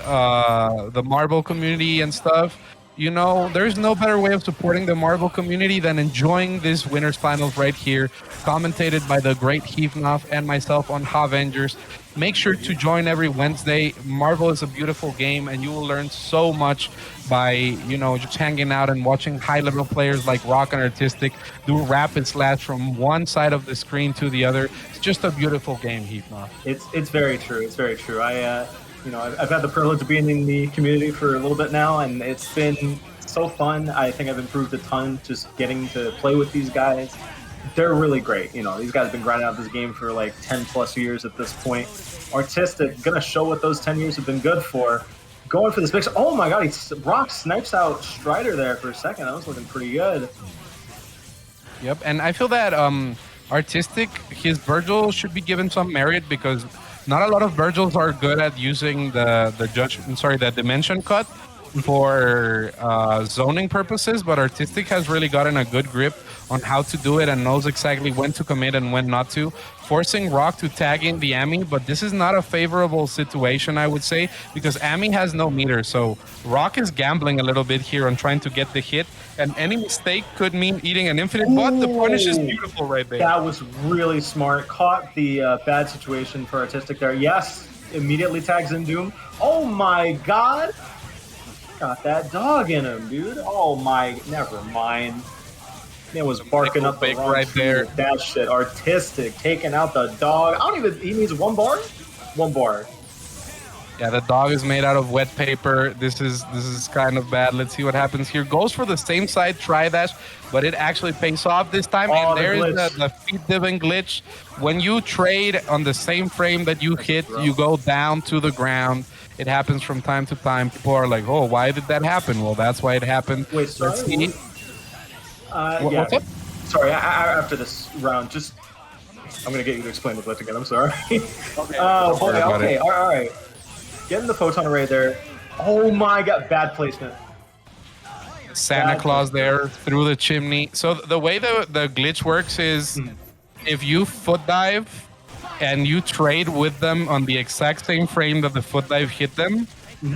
the Marvel community and stuff. You know, there's no better way of supporting the Marvel community than enjoying this winners finals right here, commentated by the great Heavenoff and myself on Havengers. Make sure to join every Wednesday. Marvel is a beautiful game, and you will learn so much by, you know, just hanging out and watching high-level players like Rock and Artistic do rapid slash from one side of the screen to the other. It's just a beautiful game, Heavenoff. It's very true. It's very true. You know, I've had the privilege of being in the community for a little bit now, and it's been so fun. I think I've improved a ton just getting to play with these guys. They're really great. You know, these guys have been grinding out this game for like 10 plus years at this point. Artistic, gonna show what those 10 years have been good for. Going for this big. Oh my god, Rock snipes out Strider there for a second. That was looking pretty good. Yep, and I feel that Artistic, his Vergil should be given some merit, because not a lot of Vergils are good at using the dimension cut for zoning purposes, but Artistic has really gotten a good grip on how to do it and knows exactly when to commit and when not to, forcing Rock to tag in the Ami, but this is not a favorable situation, I would say, because Ami has no meter, so Rock is gambling a little bit here on trying to get the hit, and any mistake could mean eating an infinite, but the punish is beautiful right there. That was really smart. Caught the bad situation for Artistic there. Yes, immediately tags in Doom. Oh my god! Got that dog in him, dude. Oh my, never mind. It was barking up the wrong right there. That shit. Artistic, taking out the dog. I don't even, he needs 1 bar? 1 bar. Yeah, the dog is made out of wet paper. This is kind of bad. Let's see what happens here. Goes for the same side tri-dash, but it actually pays off this time. And there is the feet diving glitch. When you trade on the same frame that you hit, you go down to the ground. It happens from time to time. People are like, oh, why did that happen? Well, that's why it happened. Wait, sorry? Let's see. Yeah. What's up? Sorry, after this round, just... I'm going to get you to explain the glitch again. I'm sorry. Okay. Okay. All right. Getting the photon array there. Oh my god, bad placement. Santa Claus there through the chimney. So the way the glitch works is if you foot dive and you trade with them on the exact same frame that the foot dive hit them,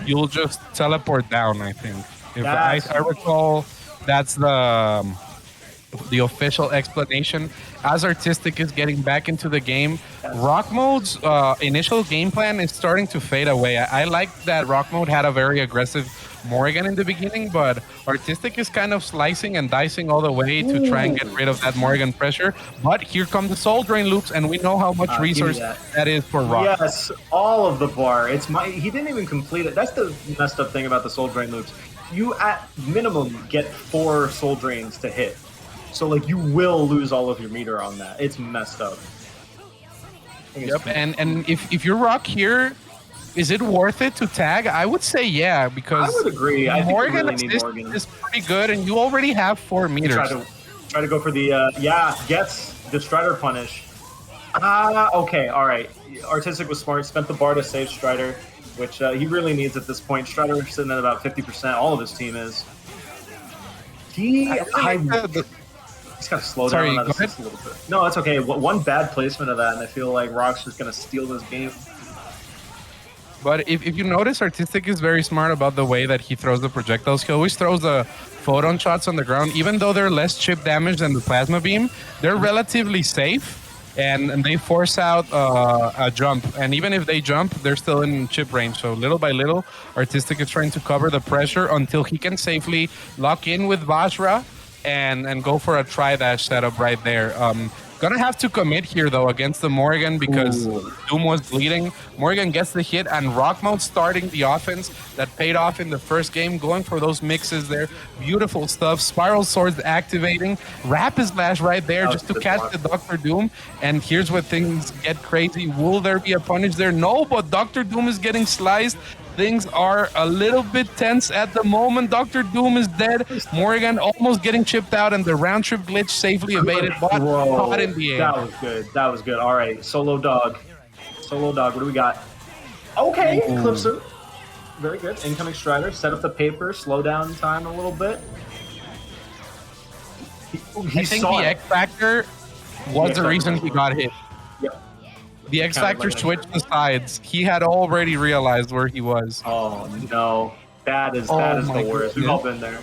you'll just teleport down, I think. If I recall, that's the official explanation. As Artistic is getting back into the game, Rock Mode's initial game plan is starting to fade away. I like that Rock Mode had a very aggressive Morrigan in the beginning, but Artistic is kind of slicing and dicing all the way to try and get rid of that Morrigan pressure. But here come the Soul Drain loops, and we know how much resource that is for Rock. Yes, all of the bar. He didn't even complete it. That's the messed up thing about the Soul Drain loops. You, at minimum, get 4 Soul Drains to hit. So, like, you will lose all of your meter on that. It's messed up. Yep, and if you're Rock here, is it worth it to tag? I would say yeah, because I would agree. I think Morrigan you really need Morrigan. is pretty good, and you already have 4 meters. Try to go for the, yeah, gets the Strider punish. Okay, alright. Artistic was smart, spent the bar to save Strider, which he really needs at this point. Strider sitting at about 50%, all of his team is. He's got to slow down on that assist a little bit. No, that's okay. One bad placement of that, and I feel like Rock's just going to steal this game. But if you notice, Artistic is very smart about the way that he throws the projectiles. He always throws the photon shots on the ground. Even though they're less chip damage than the plasma beam, they're relatively safe, and they force out a jump. And even if they jump, they're still in chip range. So little by little, Artistic is trying to cover the pressure until he can safely lock in with Vajra and go for a tri-dash setup right there. Gonna have to commit here, though, against the Morrigan because Doom was bleeding. Morrigan gets the hit, and Rock Mode starting the offense that paid off in the first game, going for those mixes there. Beautiful stuff. Spiral Swords activating. Rapid Slash right there just to catch the Dr. Doom. And here's where things get crazy. Will there be a punish there? No, but Dr. Doom is getting sliced. Things are a little bit tense at the moment. Dr. Doom is dead. Morrigan almost getting chipped out, and the round trip glitch safely evaded, but caught in the air. That was good. That was good. All right, Solo Dog. Solo Dog, what do we got? Okay, clips him. Very good. Incoming Strider. Set up the paper. Slow down time a little bit. I think the X Factor was the reason he got hit. Yep. The X Factor switched the sides. He had already realized where he was. Oh no, that is the worst. We've all been there.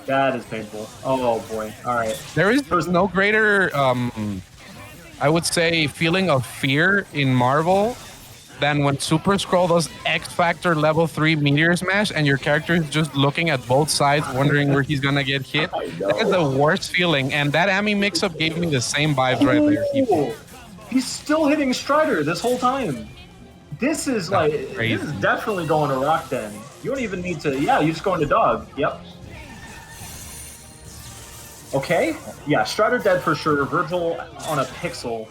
That is painful. Oh boy. All right. There's no greater, I would say, feeling of fear in Marvel than when Super Skrull does X Factor level 3 Meteor Smash and your character is just looking at both sides, wondering where he's gonna get hit. That is the worst feeling, and that Ami mix-up gave me the same vibes right there. He's still hitting Strider this whole time. This is like, this is definitely going to Rock then. You don't even need to, yeah, you just go into Dog. Yep. Okay. Yeah, Strider dead for sure. Vergil on a pixel.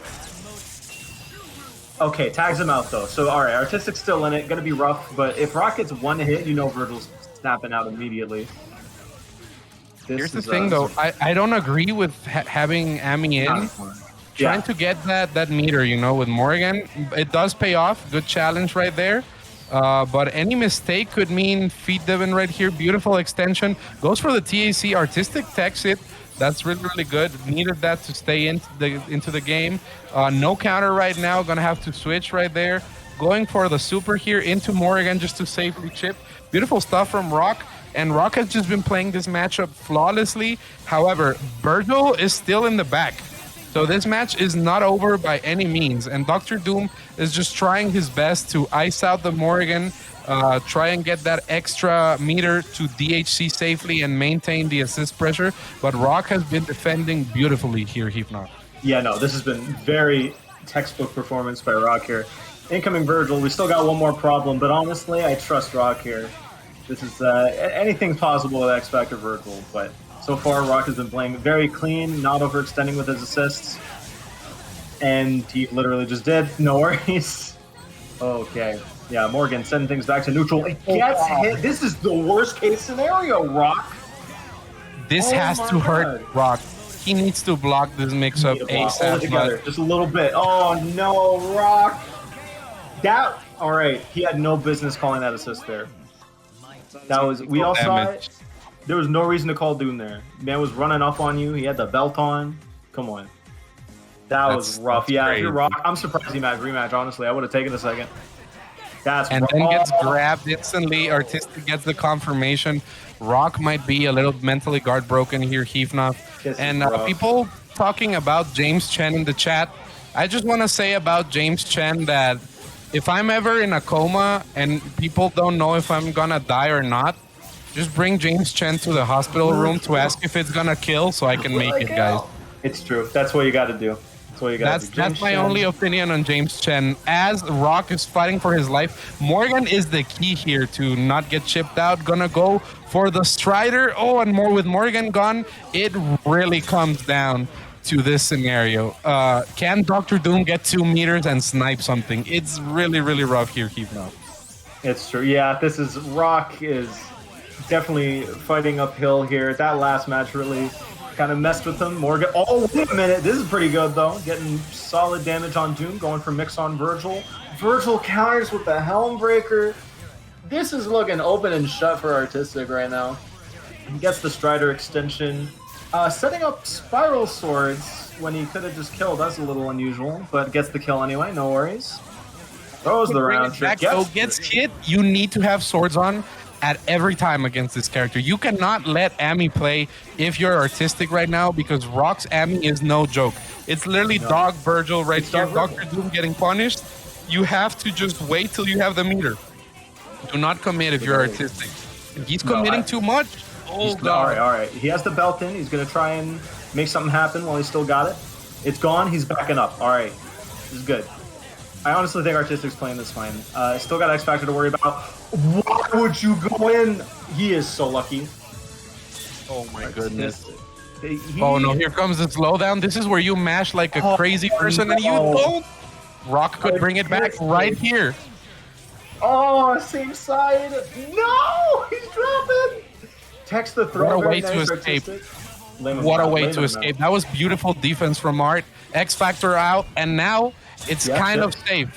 Okay, tags him out though. So, all right, Artistic's still in it. Gonna be rough, but if Rock gets one hit, you know Vergil's snapping out immediately. Here's the thing though, I don't agree with having Ami in. Trying to get that meter, you know, with Morrigan. It does pay off. Good challenge right there. But any mistake could mean feed Devin right here. Beautiful extension. Goes for the TAC. Artistic techs it. That's really, really good. Needed that to stay into the game. No counter right now. Gonna have to switch right there. Going for the super here into Morrigan just to safely chip. Beautiful stuff from Rock. And Rock has just been playing this matchup flawlessly. However, Vergil is still in the back. So this match is not over by any means, and Dr. Doom is just trying his best to ice out the Morrigan, try and get that extra meter to DHC safely and maintain the assist pressure, but Rock has been defending beautifully here, Hypnot. Yeah, no, this has been very textbook performance by Rock here. Incoming Vergil, we still got one more problem, but honestly, I trust Rock here. This is, anything's possible with X Factor Vergil, but so far, Rock has been playing very clean, not overextending with his assists. And he literally just did. No worries. Okay. Yeah, Morgan sending things back to neutral. It gets hit. This is the worst case scenario, Rock. This has to hurt Rock. He needs to block this mix-up ASAP. Together, just a little bit. Oh, no, Rock. All right. He had no business calling that assist there. That was, we all saw it. There was no reason to call Doom there. Man was running up on you. He had the belt on. Come on. That was rough. Yeah, if you're Rock, I'm surprised he matched rematch, honestly. I would have taken a second. And then gets grabbed instantly. Artistic gets the confirmation. Rock might be a little mentally guard broken here, Hypnot. And people talking about James Chen in the chat. I just want to say about James Chen that if I'm ever in a coma and people don't know if I'm going to die or not, just bring James Chen to the hospital room to ask if it's gonna kill so I can make it, guys. It's true. That's what you got to do. That's what you got to do. That's my only opinion on James Chen. As Rock is fighting for his life, Morgan is the key here to not get chipped out. Gonna go for the Strider. Oh, and more with Morgan gone. It really comes down to this scenario. Can Dr. Doom get 2 meters and snipe something? It's really, really rough here, Hypno. It's true. Yeah, this is Rock is definitely fighting uphill here. That last match really kind of messed with him. Morgan. Oh, wait a minute. This is pretty good, though. Getting solid damage on Doom, going for mix on Vergil. Vergil counters with the Helm Breaker. This is looking open and shut for Artistic right now. He gets the Strider extension. Setting up Spiral Swords when he could have just killed. That's a little unusual, but gets the kill anyway. No worries. Throws the round trip. Gets hit. You need to have swords on at every time against this character. You cannot let Ami play if you're Artistic right now, because Rock's Ami is no joke. It's literally Dog Vergil right here. Dr. Doom getting punished. You have to just wait till you have the meter. Do not commit if you're Artistic. If he's committing too much, oh god. All right. He has the belt in. He's going to try and make something happen while he's still got it. It's gone. He's backing up. All right. This is good. I honestly think Artistic's playing this fine. Still got X Factor to worry about. Why would you go in? He is so lucky. Oh my goodness. Oh no, here comes the slowdown. This is where you mash like a crazy person and you don't. Rock could bring it back right here. Oh, same side. No! He's dropping! Text the throw. What a way to escape. What a way to escape. That was beautiful defense from Art. X Factor out, and now it's kind of safe.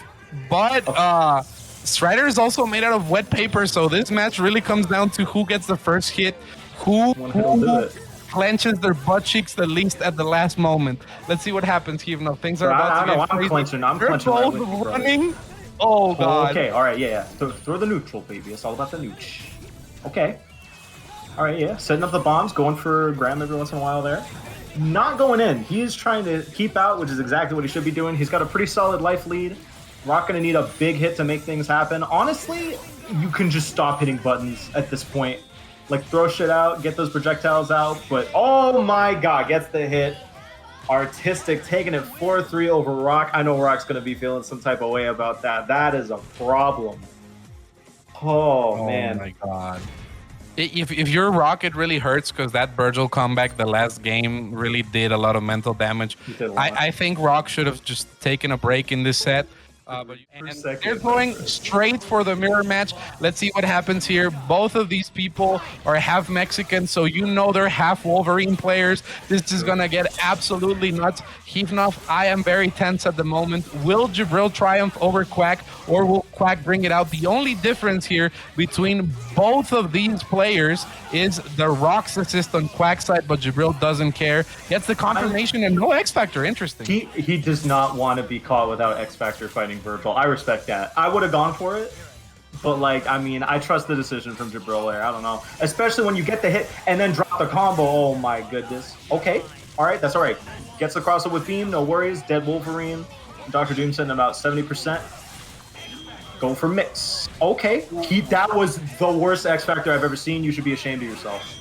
But Strider is also made out of wet paper, so this match really comes down to who gets the first hit, who clenches their butt cheeks the least at the last moment. Let's see what happens, even though things are about to get crazy. I'm clenching. They're both running. Oh, God. Okay, all right, yeah. Throw the neutral, baby. It's all about the nooch. Okay. All right, yeah. Setting up the bombs, going for Graham every once in a while there. Not going in. He is trying to keep out, which is exactly what he should be doing. He's got a pretty solid life lead. Rock going to need a big hit to make things happen. Honestly, you can just stop hitting buttons at this point. Like, throw shit out, get those projectiles out. But, oh my god, gets the hit. Artistic taking it 4-3 over Rock. I know Rock's going to be feeling some type of way about that. That is a problem. Oh man. Oh my god. If you're Rock, it really hurts because that Vergil comeback the last game really did a lot of mental damage. I think Rock should have just taken a break in this set. But they're going straight for the mirror match. Let's see what happens here. Both of these people are half Mexican, so you know they're half Wolverine players. This is going to get absolutely nuts. Hivnov, I am very tense at the moment. Will Jibrill triumph over Quack, or will Quack bring it out? The only difference here between both of these players is the Rock's assist on Quack's side, but Jibrill doesn't care. Gets the confirmation and no X Factor. Interesting. He does not want to be caught without X Factor fighting Vergil. I respect that. I would have gone for it, but like, I mean, I trust the decision from Jibrill there. I don't know. Especially when you get the hit and then drop the combo. Oh my goodness. Okay. All right. That's all right. Gets the crossover with Beam. No worries. Dead Wolverine. Dr. Doom sitting about 70%. Go for mix. Okay. That was the worst X Factor I've ever seen. You should be ashamed of yourself.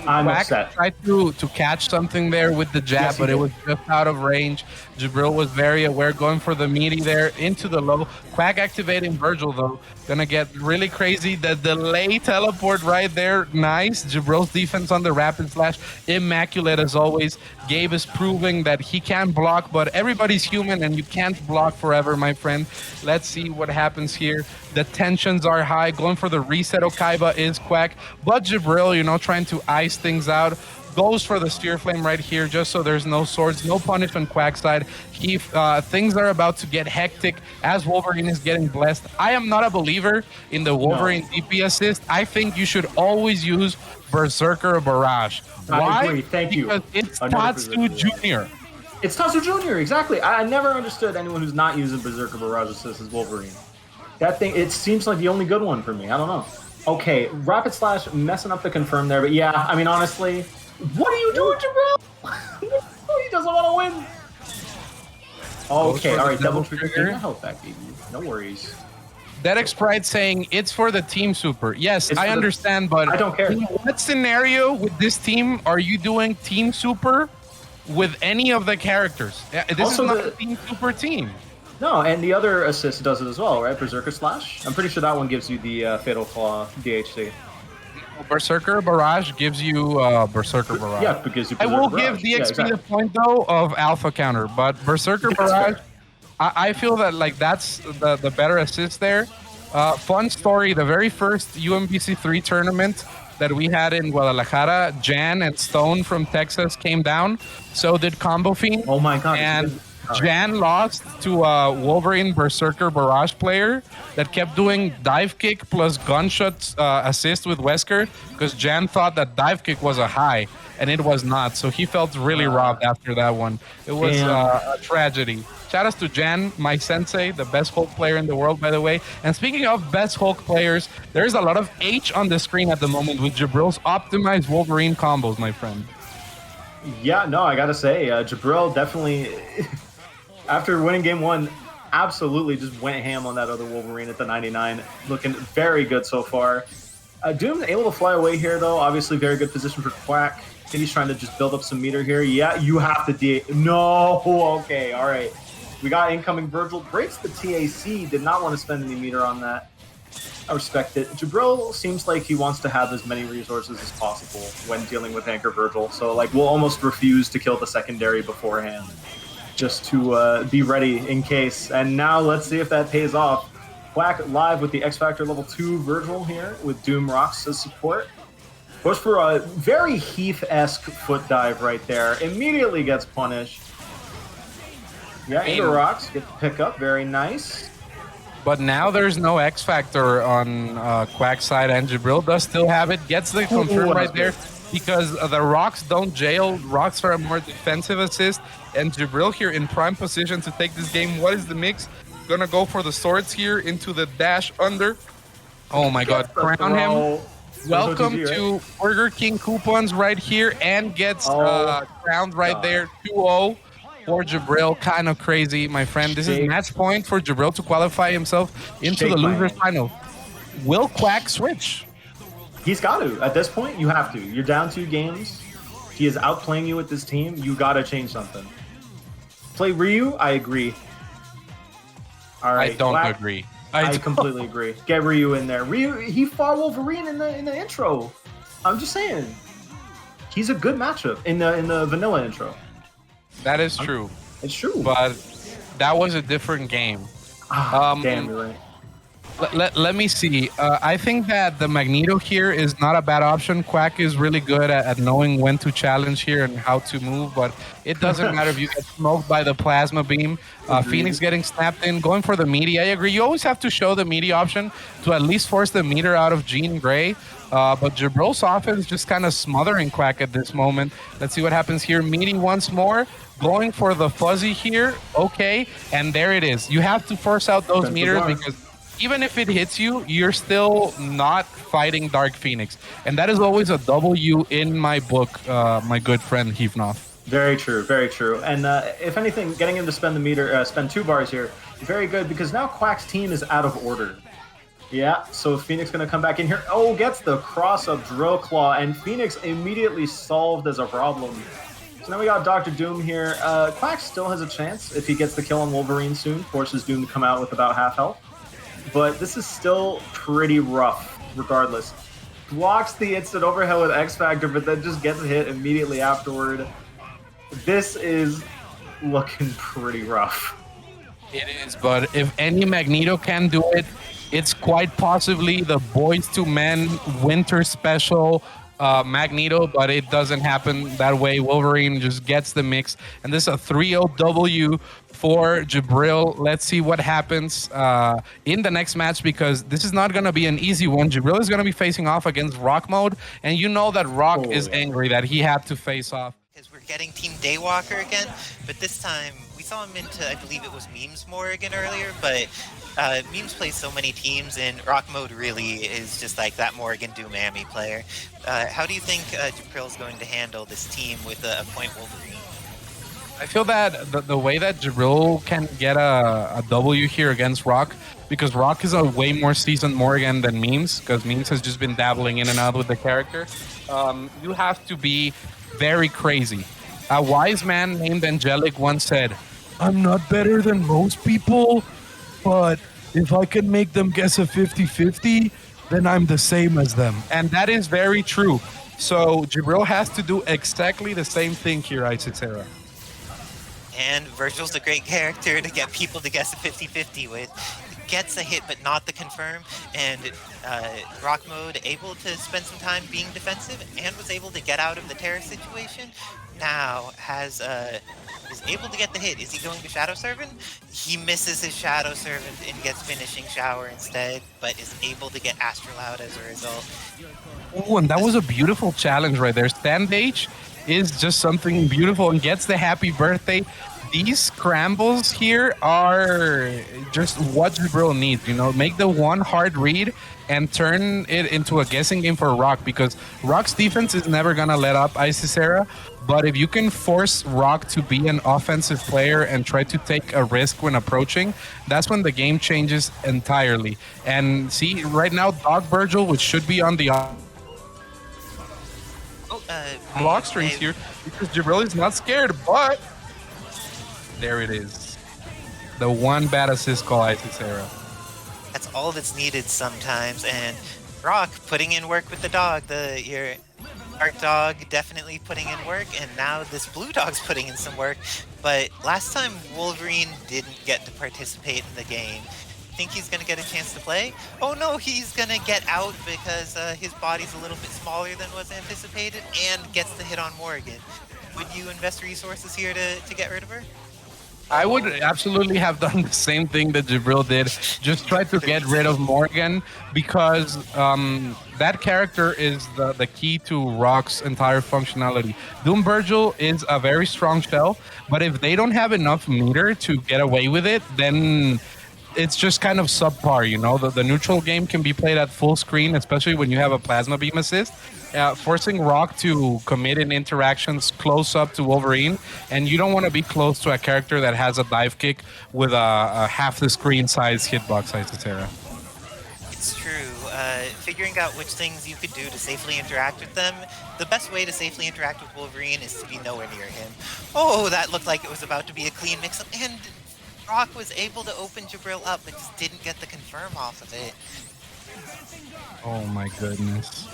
I'm upset. Tried to catch something there with the jab, but it was just out of range. Jibrill was very aware, going for the meaty there into the low. Quack activating Vergil, though. Gonna get really crazy. The delay teleport right there. Nice. Jibrill's defense on the rapid slash. Immaculate as always. Gabe is proving that he can block, but everybody's human and you can't block forever, my friend. Let's see what happens here. The tensions are high. Going for the reset Okaiba is Quack, but Jibrill, you know, trying to ice things out. Goes for the Sphere Flame right here, just so there's no swords, no punish on Quack's side. Things are about to get hectic as Wolverine is getting blessed. I am not a believer in the Wolverine DP assist. I think you should always use Berserker Barrage. Why? I agree. Thank you. Because it's Tatsu Jr. It's Tatsu Jr. Exactly. I never understood anyone who's not using Berserker Barrage assist as Wolverine. That thing, it seems like the only good one for me. I don't know. Okay, Rapid Slash messing up the confirm there, but yeah, I mean, honestly, what are you doing, Jibrill? He doesn't want to win. Okay, all right, double trigger. Get your health back, baby. No worries. DEADXPRIDE saying it's for the team super. Yes, I understand, but I don't care. In what scenario with this team are you doing team super with any of the characters? This also is not a team super team. No, and the other assist does it as well, right? Berserker Slash. I'm pretty sure that one gives you the Fatal Claw DHC. Berserker Barrage gives you Berserker Barrage. Yeah, because you. I will give DXP the point though of Alpha counter, but Berserker Barrage, I feel that like that's the better assist there. Fun story: the very first UMvC3 tournament that we had in Guadalajara, Jan and Stone from Texas came down. So did Combo Fiend. Oh my god. And Jan lost to a Wolverine Berserker Barrage player that kept doing dive kick plus gunshot assist with Wesker because Jan thought that dive kick was a high and it was not. So he felt really robbed after that one. It was a tragedy. Shout outs to Jan, my sensei, the best Hulk player in the world, by the way. And speaking of best Hulk players, there's a lot of H on the screen at the moment with Jibrill's optimized Wolverine combos, my friend. Yeah, no, I gotta say, Jibrill definitely, after winning game 1, absolutely just went ham on that other Wolverine at the 99. Looking very good so far. Doom's able to fly away here, though. Obviously, very good position for Quack. I think he's trying to just build up some meter here. Yeah, you have to No, okay, all right. We got incoming Vergil. Breaks the TAC. Did not want to spend any meter on that. I respect it. Jibrill seems like he wants to have as many resources as possible when dealing with Anchor Vergil. So, like, we'll almost refuse to kill the secondary beforehand just to be ready in case. And now let's see if that pays off. Quack live with the X Factor level 2 Vergil here with Doom Rocks as support. Goes for a very Heath-esque foot dive right there. Immediately gets punished. Yeah, into Rocks, get the pick up. Very nice. But now there's no X Factor on Quack's side, and Jibrill does still have it. Gets the confirm right there because the Rocks don't jail. Rocks are a more defensive assist, and Jibrill here in prime position to take this game. What is the mix? Gonna go for the swords here into the dash under. Oh my god, crown him. Welcome to Burger King coupons right here, and gets crowned right there. 2-0 for Jibrill. Kind of crazy, my friend. This is match point for Jibrill to qualify himself into the loser's final. Will Quack switch? He's got to. At this point, you have to. You're down 2 games. He is outplaying you with this team. You got to change something. Play Ryu? I agree. All right, I don't agree. I completely agree. Get Ryu in there. Ryu, he fought Wolverine in the intro. I'm just saying. He's a good matchup in the vanilla intro. That is true. It's true. But that was a different game. Damn, you're right. Let me see. I think that the Magneto here is not a bad option. Quack is really good at knowing when to challenge here and how to move, but it doesn't matter if you get smoked by the plasma beam. Phoenix getting snapped in, going for the meaty. I agree. You always have to show the meaty option to at least force the meter out of Jean Grey. But Jibrill's offense is just kind of smothering Quack at this moment. Let's see what happens here. Meaty once more. Going for the fuzzy here. Okay. And there it is. You have to force out those meters because even if it hits you, you're still not fighting Dark Phoenix. And that is always a W in my book, my good friend Hivnoff. Very true, very true. And if anything, getting him to spend the meter, spend 2 bars here, very good because now Quack's team is out of order. Yeah, so Phoenix going to come back in here. Oh, gets the cross-up Drill Claw, and Phoenix immediately solved as a problem. So now we got Dr. Doom here. Quack still has a chance if he gets the kill on Wolverine soon. Forces Doom to come out with about half health. But this is still pretty rough, regardless. Blocks the instant overhead with X Factor, but then just gets hit immediately afterward. This is looking pretty rough. It is, but if any Magneto can do it, it's quite possibly the Boys to Men Winter Special Magneto, but it doesn't happen that way. Wolverine just gets the mix, and this is a 3-0 W for Jibrill. Let's see what happens in the next match, because this is not going to be an easy one. Jibrill is going to be facing off against Rock mode, and you know that Rock is angry that he had to face off. Because we're getting Team Daywalker again, but this time we saw him into, I believe it was Memes Morrigan earlier, but Memes plays so many teams, and Rock mode really is just like that Morrigan Doomammy player. How do you think Jibrill's going to handle this team with a point Wolverine? I feel that the way that Jibrill can get a W here against Rock, because Rock is a way more seasoned Morrigan than Memes, because Memes has just been dabbling in and out with the character. You have to be very crazy. A wise man named Angelic once said, "I'm not better than most people, but if I can make them guess a 50-50, then I'm the same as them." And that is very true. So Jibrill has to do exactly the same thing here, Isitsera. And Vergil's a great character to get people to guess a 50-50 with. gets a hit, but not the confirm, and Rock Mode able to spend some time being defensive and was able to get out of the terror situation. Now has is able to get the hit. Is he going to Shadow Servant? He misses his Shadow Servant and gets Finishing Shower instead, but is able to get Astral out as a result. Oh, and that was a beautiful challenge right there. Stand H is just something beautiful and gets the happy birthday. These scrambles here are just what Jibrill needs, you know, make the one hard read and turn it into a guessing game for Rock, because Rock's defense is never going to let up Isisera. But if you can force Rock to be an offensive player and try to take a risk when approaching, that's when the game changes entirely. And see, right now, Dog Vergil, which should be on the block strings here, because Jibrill is not scared, but there it is. The one bad assist call, Isisera. That's all that's needed sometimes, and Rock putting in work with the dog. Your Dark Dog definitely putting in work, and now this Blue Dog's putting in some work. But last time Wolverine didn't get to participate in the game. Think he's gonna get a chance to play? Oh no, he's gonna get out because his body's a little bit smaller than was anticipated, and gets the hit on Morrigan. Would you invest resources here to get rid of her? I would absolutely have done the same thing that Jibrill did. Just try to get rid of Morrigan, because that character is the key to Rock's entire functionality. Doom Vergil is a very strong shell, but if they don't have enough meter to get away with it, then it's just kind of subpar, you know? The neutral game can be played at full screen, especially when you have a Plasma Beam assist. Forcing Rock to commit in interactions close up to Wolverine, and you don't want to be close to a character that has a dive kick with a half the screen size hitbox, Isisera. It's true. Figuring out which things you could do to safely interact with them, the best way to safely interact with Wolverine is to be nowhere near him. Oh, that looked like it was about to be a clean mix-up, and Rock was able to open Jibrill up, but just didn't get the confirm off of it. Oh my goodness.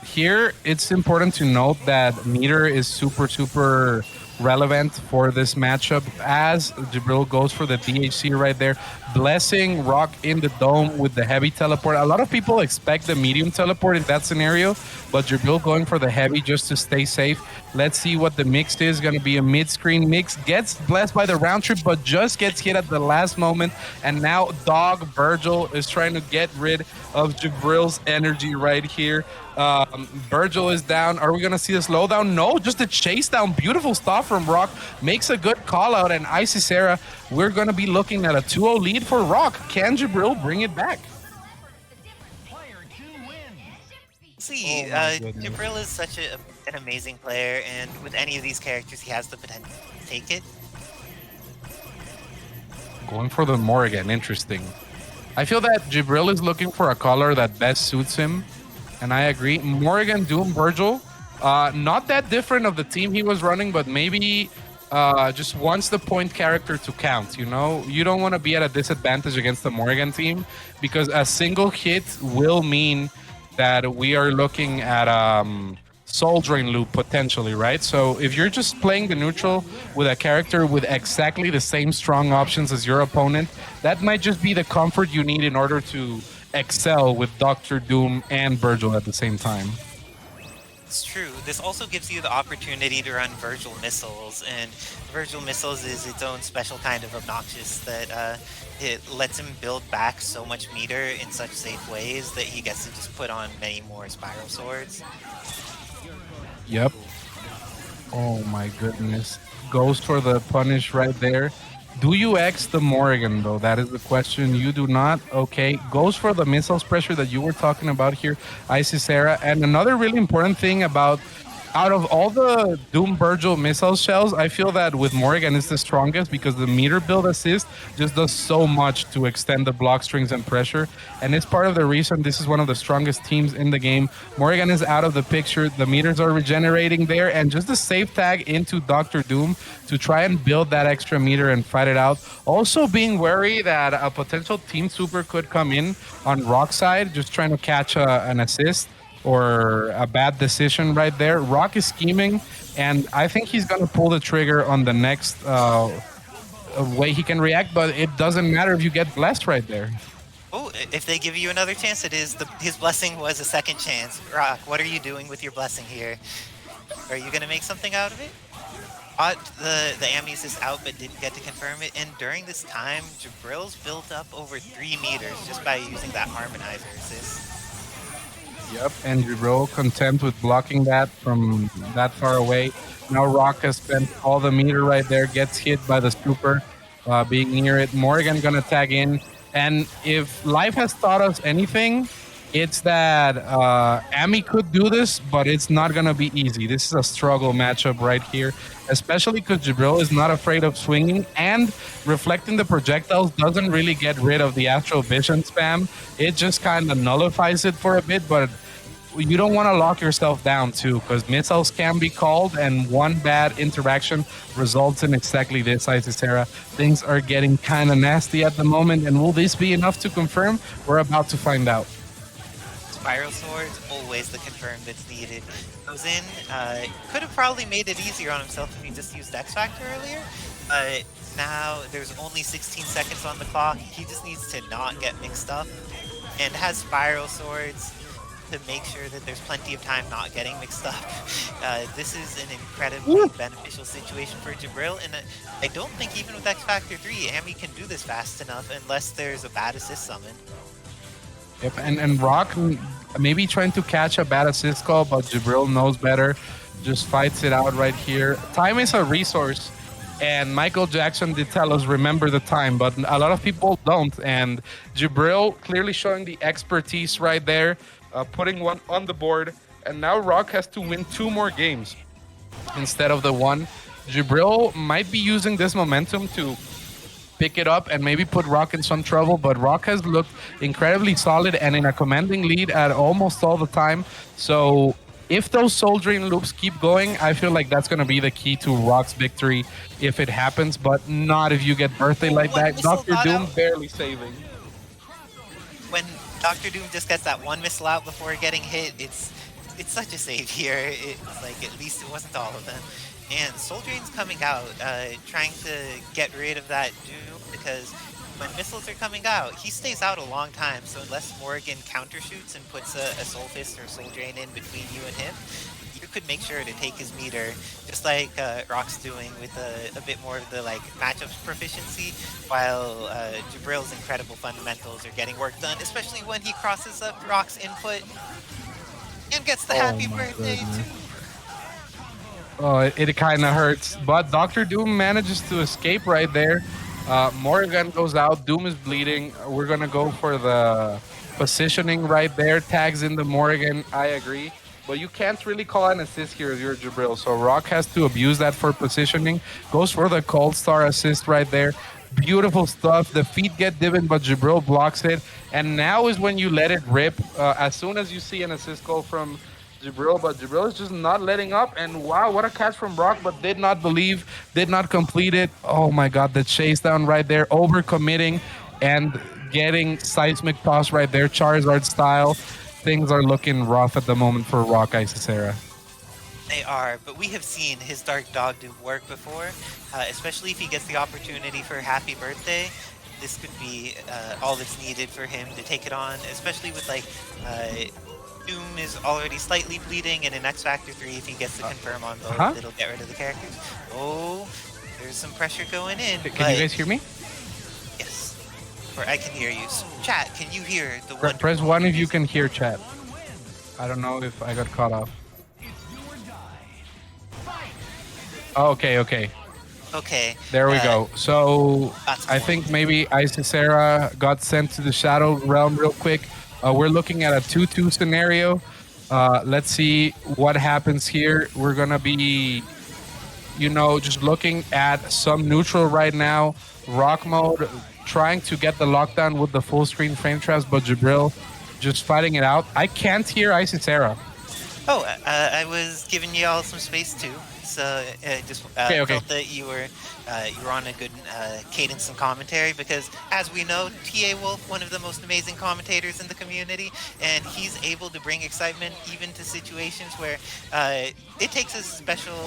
Here, it's important to note that meter is super relevant for this matchup, as Jibrill goes for the DHC right there, blessing Rock in the dome with the heavy teleport. A lot of people expect the medium teleport in that scenario, but Jibrill going for the heavy just to stay safe. Let's see what the mix is. Going to be a mid-screen mix. Gets blessed by the round trip, but just gets hit at the last moment. And now Dog Vergil is trying to get rid of Jibrill's energy right here. Vergil is down. Are we going to see the slowdown? No, just a chase down. Beautiful stuff from Rock. Makes a good call out. And Isisera, we're going to be looking at a 2-0 lead for Rock. Can Jibrill bring it back? See, Jibrill is such an amazing player, and with any of these characters, he has the potential to take it. Going for the Morrigan. Interesting. I feel that Jibrill is looking for a color that best suits him, and I agree. Morrigan, Doom, Vergil, not that different of the team he was running, but maybe just wants the point character to count, you know? You don't want to be at a disadvantage against the Morrigan team, because a single hit will mean that we are looking at Soul Drain loop potentially, right? So if you're just playing the neutral with a character with exactly the same strong options as your opponent, that might just be the comfort you need in order to excel with Dr. Doom and Vergil at the same time. It's true. This also gives you the opportunity to run Vergil missiles, and Vergil missiles is its own special kind of obnoxious that it lets him build back so much meter in such safe ways that he gets to just put on many more spiral swords. Yep. Oh my goodness. Goes for the punish right there. Do you X the Morrigan, though? That is the question. You do not. Okay. Goes for the missiles pressure that you were talking about here, Isisera. And another really important thing about, out of all the Doom Vergil missile shells, I feel that with Morrigan is the strongest, because the meter build assist just does so much to extend the block strings and pressure. And it's part of the reason this is one of the strongest teams in the game. Morrigan is out of the picture. The meters are regenerating there, and just the safe tag into Dr. Doom to try and build that extra meter and fight it out. Also being wary that a potential team super could come in on Rock side, just trying to catch an assist or a bad decision right there. Rock is scheming, and I think he's going to pull the trigger on the next way he can react, but it doesn't matter if you get blessed right there. Oh, if they give you another chance, his blessing was a second chance. Rock, what are you doing with your blessing here? Are you gonna make something out of it? The Ami assist out, but didn't get to confirm it. And during this time, Jibrill's built up over 3 meters just by using that harmonizer assist. Yep, and Jibrill content with blocking that from that far away. Now Rock has spent all the meter right there, gets hit by the super, being near it. Morrigan gonna tag in. And if life has taught us anything, it's that Ami could do this, but it's not going to be easy. This is a struggle matchup right here, especially because Jibrill is not afraid of swinging, and reflecting the projectiles doesn't really get rid of the astral vision spam. It just kind of nullifies it for a bit, but you don't want to lock yourself down too, because missiles can be called, and one bad interaction results in exactly this, Isisera. Things are getting kind of nasty at the moment, and will this be enough to confirm? We're about to find out. Spiral Sword's always the confirm that's needed. Goes in, could have probably made it easier on himself if he just used X Factor earlier, but now there's only 16 seconds on the clock. He just needs to not get mixed up, and has Spiral Swords to make sure that there's plenty of time not getting mixed up. This is an incredibly beneficial situation for Jibrill, and I don't think even with X Factor 3, Ami can do this fast enough unless there's a bad assist summon. Yep, and Rock maybe trying to catch a bad assist call, but Jibrill knows better. Just fights it out right here. Time is a resource, and Michael Jackson did tell us remember the time, but a lot of people don't. And Jibrill clearly showing the expertise right there, putting one on the board, and now Rock has to win 2 more games instead of the 1. Jibrill might be using this momentum to pick it up and maybe put Rock in some trouble, but Rock has looked incredibly solid and in a commanding lead at almost all the time. So if those Soul Drain loops keep going, I feel like that's going to be the key to Rock's victory if it happens, but not if you get birthday like that. Dr. Doom barely saving. When Dr. Doom just gets that one missile out before getting hit, it's such a save here. It's like at least it wasn't all of them. And Soul Drain's coming out, trying to get rid of that Doom, because when missiles are coming out, he stays out a long time. So unless Morrigan countershoots and puts a Soul Fist or Soul Drain in between you and him, you could make sure to take his meter, just like Rock's doing with a bit more of the like matchups proficiency, while Jibrill's incredible fundamentals are getting work done, especially when he crosses up Rock's input and gets the happy birthday too. Oh, it kind of hurts, but Dr. Doom manages to escape right there. Morrigan goes out, Doom is bleeding. We're gonna go for the positioning right there, tags in the Morrigan, I agree. But you can't really call an assist here if you're Jibrill, so Rock has to abuse that for positioning. Goes for the Cold Star assist right there. Beautiful stuff. The feet get divin, but Jibrill blocks it. And now is when you let it rip. As soon as you see an assist call from Jibrill, but Jibrill is just not letting up. And wow, what a catch from Rock, but did not believe, did not complete it. Oh my god, the chase down right there, overcommitting and getting seismic toss right there, Charizard style. Things are looking rough at the moment for Rock Isisera. They are, but we have seen his Dark Dog do work before, especially if he gets the opportunity for Happy Birthday. This could be all that's needed for him to take it on, especially with like Doom is already slightly bleeding, and in X Factor 3, if he gets to confirm on both, it'll get rid of the characters. Oh, there's some pressure going in. Can you guys hear me? Yes, or I can hear you. So, chat, can you hear the one? Press 1 if you can hear chat. I don't know if I got cut off. Oh, okay. Okay. There we go. So I think maybe Isisera got sent to the Shadow Realm real quick. We're looking at a 2-2 scenario. Let's see what happens here. We're going to be, just looking at some neutral right now. Rock mode, trying to get the lockdown with the full screen frame traps, but Jibrill just fighting it out. I can't hear Isisera. Oh, I was giving y'all some space too. So just Okay. felt that you were on a good cadence and commentary, because as we know, TA Wolf, one of the most amazing commentators in the community, and he's able to bring excitement even to situations where it takes a special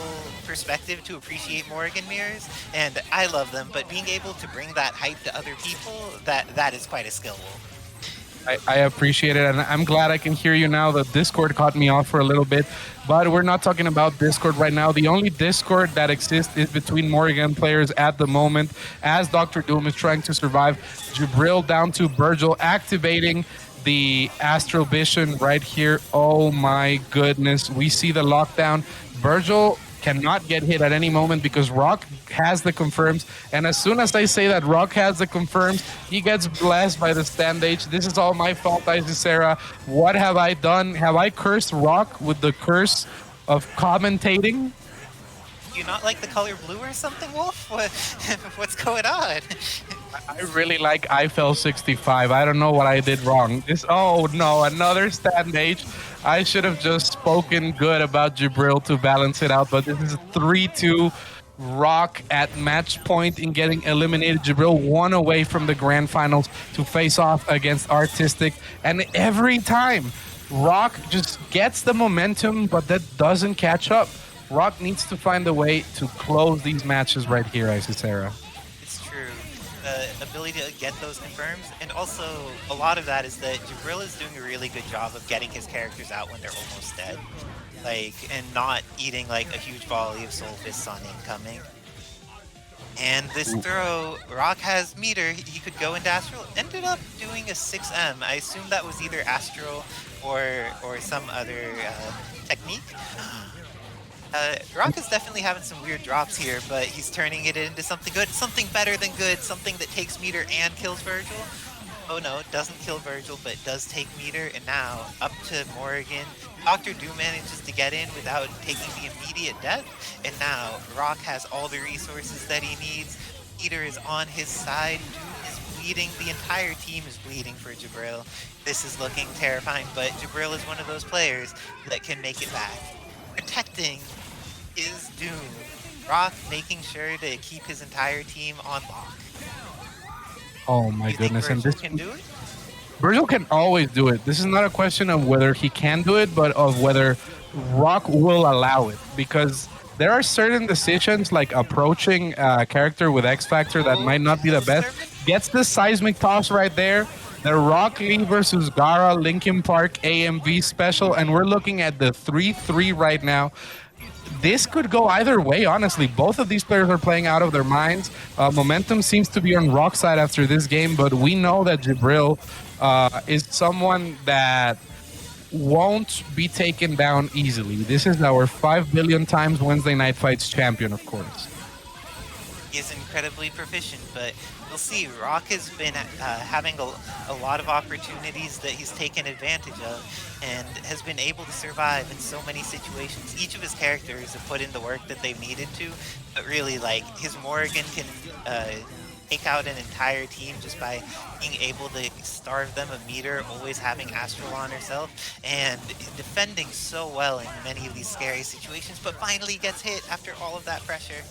perspective to appreciate Morrigan mirrors, and I love them, but being able to bring that hype to other people, that is quite a skill, Wolf. I appreciate it, and I'm glad I can hear you now. The Discord caught me off for a little bit, but we're not talking about Discord right now. The only Discord that exists is between Morrigan players at the moment, as Dr. Doom is trying to survive. Jibrill down to Vergil, activating the Astral Vision right here. Oh my goodness. We see the lockdown. Vergil cannot get hit at any moment because Rock has the confirms, and as soon as I say that Rock has the confirms, he gets blessed by the stand H. This is all my fault, Isisera. What have I done? Have I cursed Rock with the curse of commentating? You not like the color blue or something, Wolf? What's going on? I really like Eiffel 65. I don't know what I did wrong. Oh no, another stand H. I should have just spoken good about Jibrill to balance it out, but this is a 3-2 Rock at match point in getting eliminated. Jibrill one away from the grand finals to face off against Artistic, and every time Rock just gets the momentum, but that doesn't catch up. Rock needs to find a way to close these matches right here, Isisera. It's true. The ability to get those confirms, and also a lot of that is that Jibrill is doing a really good job of getting his characters out when they're almost dead, and not eating like a huge volley of soul fists on incoming. And this throw, Rock has meter. He could go into Astral. Ended up doing a 6M. I assume that was either Astral or some other technique. Rock is definitely having some weird drops here, but he's turning it into something good, something better than good, something that takes meter and kills Vergil. Oh no, it doesn't kill Vergil, but does take meter, and now up to Morrigan. Dr. Doom manages to get in without taking the immediate death, and now Rock has all the resources that he needs. Meter is on his side, Doom is bleeding, the entire team is bleeding for Jibrill. This is looking terrifying, but Jibrill is one of those players that can make it back. Protecting is Doom. Rock making sure to keep his entire team on lock. Oh my You think goodness! And Vergil this can do it? Vergil can always do it. This is not a question of whether he can do it, but of whether Rock will allow it. Because there are certain decisions, like approaching a character with X Factor, that might not be the best. Gets the seismic toss right there. The Rock Lee versus Gara Linkin Park AMV special, and we're looking at the 3-3 right now. This could go either way, honestly. Both of these players are playing out of their minds. Momentum seems to be on Rock's side after this game, but we know that Jibrill is someone that won't be taken down easily. This is our 5 billion times Wednesday Night Fights champion, of course. He is incredibly proficient, but we'll see. Rock has been having a lot of opportunities that he's taken advantage of, and has been able to survive in so many situations. Each of his characters have put in the work that they've needed to, but really, like, his Morrigan can take out an entire team just by being able to starve them a meter, always having Astral on herself, and defending so well in many of these scary situations, but finally gets hit after all of that pressure.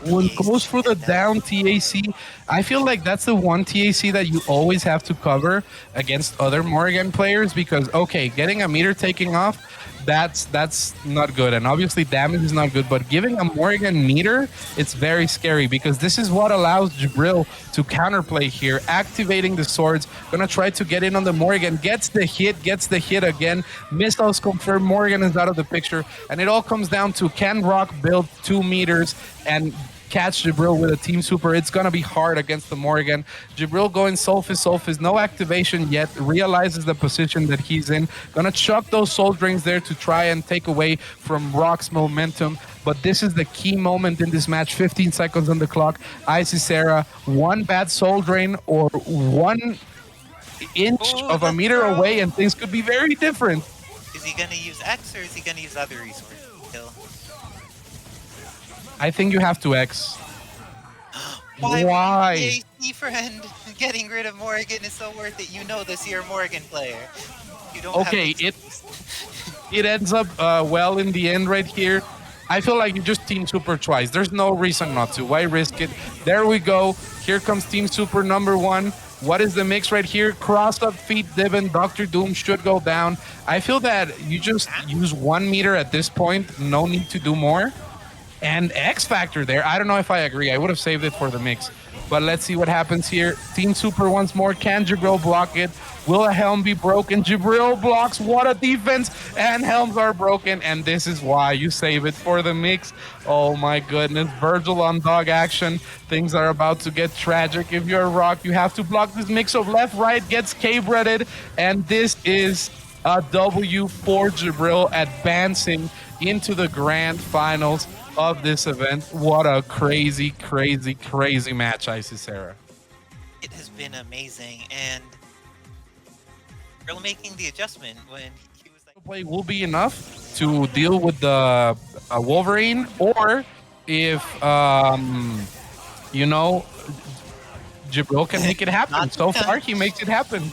When goes for the down TAC, I feel like that's the one TAC that you always have to cover against other Morrigan players, because, okay, getting a meter taking off, that's not good, and obviously damage is not good, but giving a Morrigan meter, it's very scary, because this is what allows Jibrill to counterplay here, activating the swords, gonna try to get in on the Morrigan, gets the hit again, missiles confirmed, Morrigan is out of the picture, and it all comes down to, can Rock build 2 meters and catch Jibrill with a team super? It's gonna be hard against the Morrigan. Jibrill going Soulfist, no activation yet, realizes the position that he's in, gonna chuck those soul drains there to try and take away from Rock's momentum, but this is the key moment in this match. 15 seconds on the clock. Isisera, one bad soul drain or 1 inch of a meter away and things could be very different. Is he gonna use X, or is he gonna use other resources to kill? I think you have to X. Why? PAC friend, getting rid of Morrigan is so worth it. You know this, you're a Morrigan player. You don't Okay, have it ends up well in the end right here. I feel like you just Team Super twice. There's no reason not to. Why risk it? There we go. Here comes Team Super number 1. What is the mix right here? Cross up feet, Divin, Dr. Doom should go down. I feel that you just use 1 meter at this point. No need to do more. And X Factor there. I don't know if I agree. I would have saved it for the mix. But let's see what happens here. Team Super once more. Can Jibrill block it? Will a helm be broken? Jibrill blocks. What a defense. And helms are broken. And this is why you save it for the mix. Oh my goodness. Vergil on dog action. Things are about to get tragic. If you're a Rock, you have to block this mix of left, right, gets K-breaded. And this is a W for Jibrill, advancing into the grand finals of this event. What a crazy, crazy, crazy match, Sarah. It has been amazing, and Jibrill making the adjustment when he was like, Play will be enough to deal with the Wolverine, or if you know, Jibrill can make it happen. So far, he makes it happen.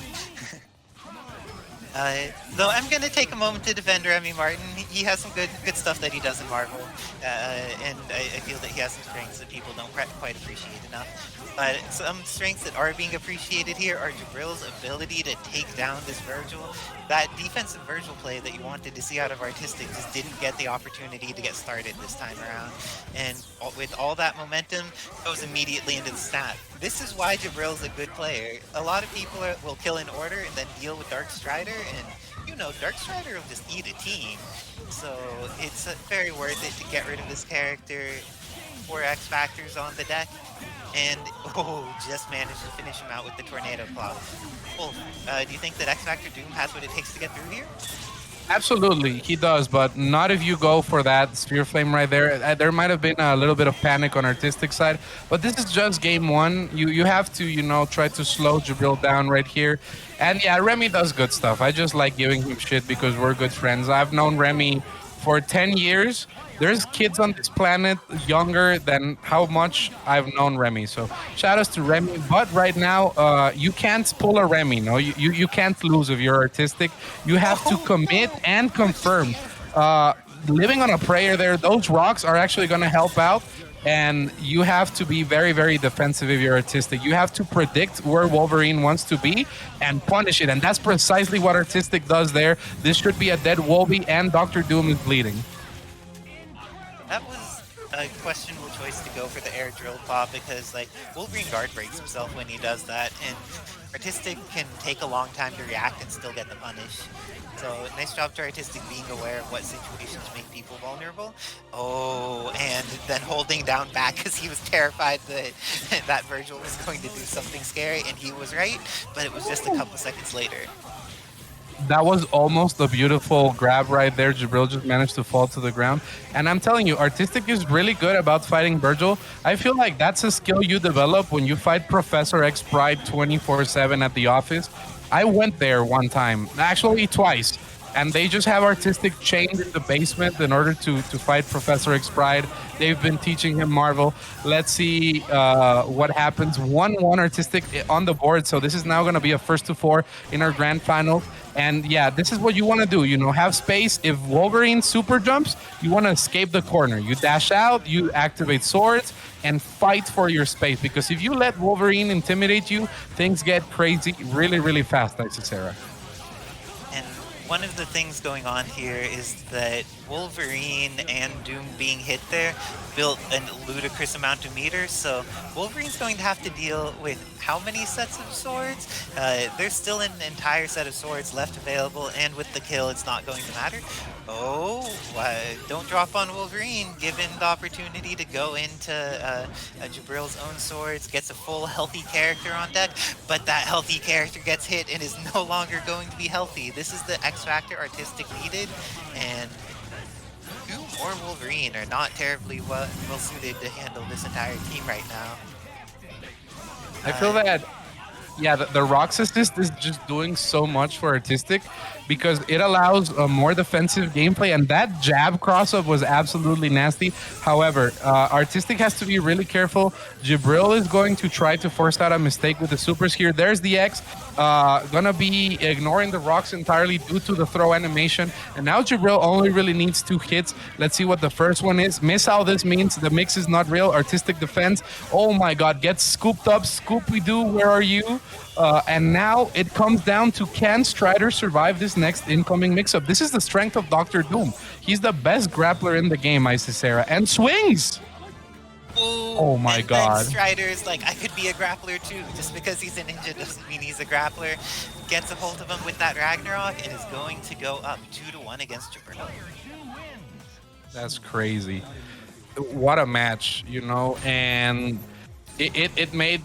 Though I'm going to take a moment to defend Remy Martin. He has some good stuff that he does in Marvel, and I feel that he has some strengths that people don't quite appreciate enough. But some strengths that are being appreciated here are Jibrill's ability to take down this Vergil. That defensive Vergil play that you wanted to see out of Artistic just didn't get the opportunity to get started this time around. And with all that momentum, goes immediately into the snap. This is why Jibrill's a good player. A lot of people will kill in order and then deal with Dark Strider, and you know, Dark Strider will just eat a team. So it's very worth it to get rid of this character. 4 X Factors on the deck. And, just managed to finish him out with the Tornado Claw. Wolf, do you think that X Factor Doom has what it takes to get through here? Absolutely, he does, but not if you go for that Sphere Flame right there. There might have been a little bit of panic on Artistic side, but this is just game 1. You have to, you know, try to slow Jibrill down right here. And yeah, Remy does good stuff. I just like giving him shit because we're good friends. I've known Remy for 10 years. There's kids on this planet younger than how much I've known Remy. So shout outs to Remy. But right now, you can't pull a Remy. No, you can't lose if you're Artistic. You have to commit and confirm. Living on a prayer there, those rocks are actually going to help out. And you have to be very, very defensive if you're Artistic. You have to predict where Wolverine wants to be and punish it. And that's precisely what Artistic does there. This should be a dead Wolby, and Dr. Doom is bleeding. That was a questionable choice to go for the air drill pop because, like, Wolverine guard breaks himself when he does that, and Artistic can take a long time to react and still get the punish. So nice job to Artistic being aware of what situations make people vulnerable. Oh, and then holding down back because he was terrified that that Vergil was going to do something scary, and he was right, but it was just a couple seconds later. That was almost a beautiful grab right there. Jibrill just managed to fall to the ground. And I'm telling you, Artistic is really good about fighting Vergil. I feel like that's a skill you develop when you fight Professor X Pride 24/7 at the office. I went there one time, actually twice, and they just have Artistic chained in the basement in order to fight Professor X Pride. They've been teaching him Marvel. Let's see what happens. 1-1 Artistic on the board, so this is now going to be a 1-4 in our grand final. And yeah, this is what you want to do, you know, have space. If Wolverine super jumps, you want to escape the corner. You dash out, you activate swords, and fight for your space. Because if you let Wolverine intimidate you, things get crazy really, really fast, Sarah. And one of the things going on here is that Wolverine and Doom being hit there built a ludicrous amount of meters, so Wolverine's going to have to deal with how many sets of swords? There's still an entire set of swords left available, and with the kill, it's not going to matter. Oh, don't drop on Wolverine, given the opportunity to go into Jibrill's own swords, gets a full healthy character on deck, but that healthy character gets hit and is no longer going to be healthy. This is the X Factor Artistic needed, and Doom or Wolverine are not terribly well suited to handle this entire team right now. I feel that, yeah, the Rocks assist is just doing so much for Artistic because it allows a more defensive gameplay, and that jab cross-up was absolutely nasty. However, Artistic has to be really careful. Jibrill is going to try to force out a mistake with the supers here. There's the X, gonna be ignoring the rocks entirely due to the throw animation, and now Jibrill only really needs 2 hits. Let's see what the first one is. Missile, this means the mix is not real. Artistic defense. Oh my god, gets scooped up. Scoopy-Doo, where are you? And now it comes down to, can Strider survive this next incoming mix-up? This is the strength of Dr. Doom. He's the best grappler in the game, Isisera, and swings! Ooh, Oh my and god. then Strider's like, I could be a grappler too. Just because he's a ninja doesn't mean he's a grappler. Gets a hold of him with that Ragnarok and is going to go up 2-1 against Jibrill. That's crazy. What a match, you know, and it made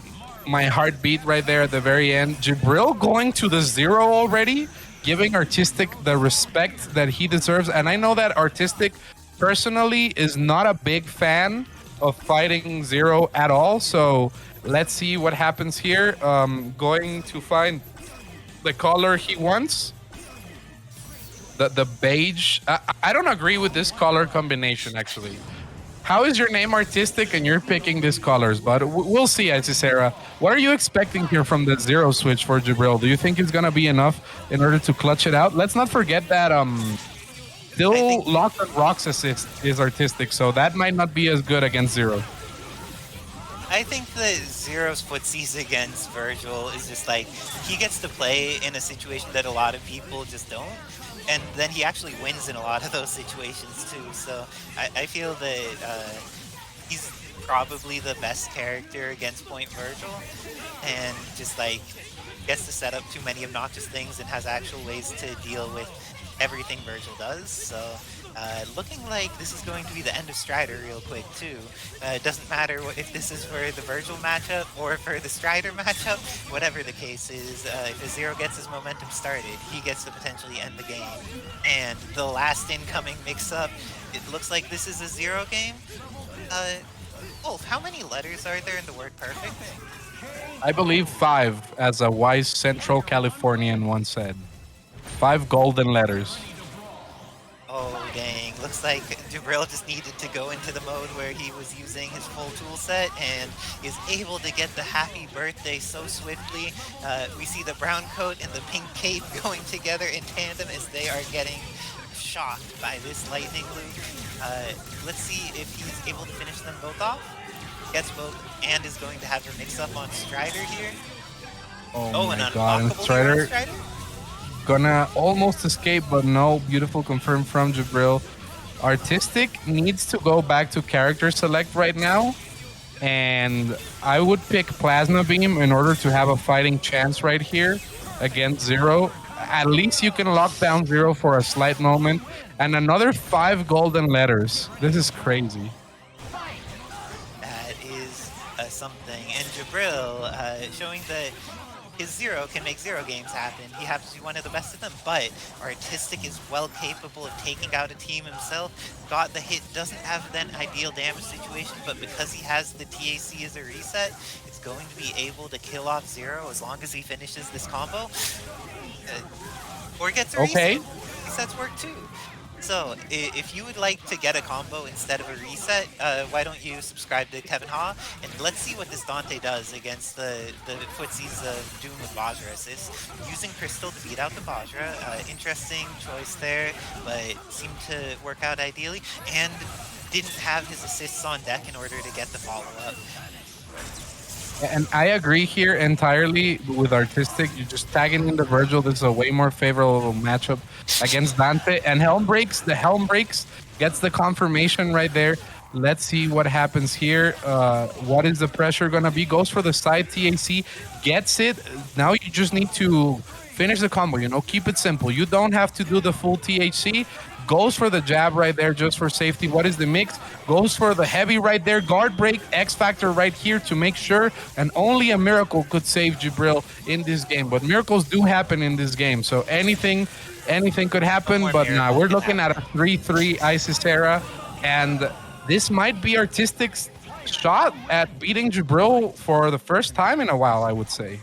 my heart beat right there at the very end. Jibrill going to the 0 already, giving Artistic the respect that he deserves. And I know that Artistic personally is not a big fan of fighting 0 at all. So let's see what happens here. Going to find the color he wants. The beige. I don't agree with this color combination, actually. How is your name Artistic and you're picking these colors? But we'll see, Isisera. What are you expecting here from the 0 switch for Jibrill? Do you think it's going to be enough in order to clutch it out? Let's not forget that still Locked on Rocks assist is Artistic, so that might not be as good against 0. I think the Zero's footsies against Vergil is just like, he gets to play in a situation that a lot of people just don't. And then he actually wins in a lot of those situations too. So I feel that he's probably the best character against Point Vergil, and just like gets to set up too many obnoxious things and has actual ways to deal with everything Vergil does. So looking like this is going to be the end of Strider real quick too. It doesn't matter if this is for the Vergil matchup or for the Strider matchup, whatever the case is, if a 0 gets his momentum started, he gets to potentially end the game. And the last incoming mix-up, it looks like this is a 0 game. Wolf, how many letters are there in the word perfect? I believe 5, as a wise Central Californian once said. 5 golden letters. Oh dang, looks like Jibrill just needed to go into the mode where he was using his full tool set and is able to get the happy birthday so swiftly. We see the brown coat and the pink cape going together in tandem as they are getting shocked by this lightning loop. Let's see if he's able to finish them both off. Gets both and is going to have her mix up on Strider here. Oh an my god, and unblockable Strider Strider? gonna almost escape, but no. Beautiful confirm from Jibrill. Artistic needs to go back to character select right now, and I would pick Plasma Beam in order to have a fighting chance right here against 0. At least you can lock down 0 for a slight moment. And another 5 golden letters. This is crazy. That is something. And Jibrill showing that his 0 can make 0 games happen. He happens to be one of the best of them, but Artistic is well capable of taking out a team himself. Got the hit, doesn't have an ideal damage situation, but because he has the TAC as a reset, it's going to be able to kill off 0 as long as he finishes this combo. Or gets a reset. Resets work too. So, if you would like to get a combo instead of a reset, why don't you subscribe to Kevin Ha, and let's see what this Dante does against the footsies of Doom with Vajra assist. Using Crystal to beat out the Vajra, interesting choice there, but seemed to work out ideally, and didn't have his assists on deck in order to get the follow-up. And I agree here entirely with Artistic. You're just tagging in the Vergil. This is a way more favorable matchup against Dante. And Helm breaks. The Helm breaks. Gets the confirmation right there. Let's see what happens here. What is the pressure going to be? Goes for the side TAC. Gets it. Now you just need to finish the combo. You know, keep it simple. You don't have to do the full THC. Goes for the jab right there just for safety. What is the mix? Goes for the heavy right there. Guard break, X Factor right here to make sure. And only a miracle could save Jibrill in this game. But miracles do happen in this game. So anything could happen. But nah, we're looking at a 3-3 Isisera. And this might be Artistic's shot at beating Jibrill for the first time in a while, I would say.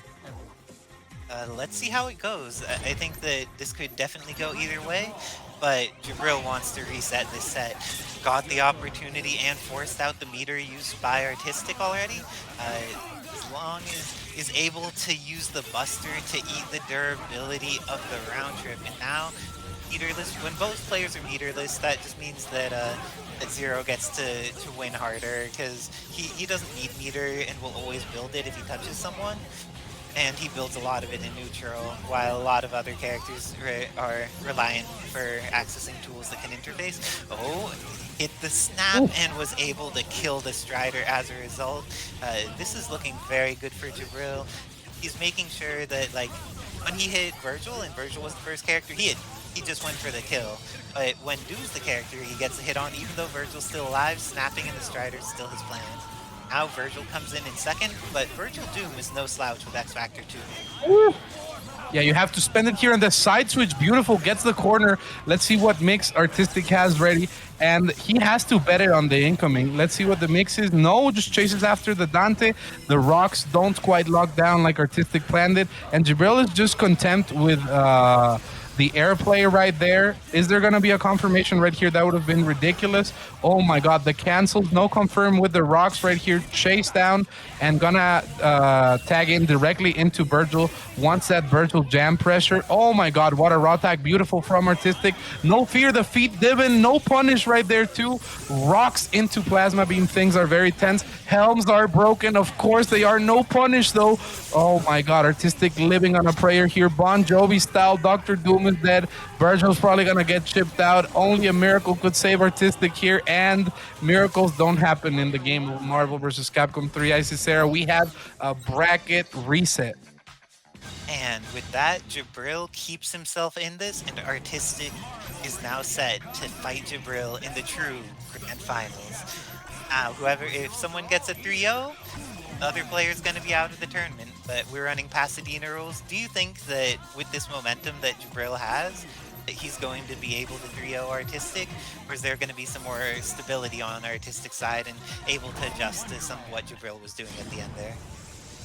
Let's see how it goes. I think that this could definitely go either way, but Jibrill wants to reset this set. Got the opportunity and forced out the meter used by Artistic already. As long as is able to use the Buster to eat the durability of the round trip, and now meterless. When both players are meterless, that just means that that Zero gets to win harder because he doesn't need meter and will always build it if he touches someone. And he builds a lot of it in neutral, while a lot of other characters are reliant for accessing tools that can interface. Oh, hit the snap and was able to kill the Strider as a result. This is looking very good for Jibrill. He's making sure that, like, when he hit Vergil, and Vergil was the first character he hit, he just went for the kill. But when Doom's the character he gets a hit on, even though Vergil's still alive, snapping in the Strider is still his plan. Now Vergil comes in second, but Vergil Doom is no slouch with X Factor 2. Yeah, you have to spend it here on the side switch. Beautiful, gets the corner. Let's see what mix Artistic has ready. And he has to bet it on the incoming. Let's see what the mix is. No, just chases after the Dante. The rocks don't quite lock down like Artistic planned it. And Jibrill is just content with the airplay right there. Is there going to be a confirmation right here? That would have been ridiculous. Oh my god, the cancels. No confirm with the rocks right here. Chase down and gonna tag in directly into Vergil. Wants that Vergil jam pressure. Oh my god, what a raw tag. Beautiful from Artistic. No fear, the feet divin. No punish right there too. Rocks into plasma beam. Things are very tense. Helms are broken. Of course they are. No punish though. Oh my god, Artistic living on a prayer here. Bon Jovi style. Dr. Doom is dead. Vergil's probably gonna get chipped out. Only a miracle could save Artistic here, and miracles don't happen in the game of Marvel vs. Capcom 3 Isis Era. We have a bracket reset. And with that, Jibrill keeps himself in this, and Artistic is now set to fight Jibrill in the true Grand Finals. Now, if someone gets a 3-0, the other player's going to be out of the tournament, but we're running Pasadena rules. Do you think that with this momentum that Jibrill has, that he's going to be able to 3-0 Artistic, or is there going to be some more stability on Artistic side and able to adjust to some of what Jibrill was doing at the end there?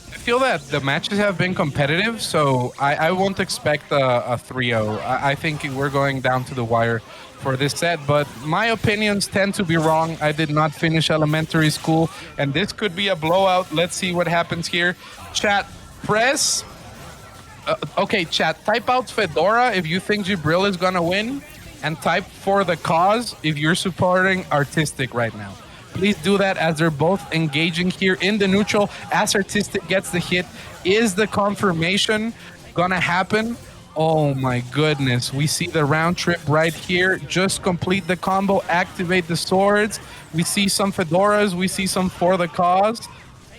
I feel that the matches have been competitive, so I won't expect a 3-0. I think we're going down to the wire for this set, but my opinions tend to be wrong. I did not finish elementary school, and this could be a blowout. Let's see what happens here. Chat, press. Okay, chat, type out Fedora if you think Jibrill is gonna win, and type for the cause if you're supporting Artistic right now. Please do that as they're both engaging here in the neutral. As Artistic gets the hit, is the confirmation gonna happen? Oh my goodness, we see the round trip right here. Just complete the combo, activate the swords. We see some Fedoras, we see some for the cause.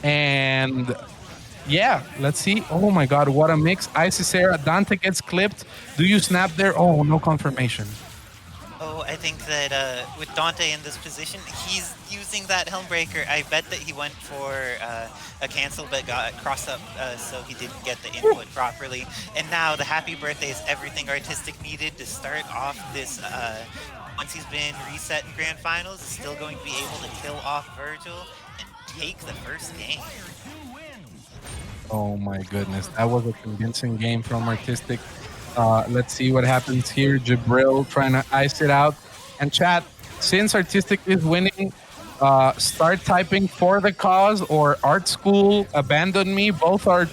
And yeah, let's see. Oh my god, what a mix. Isis Era, Dante gets clipped. Do you snap there? Oh, no confirmation. Oh, I think that with Dante in this position, he's using that Helmbreaker. I bet that he went for a cancel but got crossed up so he didn't get the input properly. And now the happy birthday is everything Artistic needed to start off this. Once he's been reset in Grand Finals, is still going to be able to kill off Vergil and take the first game. Oh my goodness, that was a convincing game from Artistic. Let's see what happens here. Jibrill trying to ice it out. And chat, since Artistic is winning, start typing for the cause or art school, abandon me. Both are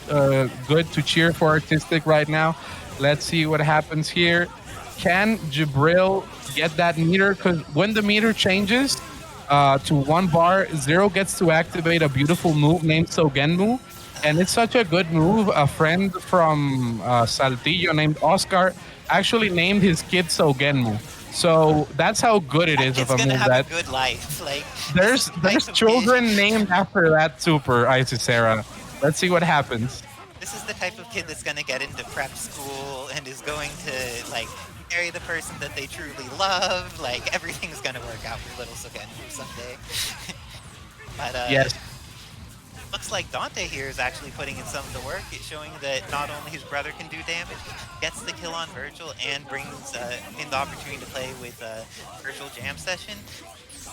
good to cheer for Artistic right now. Let's see what happens here. Can Jibrill get that meter? Because when the meter changes to 1 bar, Zero gets to activate a beautiful move named Sogenmu. And it's such a good move. A friend from Saltillo named Oscar actually named his kid Sogenmu. So that's how good it is of a move have that a good life. Like there's children named after that super Isis Era. Let's see what happens. This is the type of kid that's going to get into prep school and is going to like marry the person that they truly love. Like everything's going to work out for little Sogenmu someday. But yes. Looks like Dante here is actually putting in some of the work. It's showing that not only his brother can do damage, gets the kill on Vergil, and brings in the opportunity to play with Vergil Jam Session.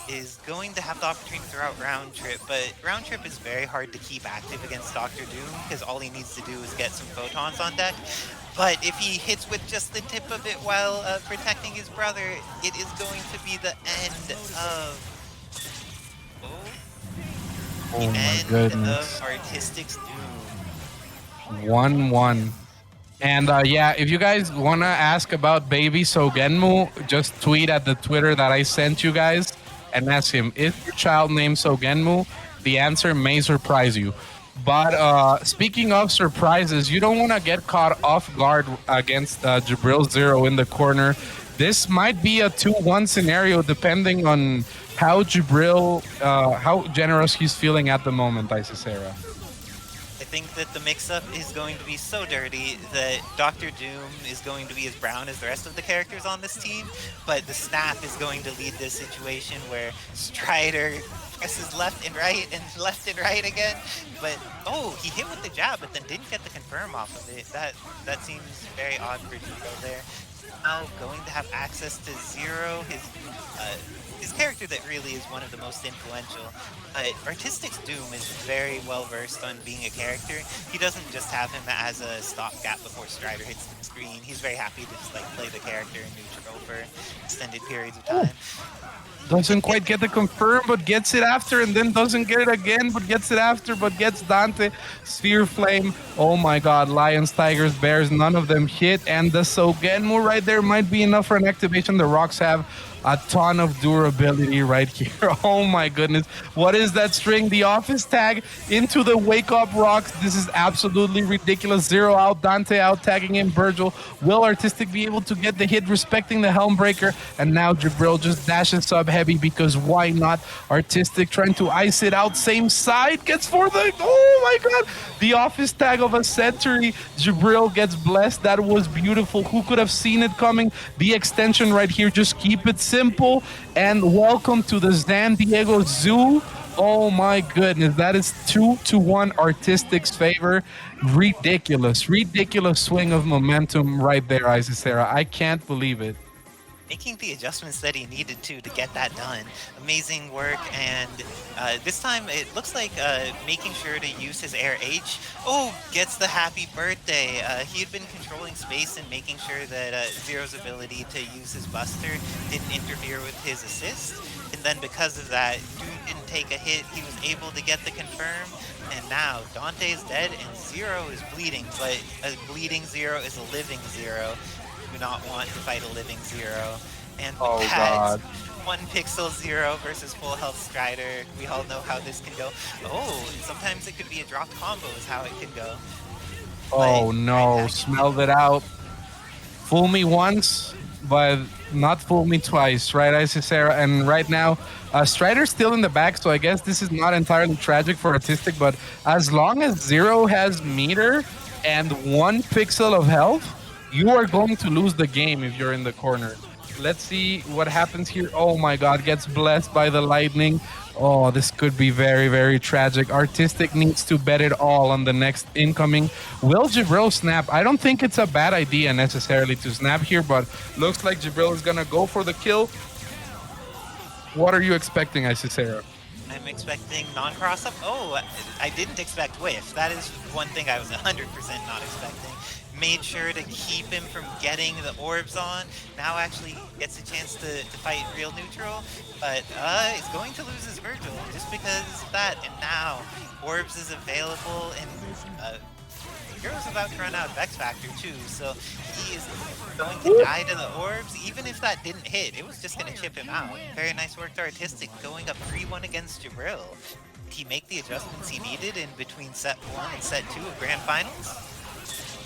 is going to have the opportunity to throw out Round Trip, but Round Trip is very hard to keep active against Dr. Doom because all he needs to do is get some photons on deck. But if he hits with just the tip of it while protecting his brother, it is going to be the end of... Oh the my end goodness. of Artistic's Doom. 1-1. And yeah, if you guys want to ask about baby Sogenmu, just tweet at the Twitter that I sent you guys and ask him, is your child named Sogenmu? The answer may surprise you. But speaking of surprises, you don't want to get caught off guard against Jibrill Zero in the corner. This might be a 2-1 scenario depending on how Jibrill, how generous he's feeling at the moment, Isisera. I think that the mix-up is going to be so dirty that Dr. Doom is going to be as brown as the rest of the characters on this team, but the snap is going to lead this situation where Strider presses left and right again, but oh, he hit with the jab but then didn't get the confirm off of it. That seems very odd for Jibrill there. Now going to have access to Zero, his character that really is one of the most influential. Artistic's Doom is very well versed on being a character. He doesn't just have him as a stopgap before Strider hits the screen. He's very happy to just like play the character in neutral for extended periods of time. Doesn't quite get the confirm, but gets it after, and then doesn't get it again, but gets it after, but gets Dante. Sphere Flame. Oh my god, Lions, Tigers, Bears, none of them hit, and the Sogenmu right there might be enough for an activation. The Rocks have a ton of durability right here. Oh my goodness. What is that string? The office tag into the Wake Up Rocks. This is absolutely ridiculous. Zero out, Dante out, tagging in Vergil. Will Artistic be able to get the hit respecting the Helmbreaker? And now Jibrill just dashes sub heavy because why not? Artistic trying to ice it out. Same side. Gets for the... Oh my god. The office tag of a century. Jibrill gets blessed. That was beautiful. Who could have seen it coming? The extension right here. Just keep it simple, and welcome to the San Diego Zoo. Oh my goodness, that is 2-1 Artistic's favor. Ridiculous swing of momentum right there, Isisera. I can't believe it. Making the adjustments that he needed to get that done. Amazing work, and this time it looks like making sure to use his Air H. Oh, gets the happy birthday. He had been controlling space and making sure that Zero's ability to use his Buster didn't interfere with his assist. And then because of that, Doom didn't take a hit. He was able to get the confirm. And now Dante is dead and Zero is bleeding, but a bleeding Zero is a living Zero. Do not want to fight a living Zero. And with that, 1 pixel Zero versus full health Strider. We all know how this can go. Oh, sometimes it could be a dropped combo is how it can go. Oh no, smelled it out. Fool me once, but not fool me twice, right, Isisera? And right now, Strider's still in the back, so I guess this is not entirely tragic for Artistic, but as long as Zero has meter and 1 pixel of health, you are going to lose the game if you're in the corner. Let's see what happens here. Oh my god, gets blessed by the lightning. Oh, this could be very, very tragic. Artistic needs to bet it all on the next incoming. Will Jibrill snap? I don't think it's a bad idea necessarily to snap here, but looks like Jibrill is gonna go for the kill. What are you expecting, Isisera? I'm expecting non-cross up. Oh, I didn't expect whiff. That is one thing I was 100% not expecting. Made sure to keep him from getting the orbs on. Now actually gets a chance to fight real neutral, but is going to lose his Vergil just because of that. And now orbs is available, and Hero's about to run out of X Factor too, so he is going to die to the orbs. Even if that didn't hit, it was just going to chip him out. Very nice work to Artistic, going up 3-1 against Jibrill. Did he make the adjustments he needed in between set 1 and set 2 of Grand Finals?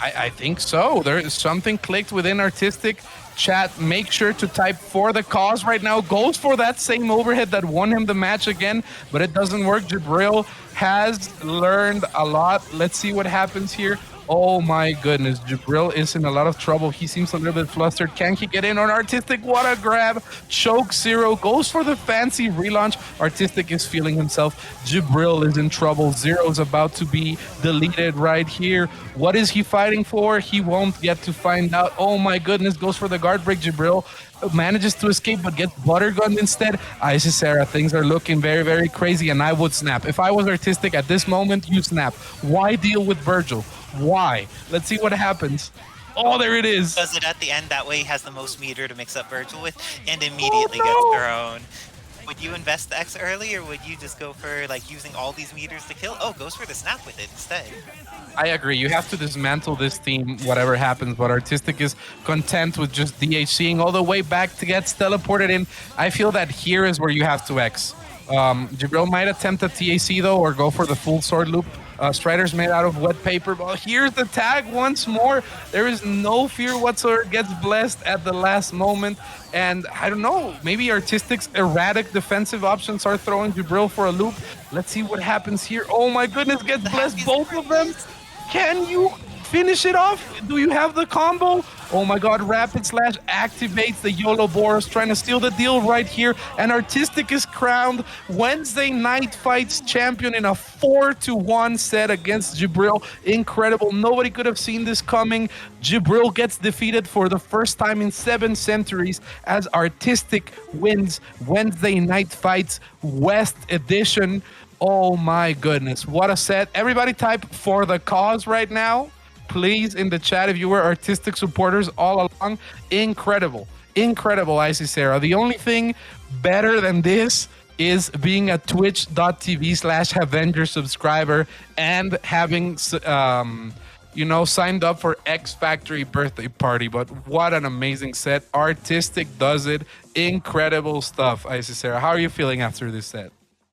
I think so. There is something clicked within Artistic. Chat, make sure to type for the cause right now. Goes for that same overhead that won him the match again, but it doesn't work. Jibrill has learned a lot. Let's see what happens here. Oh my goodness, Jibrill is in a lot of trouble. He seems a little bit flustered. Can he get in on Artistic? What a grab. Choke Zero goes for the fancy relaunch. Artistic is feeling himself. Jibrill is in trouble. Zero's about to be deleted right here. What is he fighting for? He won't get to find out. Oh my goodness, goes for the guard break. Jibrill manages to escape but gets buttergunned instead. Icy Sarah, things are looking very, very crazy, and I would snap. If I was Artistic at this moment, you snap. Why deal with Vergil? Why? Let's see what happens. Oh, there it is. Does it at the end, that way he has the most meter to mix up Vergil with, and immediately gets thrown. Would you invest the X early, or would you just go for like using all these meters to kill? Oh, goes for the snap with it instead. I agree. You have to dismantle this team, whatever happens. But Artistic is content with just DHCing all the way back to get teleported in. I feel that here is where you have to X. Jibrill might attempt a TAC though, or go for the full sword loop. Strider's made out of wet paper. But here's the tag once more. There is no fear whatsoever. Gets blessed at the last moment. And I don't know, maybe Artistic's erratic defensive options are throwing Jibrill for a loop. Let's see what happens here. Oh my goodness, gets blessed, both of them. Can you finish it off? Do you have the combo? Oh my god, Rapid Slash activates the YOLO Boros, trying to steal the deal right here. And Artistic is crowned Wednesday Night Fights champion in a 4-1 set against Jibrill. Incredible. Nobody could have seen this coming. Jibrill gets defeated for the first time in 7 centuries as Artistic wins Wednesday Night Fights West Edition. Oh my goodness, what a set. Everybody type for the cause right now. Please, in the chat, if you were Artistic supporters all along. Incredible. Incredible, Icy Sarah. The only thing better than this is being a twitch.tv/Avenger subscriber and having, signed up for X Factory birthday party. But what an amazing set. Artistic does it. Incredible stuff, Icy Sarah. How are you feeling after this set?